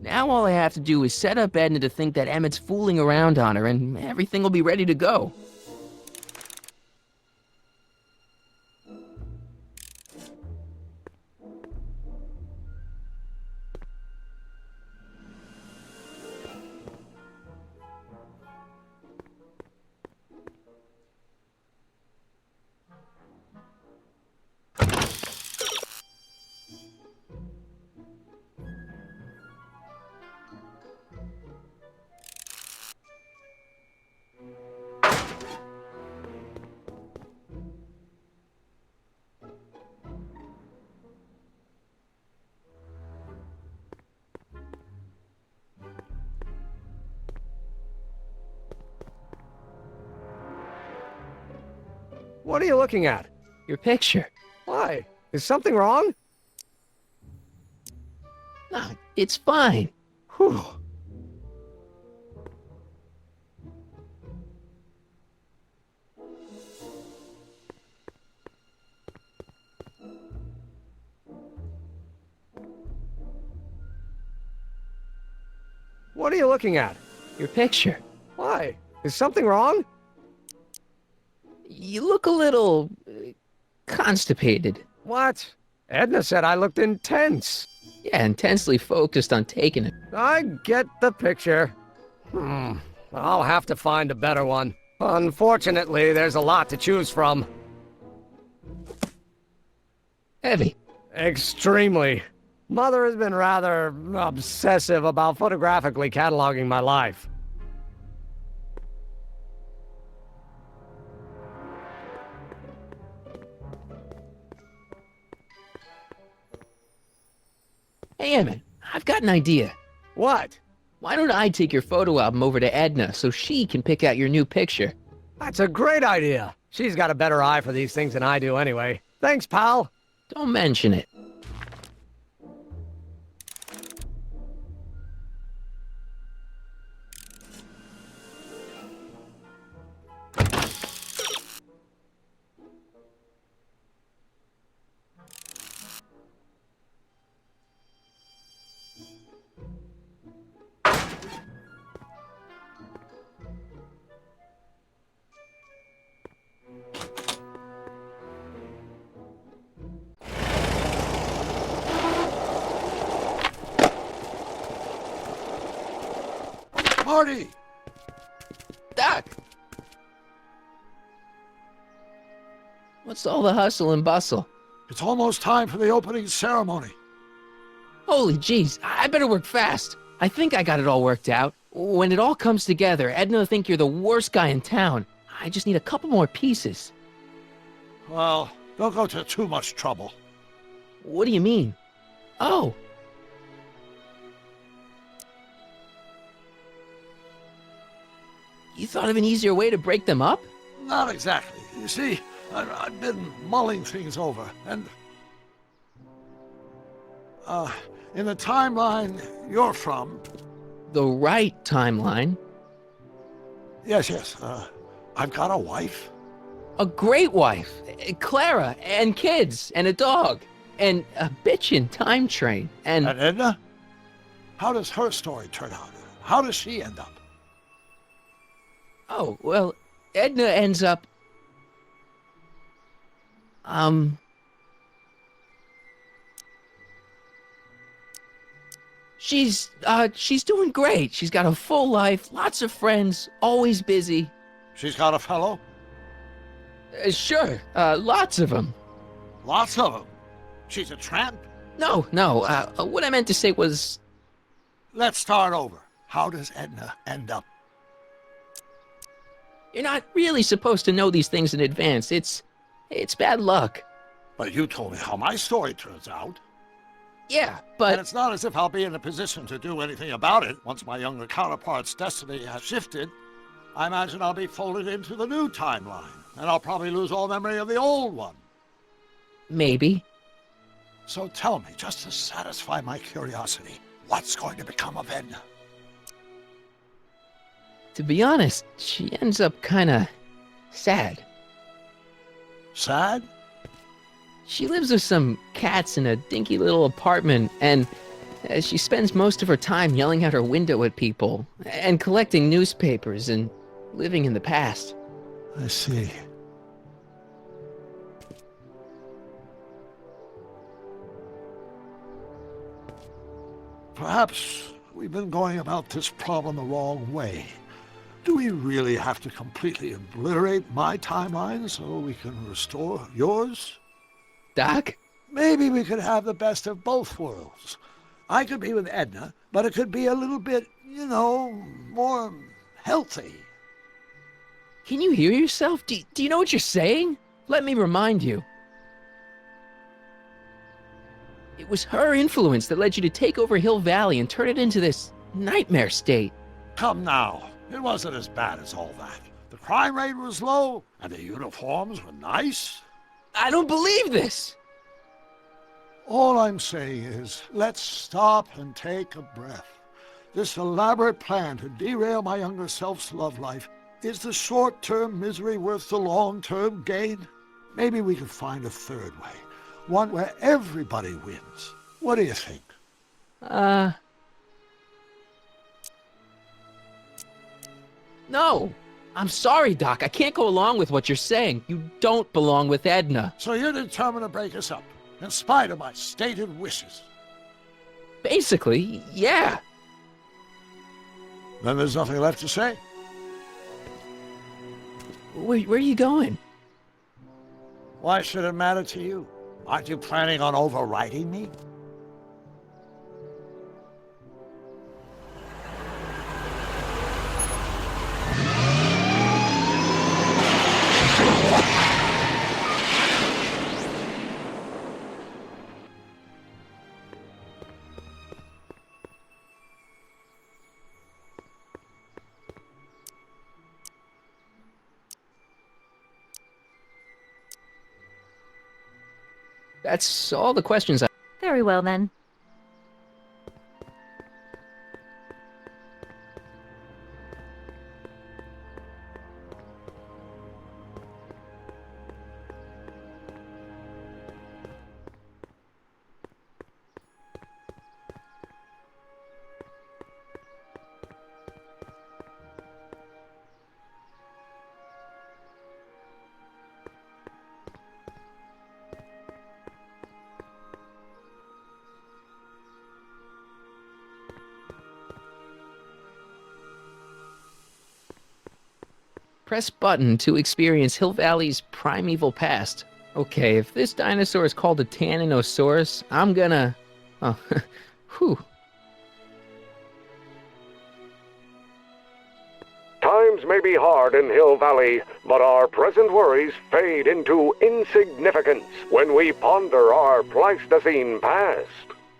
Speaker 1: Now all I have to do is set up Edna to think that Emmett's fooling around on her, and everything will be ready to go.
Speaker 12: What are you looking at?
Speaker 1: Your picture.
Speaker 12: Why? Is something wrong?
Speaker 1: No, it's fine.
Speaker 12: Whew. What are you looking at?
Speaker 1: Your picture.
Speaker 12: Why? Is something wrong?
Speaker 1: You look a little constipated.
Speaker 12: What? Edna said I looked intense.
Speaker 1: Yeah, intensely focused on taking it.
Speaker 12: I get the picture. I'll have to find a better one. Unfortunately, there's a lot to choose from.
Speaker 1: Heavy.
Speaker 12: Extremely. Mother has been rather obsessive about photographically cataloging my life.
Speaker 1: Hey, Emmett, I've got an idea.
Speaker 12: What?
Speaker 1: Why don't I take your photo album over to Edna so she can pick out your new picture?
Speaker 12: That's a great idea. She's got a better eye for these things than I do anyway. Thanks, pal.
Speaker 1: Don't mention it.
Speaker 10: Marty!
Speaker 1: Doc! What's all the hustle and bustle?
Speaker 10: It's almost time for the opening ceremony.
Speaker 1: Holy jeez, I better work fast. I think I got it all worked out. When it all comes together, Edna will think you're the worst guy in town. I just need a couple more pieces.
Speaker 10: Well, don't go to too much trouble.
Speaker 1: What do you mean? Oh. You thought of an easier way to break them up?
Speaker 10: Not exactly. You see, I've been mulling things over, and... in the timeline you're from...
Speaker 1: The right timeline?
Speaker 10: Yes, I've got a wife.
Speaker 1: A great wife. Clara, and kids, and a dog. And a bitchin' time train, and...
Speaker 10: And Edna? How does her story turn out? How does she end up?
Speaker 1: Oh, well, Edna ends up... She's doing great. She's got a full life, lots of friends, always busy.
Speaker 10: She's got a fellow?
Speaker 1: Sure, lots of them.
Speaker 10: Lots of them? She's a tramp?
Speaker 1: No, what I meant to say was...
Speaker 10: Let's start over. How does Edna end up?
Speaker 1: You're not really supposed to know these things in advance. It's bad luck.
Speaker 10: But you told me how my story turns out.
Speaker 1: Yeah, but...
Speaker 10: And it's not as if I'll be in a position to do anything about it once my younger counterpart's destiny has shifted. I imagine I'll be folded into the new timeline, and I'll probably lose all memory of the old one.
Speaker 1: Maybe.
Speaker 10: So tell me, just to satisfy my curiosity, what's going to become of Edna?
Speaker 1: To be honest, she ends up kinda sad.
Speaker 10: Sad?
Speaker 1: She lives with some cats in a dinky little apartment, and she spends most of her time yelling out her window at people, and collecting newspapers, and living in the past.
Speaker 10: I see. Perhaps we've been going about this problem the wrong way. Do we really have to completely obliterate my timeline so we can restore yours?
Speaker 1: Doc?
Speaker 10: Maybe we could have the best of both worlds. I could be with Edna, but it could be a little bit, more healthy.
Speaker 1: Can you hear yourself? Do you know what you're saying? Let me remind you. It was her influence that led you to take over Hill Valley and turn it into this nightmare state.
Speaker 10: Come now. It wasn't as bad as all that. The crime rate was low, and the uniforms were nice.
Speaker 1: I don't believe this!
Speaker 10: All I'm saying is, let's stop and take a breath. This elaborate plan to derail my younger self's love life, is the short-term misery worth the long-term gain? Maybe we could find a third way. One where everybody wins. What do you think?
Speaker 1: No. I'm sorry, Doc. I can't go along with what you're saying. You don't belong with Edna.
Speaker 10: So you're determined to break us up, in spite of my stated wishes?
Speaker 1: Basically, yeah.
Speaker 10: Then there's nothing left to say.
Speaker 1: Where are you going?
Speaker 10: Why should it matter to you? Aren't you planning on overriding me?
Speaker 1: That's all the questions I...
Speaker 13: Very well, then.
Speaker 1: Press button to experience Hill Valley's primeval past. Okay, if this dinosaur is called a Tanninosaurus, I'm gonna... Oh, whew.
Speaker 17: Times may be hard in Hill Valley, but our present worries fade into insignificance when we ponder our Pleistocene past.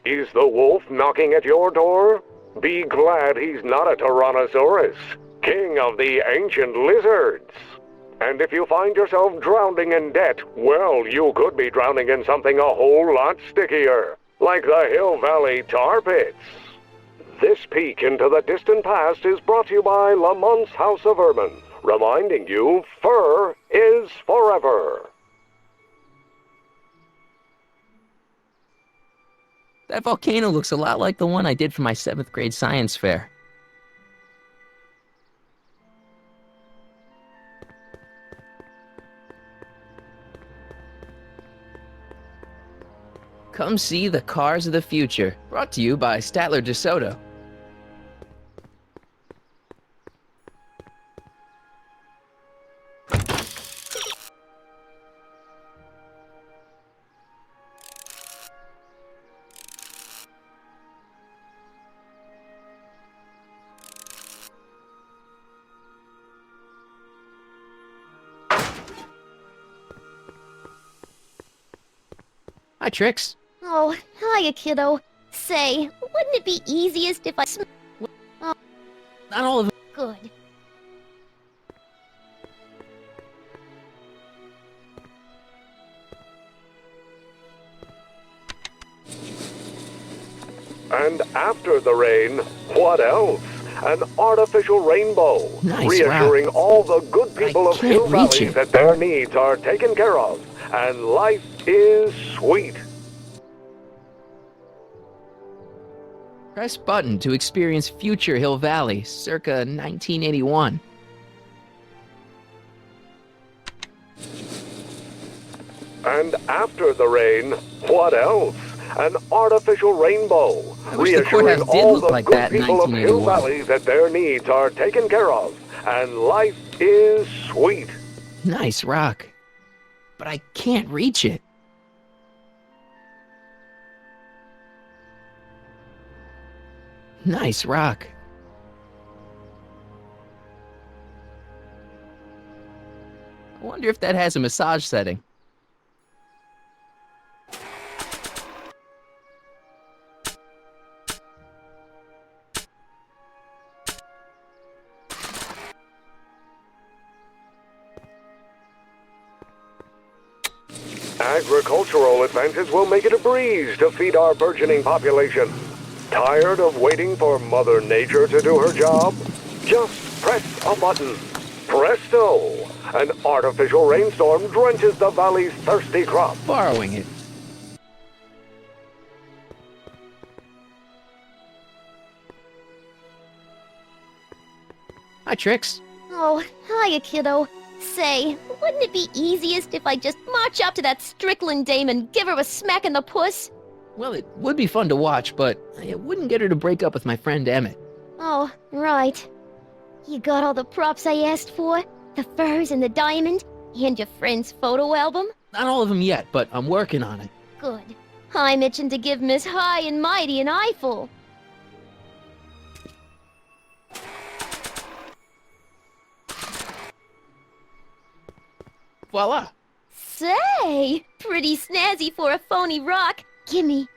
Speaker 17: Is the wolf knocking at your door? Be glad he's not a Tyrannosaurus, king of the ancient lizards. And if you find yourself drowning in debt, well, you could be drowning in something a whole lot stickier, like the Hill Valley tar pits. This peek into the distant past is brought to you by Lamont's House of Urban, reminding you fur is forever.
Speaker 1: That volcano looks a lot like the one I did for my 7th grade science fair. Come see the cars of the future. Brought to you by Statler DeSoto. Hi, Trix.
Speaker 15: Oh, hiya, kiddo. Say, wouldn't it be easiest if I Oh,
Speaker 1: Not all of them.
Speaker 15: good.
Speaker 17: And after the rain, what else? An artificial rainbow,
Speaker 1: Nice,
Speaker 17: reassuring
Speaker 1: wow.
Speaker 17: all the good people of
Speaker 1: can't
Speaker 17: Hill
Speaker 1: reach
Speaker 17: Valley
Speaker 1: it.
Speaker 17: that their needs are taken care of, and life is sweet.
Speaker 1: Press button to experience future Hill Valley, circa 1981.
Speaker 17: And after the rain, what else? An artificial rainbow,
Speaker 1: I wish the
Speaker 17: reassuring
Speaker 1: courthouse did
Speaker 17: all
Speaker 1: look
Speaker 17: the
Speaker 1: like
Speaker 17: good
Speaker 1: that in
Speaker 17: people of Hill
Speaker 1: 1981.
Speaker 17: Valley that their needs are taken care of, and life is sweet.
Speaker 1: Nice rock. But I can't reach it. Nice rock. I wonder if that has a massage setting.
Speaker 17: Agricultural advances will make it a breeze to feed our burgeoning population. Tired of waiting for Mother Nature to do her job? Just press a button. Presto! An artificial rainstorm drenches the valley's thirsty crop.
Speaker 1: Borrowing it. Hi, Trix.
Speaker 15: Oh, hiya, kiddo. Say, wouldn't it be easiest if I just march up to that Strickland dame and give her a smack in the puss?
Speaker 1: Well, it would be fun to watch, but it wouldn't get her to break up with my friend Emmett.
Speaker 15: Oh, right. You got all the props I asked for? The furs and the diamond? And your friend's photo album?
Speaker 1: Not all of them yet, but I'm working on it.
Speaker 15: Good. I'm itching to give Miss High and Mighty an eyeful.
Speaker 1: Voila!
Speaker 15: Say, pretty snazzy for a phony rock. Gimme.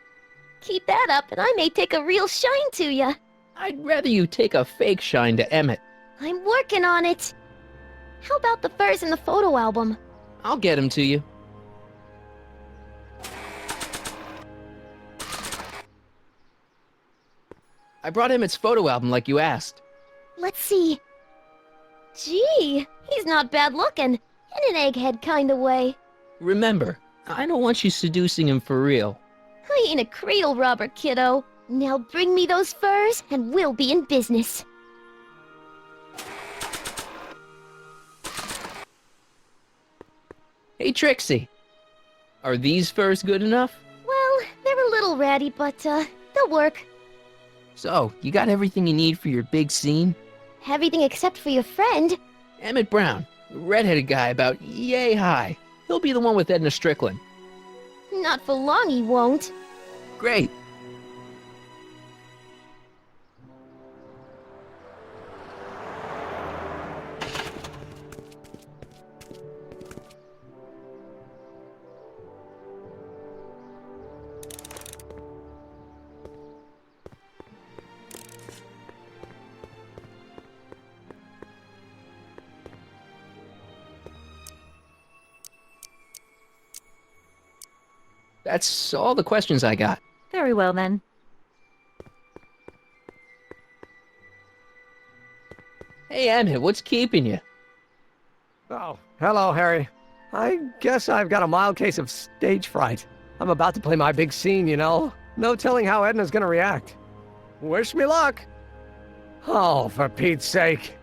Speaker 15: Keep that up and I may take a real shine to ya.
Speaker 1: I'd rather you take a fake shine to Emmett.
Speaker 15: I'm working on it. How about the furs in the photo album?
Speaker 1: I'll get him to you. I brought Emmett's photo album like you asked.
Speaker 15: Let's see. Gee, he's not bad looking. In an egghead kind of way.
Speaker 1: Remember, I don't want you seducing him for real.
Speaker 15: I ain't a cradle robber, kiddo. Now bring me those furs and we'll be in business.
Speaker 1: Hey, Trixie. Are these furs good enough?
Speaker 15: Well, they're a little ratty, but, they'll work.
Speaker 1: So, you got everything you need for your big scene?
Speaker 15: Everything except for your friend.
Speaker 1: Emmett Brown, the redheaded guy about yay high. He'll be the one with Edna Strickland.
Speaker 15: Not for long he won't.
Speaker 1: Great. That's all the questions I got.
Speaker 13: Very well, then.
Speaker 1: Hey, Emmett, what's keeping you?
Speaker 12: Oh, hello, Harry. I guess I've got a mild case of stage fright. I'm about to play my big scene, you know. No telling how Edna's gonna react. Wish me luck. Oh, for Pete's sake.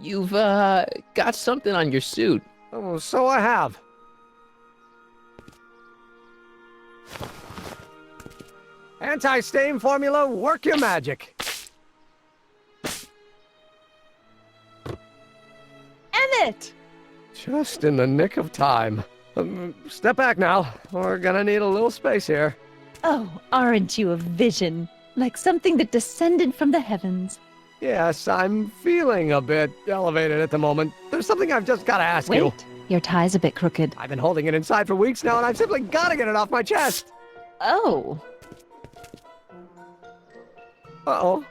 Speaker 1: You've, got something on your suit.
Speaker 12: Oh, so I have. Anti-stain formula, work your magic.
Speaker 13: Emmett!
Speaker 12: Just in the nick of time. Step back now. We're gonna need a little space here.
Speaker 13: Oh, aren't you a vision? Like something that descended from the heavens.
Speaker 12: Yes, I'm feeling a bit elevated at the moment. There's something I've just gotta ask you.
Speaker 13: Wait, your tie's a bit crooked.
Speaker 12: I've been holding it inside for weeks now, and I've simply gotta get it off my chest.
Speaker 13: Oh.
Speaker 12: Uh-oh.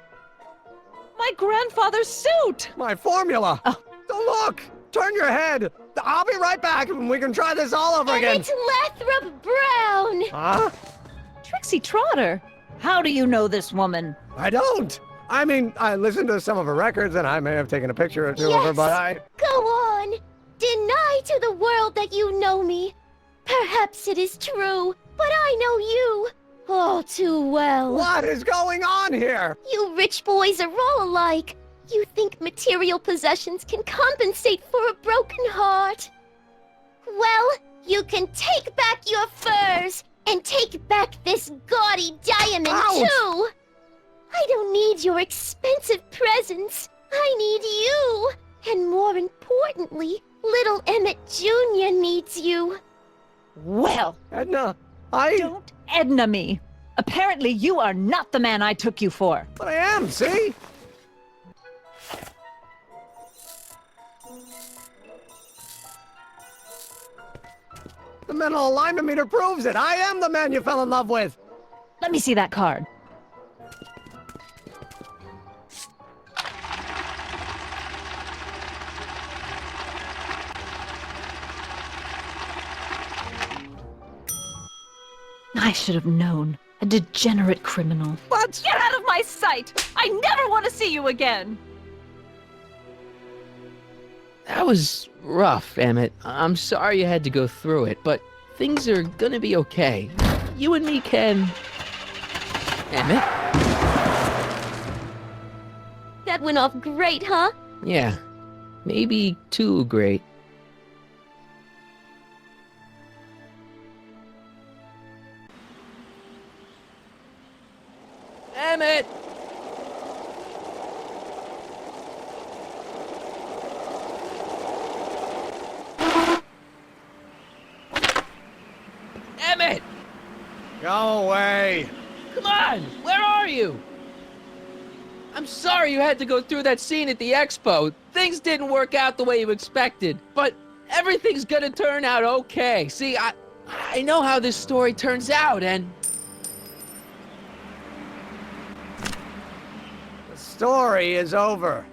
Speaker 13: My grandfather's suit!
Speaker 12: My formula!
Speaker 13: Oh.
Speaker 12: Don't look! Turn your head! I'll be right back, and we can try this all over again.
Speaker 15: Emmett Lathrop Brown!
Speaker 12: Huh?
Speaker 13: Trixie Trotter! How do you know this woman?
Speaker 12: I don't! I mean, I listened to some of her records, and I may have taken a picture or two of her, but I...
Speaker 15: Go on! Deny to the world that you know me. Perhaps it is true, but I know you all too well.
Speaker 12: What is going on here?
Speaker 15: You rich boys are all alike. You think material possessions can compensate for a broken heart. Well, you can take back your furs and take back this gaudy diamond, too. I don't need your expensive presents. I need you. And more importantly, little Emmett Jr. needs you.
Speaker 13: Well,
Speaker 12: Edna,
Speaker 13: Don't Edna me. Apparently you are not the man I took you for.
Speaker 12: But I am, see? The mental alignment meter proves it. I am the man you fell in love with.
Speaker 13: Let me see that card. I should have known. A degenerate criminal.
Speaker 12: What?
Speaker 13: Get out of my sight! I never want to see you again!
Speaker 1: That was rough, Emmett. I'm sorry you had to go through it, but things are gonna be okay. You and me can... Emmett?
Speaker 15: That went off great, huh?
Speaker 1: Yeah. Maybe too great. Emmett! Emmett!
Speaker 12: Go away.
Speaker 1: Come on! Where are you? I'm sorry you had to go through that scene at the expo. Things didn't work out the way you expected, but everything's gonna turn out okay. See, I know how this story turns out, and...
Speaker 12: The story is over.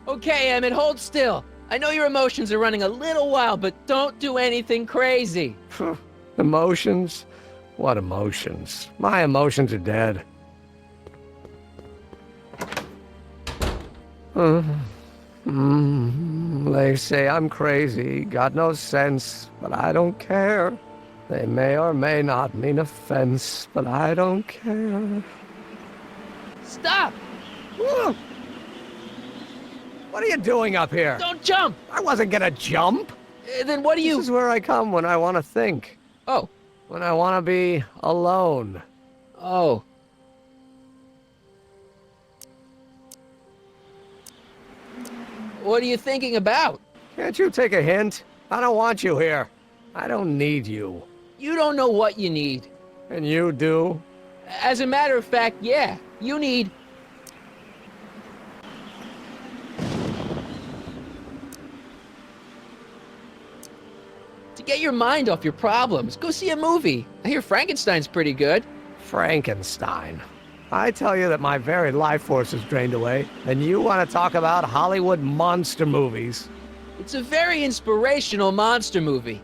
Speaker 1: Okay, Emmett, hold still. I know your emotions are running a little wild, but don't do anything crazy.
Speaker 12: Emotions? What emotions? My emotions are dead. They say I'm crazy, got no sense, but I don't care. They may or may not mean offense, but I don't care.
Speaker 1: Stop!
Speaker 12: What are you doing up here?
Speaker 1: Don't jump!
Speaker 12: I wasn't gonna jump.
Speaker 1: Then what do you...
Speaker 12: This is where I come when I want to think.
Speaker 1: Oh.
Speaker 12: When I want to be alone.
Speaker 1: Oh. What are you thinking about?
Speaker 12: Can't you take a hint? I don't want you here. I don't need you.
Speaker 1: You don't know what you need.
Speaker 12: And you do?
Speaker 1: As a matter of fact, yeah. You need... to get your mind off your problems. Go see a movie. I hear Frankenstein's pretty good.
Speaker 12: Frankenstein. I tell you that my very life force is drained away, and you want to talk about Hollywood monster movies.
Speaker 1: It's a very inspirational monster movie.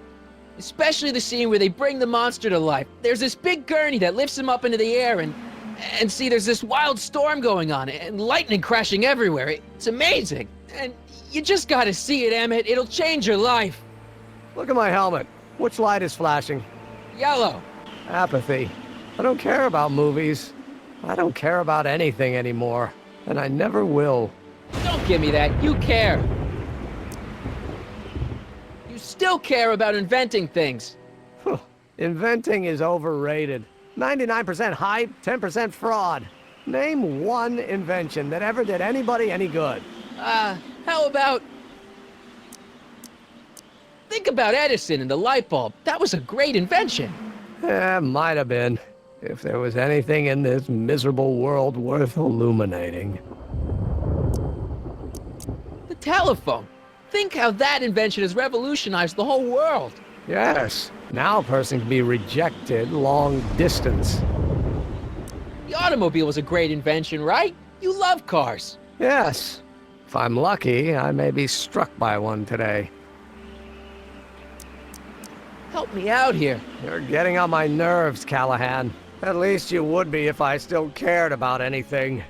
Speaker 1: Especially the scene where they bring the monster to life. There's this big gurney that lifts him up into the air, and see, there's this wild storm going on, and lightning crashing everywhere. It's amazing. And you just gotta see it, Emmett. It'll change your life.
Speaker 12: Look at my helmet. Which light is flashing?
Speaker 1: Yellow.
Speaker 12: Apathy. I don't care about movies. I don't care about anything anymore. and I never will.
Speaker 1: Don't give me that. You care. You still care about inventing things.
Speaker 12: Inventing is overrated. 99% hype, 10% fraud. Name one invention that ever did anybody any good.
Speaker 1: How about... Think about Edison and the light bulb. That was a great invention.
Speaker 12: Might have been. If there was anything in this miserable world worth illuminating.
Speaker 1: The telephone. Think how that invention has revolutionized the whole world.
Speaker 12: Yes. Now a person can be rejected long distance.
Speaker 1: The automobile was a great invention, right? You love cars.
Speaker 12: Yes. If I'm lucky, I may be struck by one today.
Speaker 1: Help me out here.
Speaker 12: You're getting on my nerves, Callahan. At least you would be if I still cared about anything.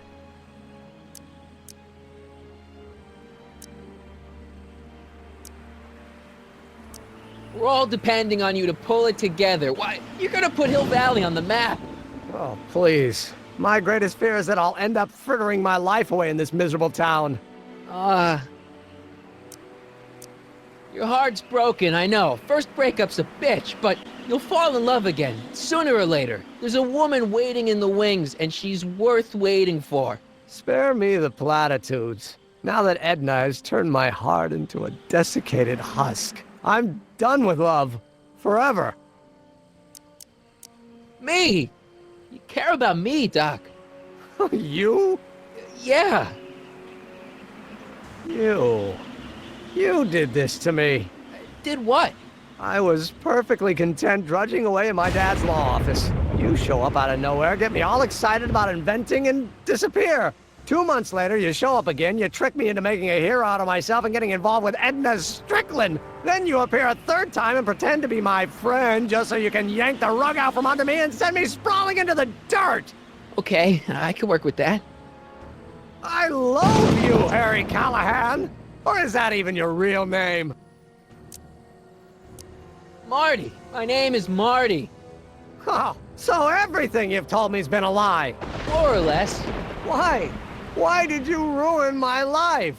Speaker 1: We're all depending on you to pull it together. Why, you're gonna put Hill Valley on the map.
Speaker 12: Oh, please. My greatest fear is that I'll end up frittering my life away in this miserable town.
Speaker 1: Your heart's broken, I know. First breakup's a bitch, but you'll fall in love again, sooner or later. There's a woman waiting in the wings, and she's worth waiting for.
Speaker 12: Spare me the platitudes. Now that Edna has turned my heart into a desiccated husk, I'm done with love. Forever.
Speaker 1: Me! You care about me, Doc.
Speaker 12: You?
Speaker 1: Yeah.
Speaker 12: You did this to me.
Speaker 1: Did what?
Speaker 12: I was perfectly content drudging away in my dad's law office. You show up out of nowhere, get me all excited about inventing, and disappear. 2 months later, you show up again, you trick me into making a hero out of myself and getting involved with Edna Strickland. Then you appear a third time and pretend to be my friend just so you can yank the rug out from under me and send me sprawling into the dirt.
Speaker 1: Okay, I can work with that.
Speaker 12: I loathe you, Harry Callahan. Or is that even your real name?
Speaker 1: Marty. My name is Marty.
Speaker 12: Oh, so everything you've told me's been a lie.
Speaker 1: More or less.
Speaker 12: Why? Why did you ruin my life?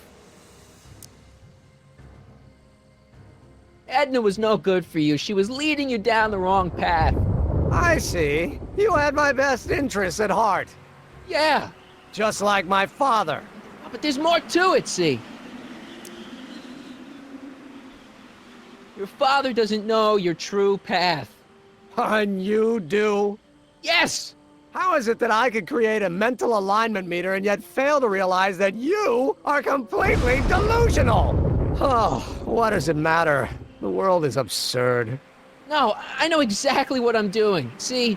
Speaker 1: Edna was no good for you. She was leading you down the wrong path.
Speaker 12: I see. You had my best interests at heart.
Speaker 1: Yeah.
Speaker 12: Just like my father.
Speaker 1: But there's more to it, see? Your father doesn't know your true path.
Speaker 12: And you do?
Speaker 1: Yes!
Speaker 12: How is it that I could create a mental alignment meter and yet fail to realize that you are completely delusional? Oh, what does it matter? The world is absurd.
Speaker 1: No, I know exactly what I'm doing. See,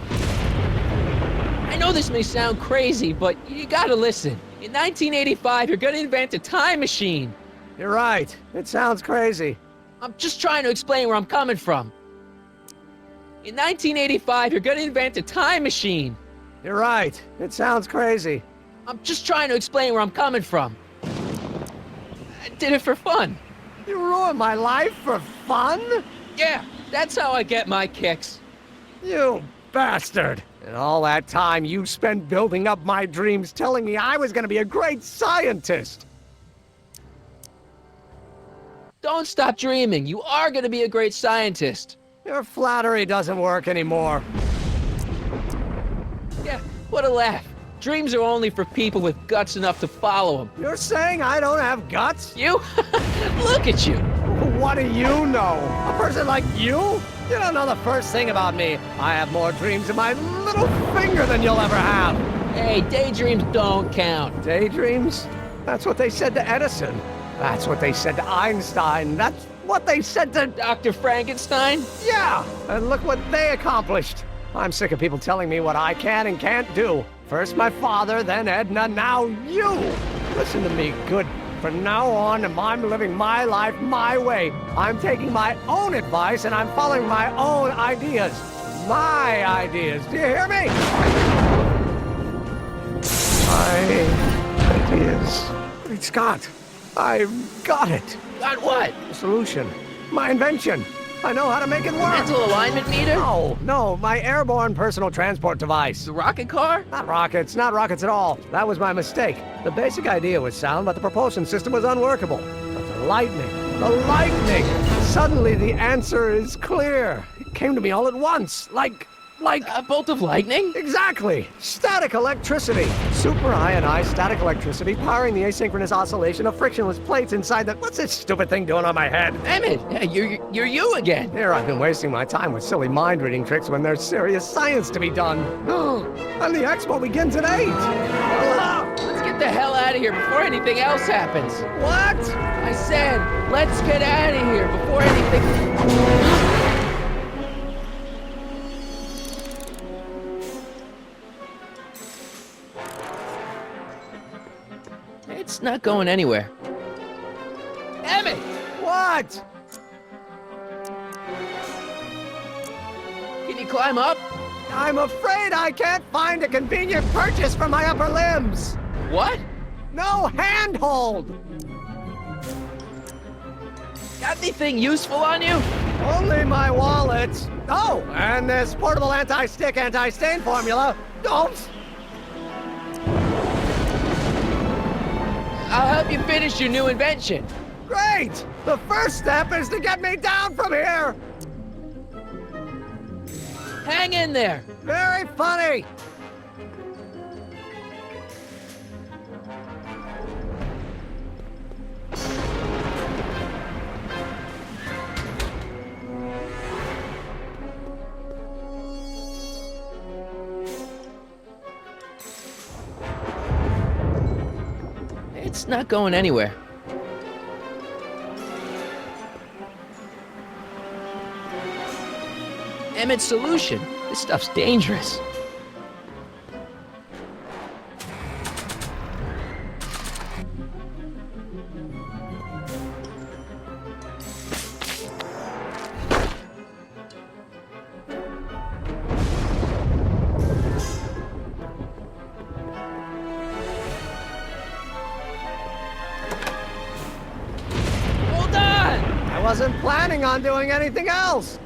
Speaker 1: I know this may sound crazy, but you gotta listen. In 1985, you're gonna invent a time machine.
Speaker 12: You're right. It sounds crazy.
Speaker 1: I'm just trying to explain where I'm coming from. In 1985, you're gonna invent a time machine.
Speaker 12: You're right. It sounds crazy.
Speaker 1: I'm just trying to explain where I'm coming from. I did it for fun.
Speaker 12: You ruined my life for fun?
Speaker 1: Yeah, that's how I get my kicks.
Speaker 12: You bastard. And all that time you spent building up my dreams, telling me I was gonna be a great scientist.
Speaker 1: Don't stop dreaming. You are gonna be a great scientist.
Speaker 12: Your flattery doesn't work anymore.
Speaker 1: Yeah, what a laugh. Dreams are only for people with guts enough to follow them.
Speaker 12: You're saying I don't have guts?
Speaker 1: You? Look at you.
Speaker 12: What do you know? A person like you? You don't know the first thing about me. I have more dreams in my little finger than you'll ever have.
Speaker 1: Hey, daydreams don't count.
Speaker 12: Daydreams? That's what they said to Edison. That's what they said to Einstein. That's what they said to
Speaker 1: Dr. Frankenstein?
Speaker 12: Yeah, and look what they accomplished. I'm sick of people telling me what I can and can't do. First my father, then Edna, now you. Listen to me, good. From now on, I'm living my life my way. I'm taking my own advice and I'm following my own ideas. My ideas. Do you hear me? My ideas. Great Scott. I've got it.
Speaker 1: Got what?
Speaker 12: The solution. My invention. I know how to make it work.
Speaker 1: Mental alignment meter?
Speaker 12: No, my airborne personal transport device.
Speaker 1: The rocket car?
Speaker 12: Not rockets at all. That was my mistake. The basic idea was sound, but the propulsion system was unworkable. But the lightning. Suddenly the answer is clear. It came to me all at once, like
Speaker 1: a bolt of lightning?
Speaker 12: Exactly! Static electricity! Super ionized static electricity powering the asynchronous oscillation of frictionless plates inside the... What's this stupid thing doing on my head?
Speaker 1: Emmett, you're you again.
Speaker 12: Here I've been wasting my time with silly mind-reading tricks when there's serious science to be done. And the expo begins at 8!
Speaker 1: Let's get the hell out of here before anything else happens.
Speaker 12: What?
Speaker 1: I said, let's get out of here before anything... It's not going anywhere. Emmett!
Speaker 12: What?
Speaker 1: Can you climb up?
Speaker 12: I'm afraid I can't find a convenient purchase for my upper limbs.
Speaker 1: What?
Speaker 12: No handhold!
Speaker 1: Got anything useful on you?
Speaker 12: Only my wallet. Oh, and this portable anti-stick, anti-stain formula. Oops!
Speaker 1: I'll help you finish your new invention.
Speaker 12: Great! The first step is to get me down from here!
Speaker 1: Hang in there.
Speaker 12: Very funny!
Speaker 1: It's not going anywhere. Emmett's solution. This stuff's dangerous.
Speaker 12: I wasn't planning on doing anything else.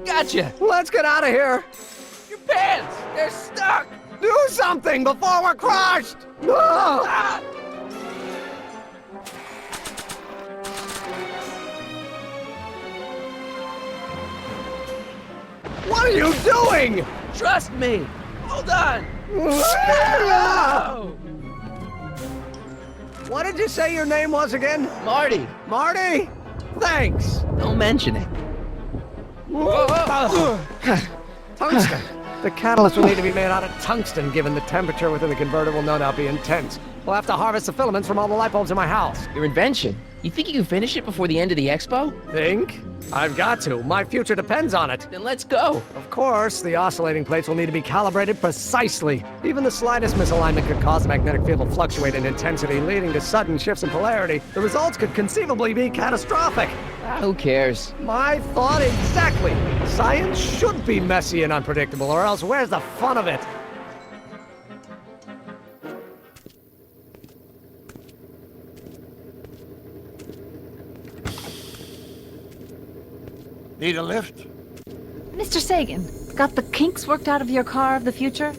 Speaker 1: Gotcha!
Speaker 12: Let's get out of here!
Speaker 1: Your pants! They're stuck!
Speaker 12: Do something before we're crushed! Ah! What are you doing?
Speaker 1: Trust me! Hold on!
Speaker 12: What did you say your name was again?
Speaker 1: Marty!
Speaker 12: Marty? Thanks!
Speaker 1: Don't mention it.
Speaker 12: Tungsten! The catalyst will need to be made out of tungsten, given the temperature within the converter will no doubt be intense. We'll have to harvest the filaments from all the light bulbs in my house.
Speaker 1: Your invention? You think you can finish it before the end of the expo?
Speaker 12: Think? I've got to. My future depends on it.
Speaker 1: Then let's go.
Speaker 12: Of course, the oscillating plates will need to be calibrated precisely. Even the slightest misalignment could cause the magnetic field to fluctuate in intensity, leading to sudden shifts in polarity. The results could conceivably be catastrophic.
Speaker 1: Who cares?
Speaker 12: My thought exactly. Science should be messy and unpredictable, or else where's the fun of it?
Speaker 10: Need a lift?
Speaker 13: Mr. Sagan, got the kinks worked out of your car of the future?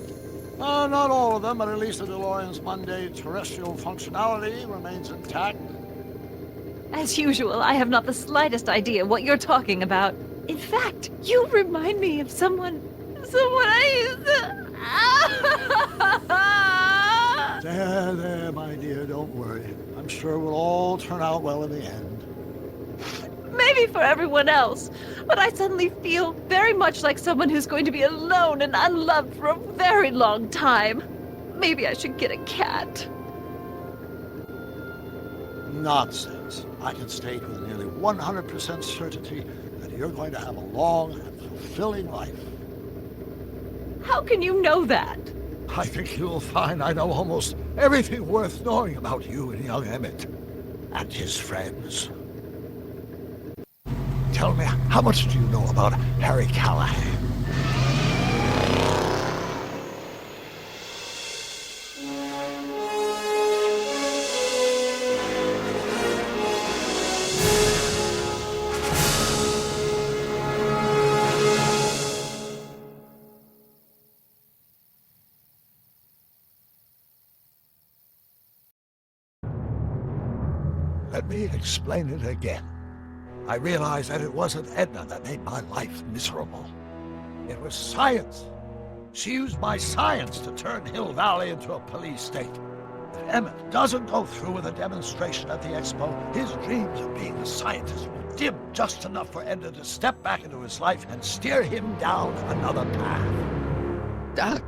Speaker 10: Not all of them, but at least the DeLorean's mundane terrestrial functionality remains intact.
Speaker 13: As usual, I have not the slightest idea what you're talking about. In fact, you remind me of someone I used to...
Speaker 10: There, my dear, don't worry. I'm sure we'll all turn out well in the end.
Speaker 13: Maybe for everyone else, but I suddenly feel very much like someone who's going to be alone and unloved for a very long time. Maybe I should get a cat.
Speaker 10: Nonsense. I can state with nearly 100% certainty that you're going to have a long and fulfilling life.
Speaker 13: How can you know that?
Speaker 10: I think you'll find I know almost everything worth knowing about you and young Emmett and his friends. Tell me, how much do you know about Harry Callahan? Let me explain it again. I realized that it wasn't Edna that made my life miserable. It was science. She used my science to turn Hill Valley into a police state. If Emmett doesn't go through with a demonstration at the expo, his dreams of being a scientist will dim just enough for Edna to step back into his life and steer him down another path.
Speaker 1: Doc,